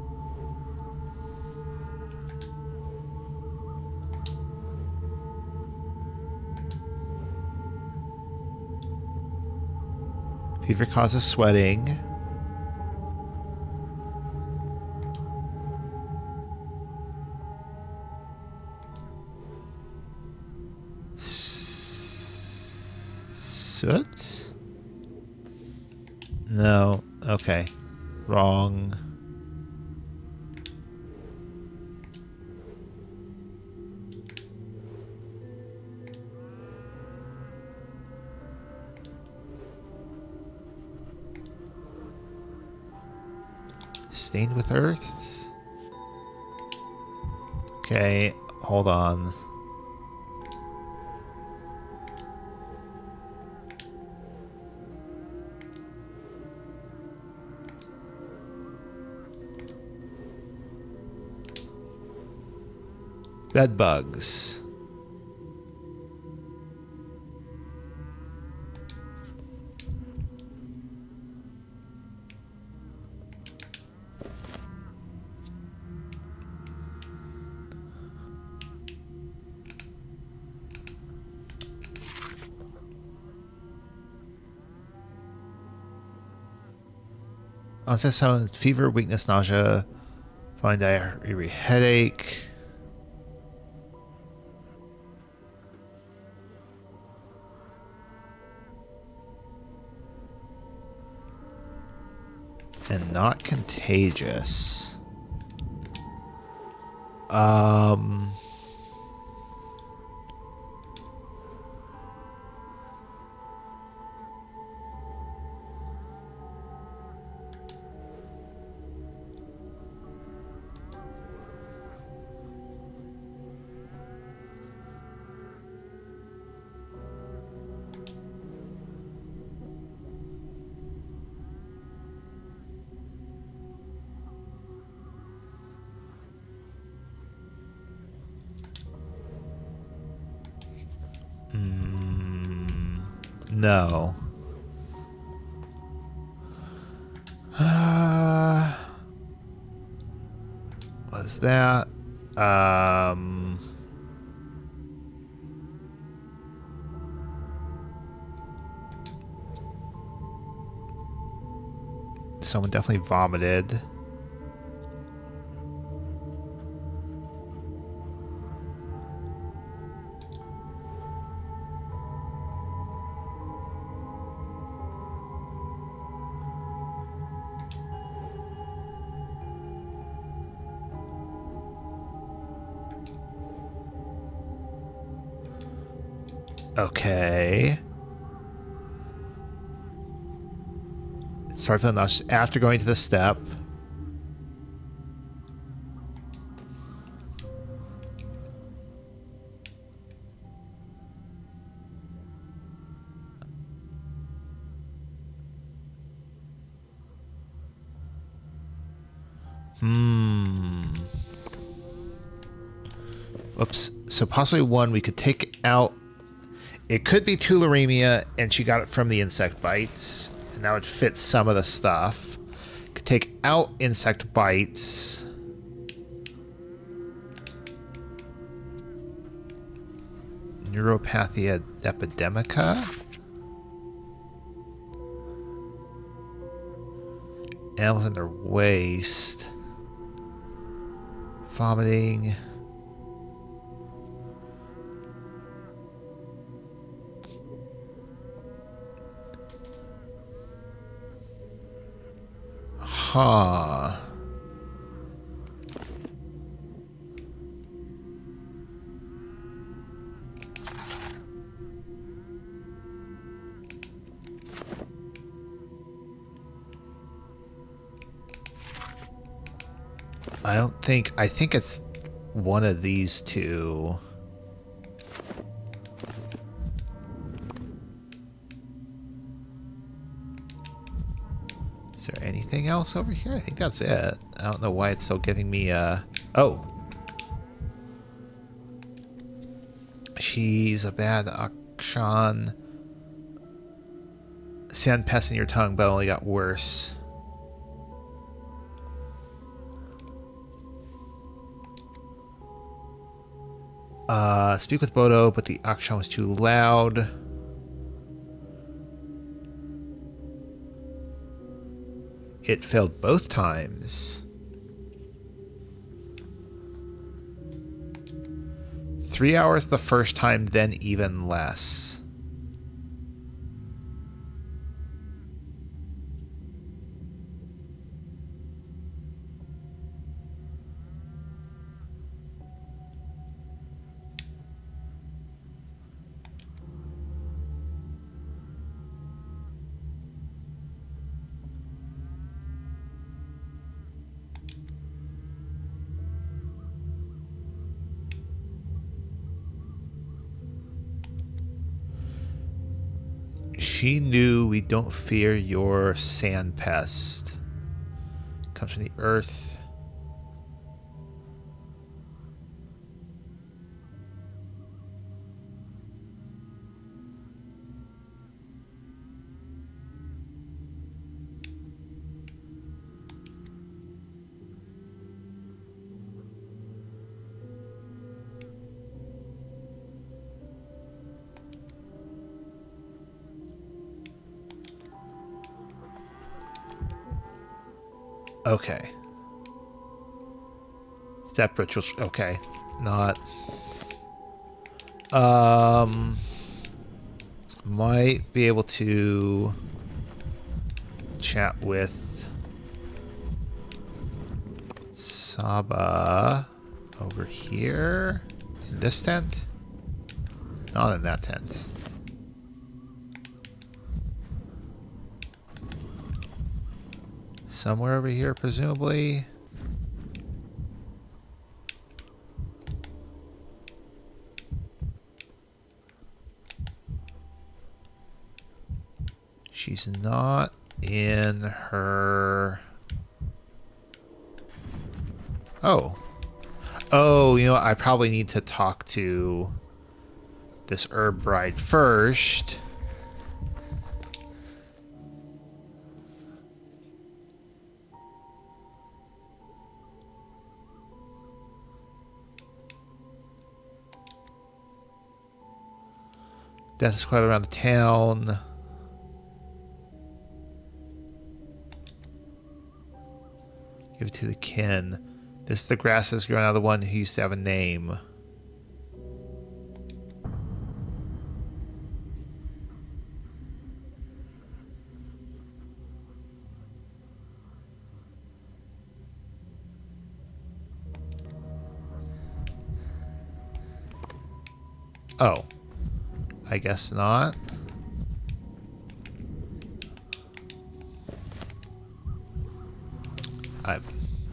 Fever causes sweating. Soot? No. Okay. Wrong. Stained with earth? Okay, hold on. Bed bugs. Onset sound, fever, weakness, nausea, fine diarrhea, headache. And not contagious. No. What's that? Someone definitely vomited. Okay. Sorry for the nauseous. After going to the step. Oops. So possibly one we could take out. It could be tularemia, and she got it from the insect bites, and that would fit some of the stuff. Could take out insect bites. Neuropathy epidemica. Animals in their waste. Vomiting. Huh. I think it's one of these two. Is there anything else over here? I think that's it. I don't know why it's still giving me oh. She's a bad Akshan. Sand pest in your tongue, but only got worse. Speak with Bodo, but the Akshan was too loud. It failed both times. 3 hours the first time, then even less. She knew we don't fear your sand pest. Comes from the earth. Okay. Step rituals. Okay. Not. Might be able to chat with Saba over here in this tent. Not in that tent. Somewhere over here, presumably. She's not in her... Oh. Oh, you know what? I probably need to talk to this herb bride first. Death squad around the town. Give it to the kin. This is the grass that's growing out of the one who used to have a name. Oh. I guess not.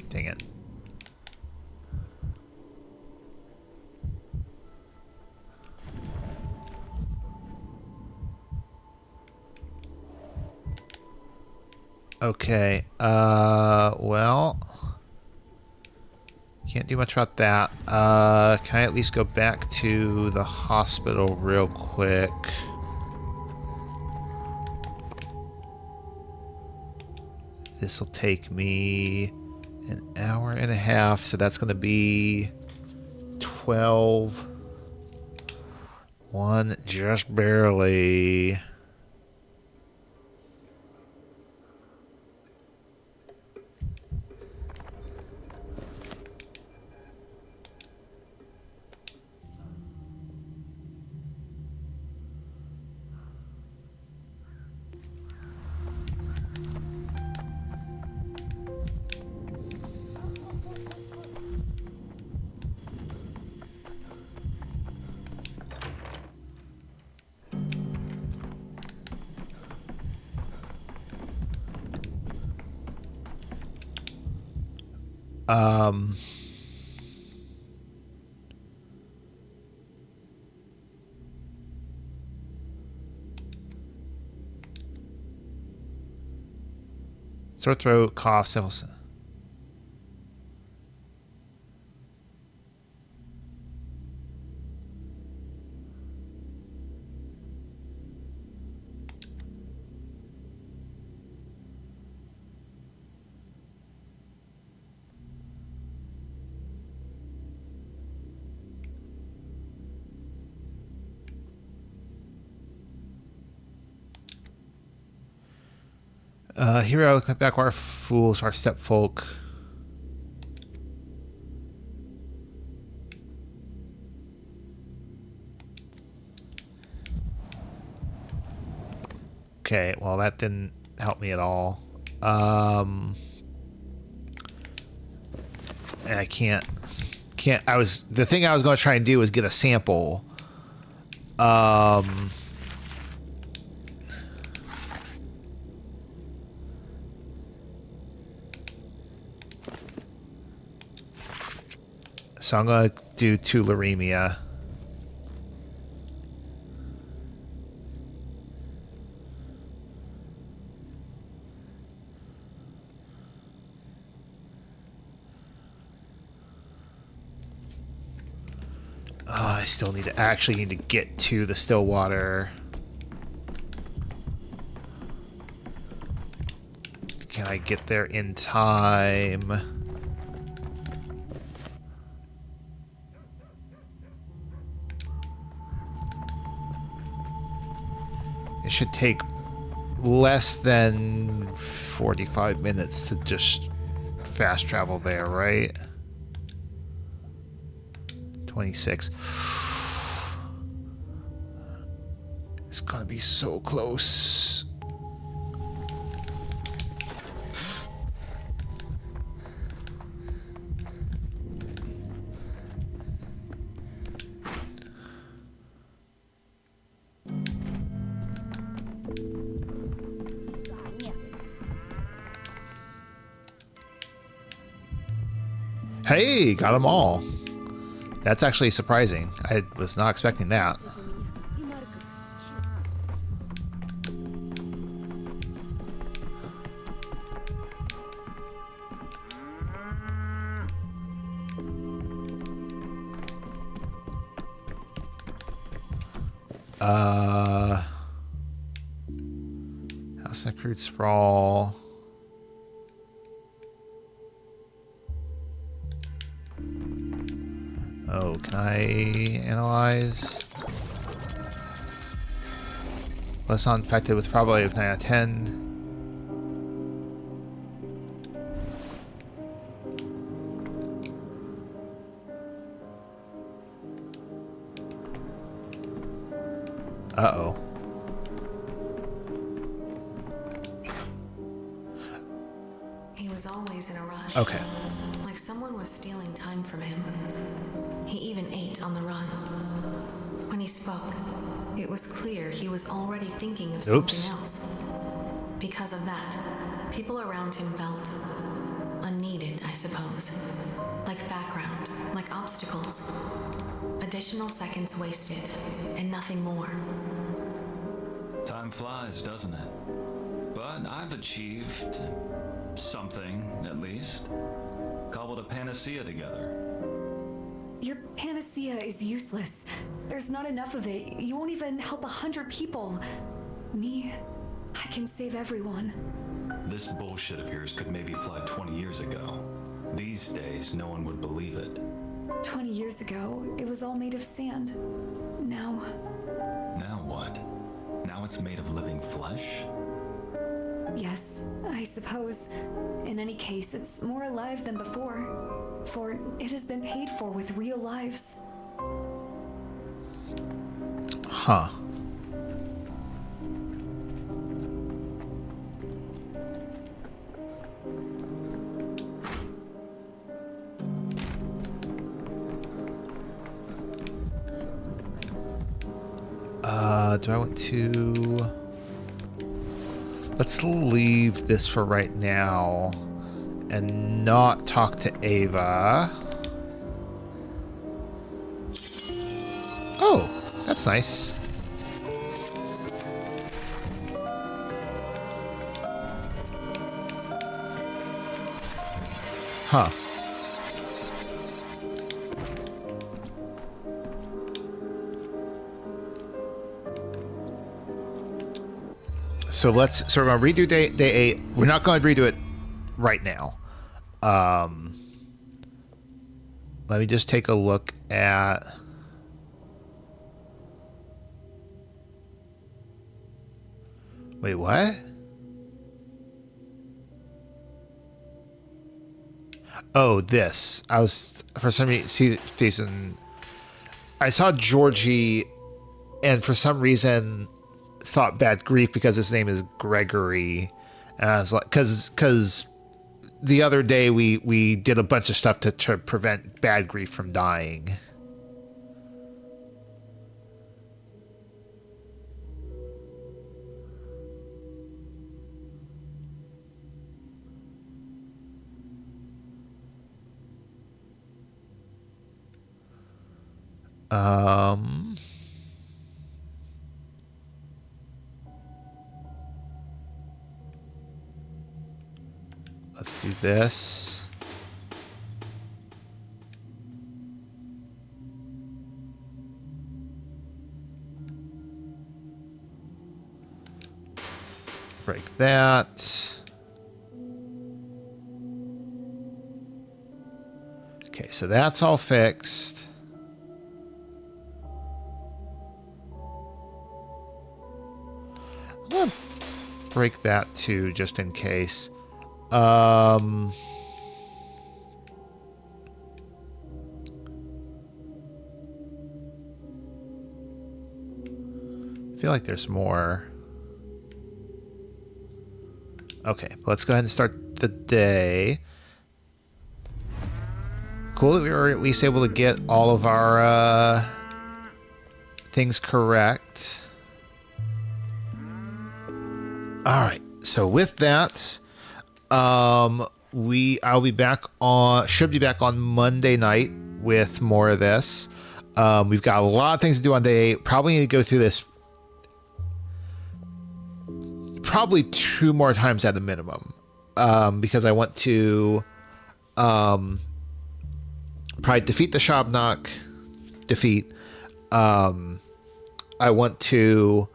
Dang it. Okay, well, can't do much about that. Can I at least go back to the hospital real quick? This will take me an hour and a half, so that's going to be 12. 1, just barely. Sore throat, cough, syphilis. Here I look back, our fools, our stepfolk. Okay, well that didn't help me at all. And I can't. The thing I was going to try and do was get a sample. So I'm going to do tularemia. I still actually need to get to the Stillwater. Can I get there in time? It should take less than 45 minutes to just fast travel there, right? 26. It's gonna be so close. Hey, got them all. That's actually surprising. I was not expecting that. House and Crude Sprawl. Oh, can I analyze? Less not infected with probability of 9 out of 10. Uh-oh. He was always in a rush. Okay. Like someone was stealing time from him. He even ate on the run. When he spoke, it was clear he was already thinking of something else. Because of that, people around him felt unneeded, I suppose. Like background, like obstacles. Additional seconds wasted, and nothing more. Time flies, doesn't it? But I've achieved something, at least. Cobbled a panacea together. Your panacea is useless. There's not enough of it. You won't even help 100 people. Me, I can save everyone. This bullshit of yours could maybe fly 20 years ago. These days, no one would believe it. 20 years ago, it was all made of sand. Now... Now what? Now it's made of living flesh? Yes, I suppose. In any case, it's more alive than before. For it has been paid for with real lives. Huh. Do I want to... Let's leave this for right now and not talk to Ava. Oh, that's nice. Huh. So we're gonna redo day 8. We're not gonna redo it right now. Let me just take a look at... Wait, what? Oh, this. I was, for some reason, I saw Georgie, and for some reason thought Bad Grief because his name is Gregory. And I was like, because the other day we did a bunch of stuff to prevent Bad Grief from dying. Let's do this. break that. Okay, so that's all fixed. I'm gonna break that too, just in case. I feel like there's more. Okay, let's go ahead and start the day. Cool that we were at least able to get all of our things correct. All right, so with that, I'll be back on, should be back on Monday night with more of this. We've got a lot of things to do on day 8. Probably need to go through this probably 2 more times at the minimum, because I want to probably defeat the Shabnok. I want to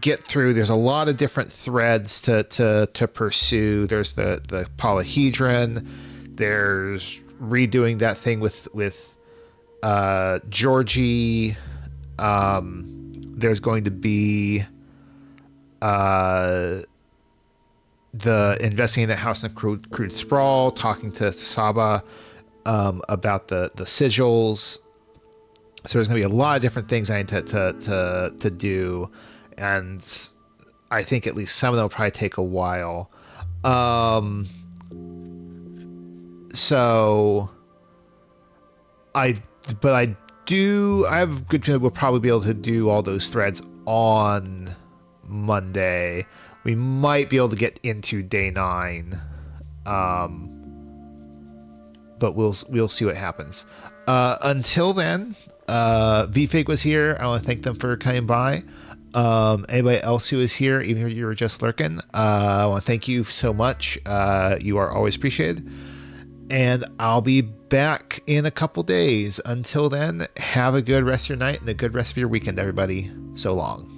get through. There's a lot of different threads to pursue. There's the polyhedron. There's redoing that thing with Georgie. There's going to be the investigating the house in crude sprawl, talking to Saba about the sigils. So there's going to be a lot of different things I need to do, and I think at least some of them will probably take a while. So I have a good feeling we'll probably be able to do all those threads on Monday. We might be able to get into day 9, but we'll see what happens. Until then, VFig was here. I want to thank them for coming by. Anybody else who is here, even if you were just lurking, I want to thank you so much. You are always appreciated. And I'll be back in a couple days. Until then, have a good rest of your night and a good rest of your weekend, everybody. So long.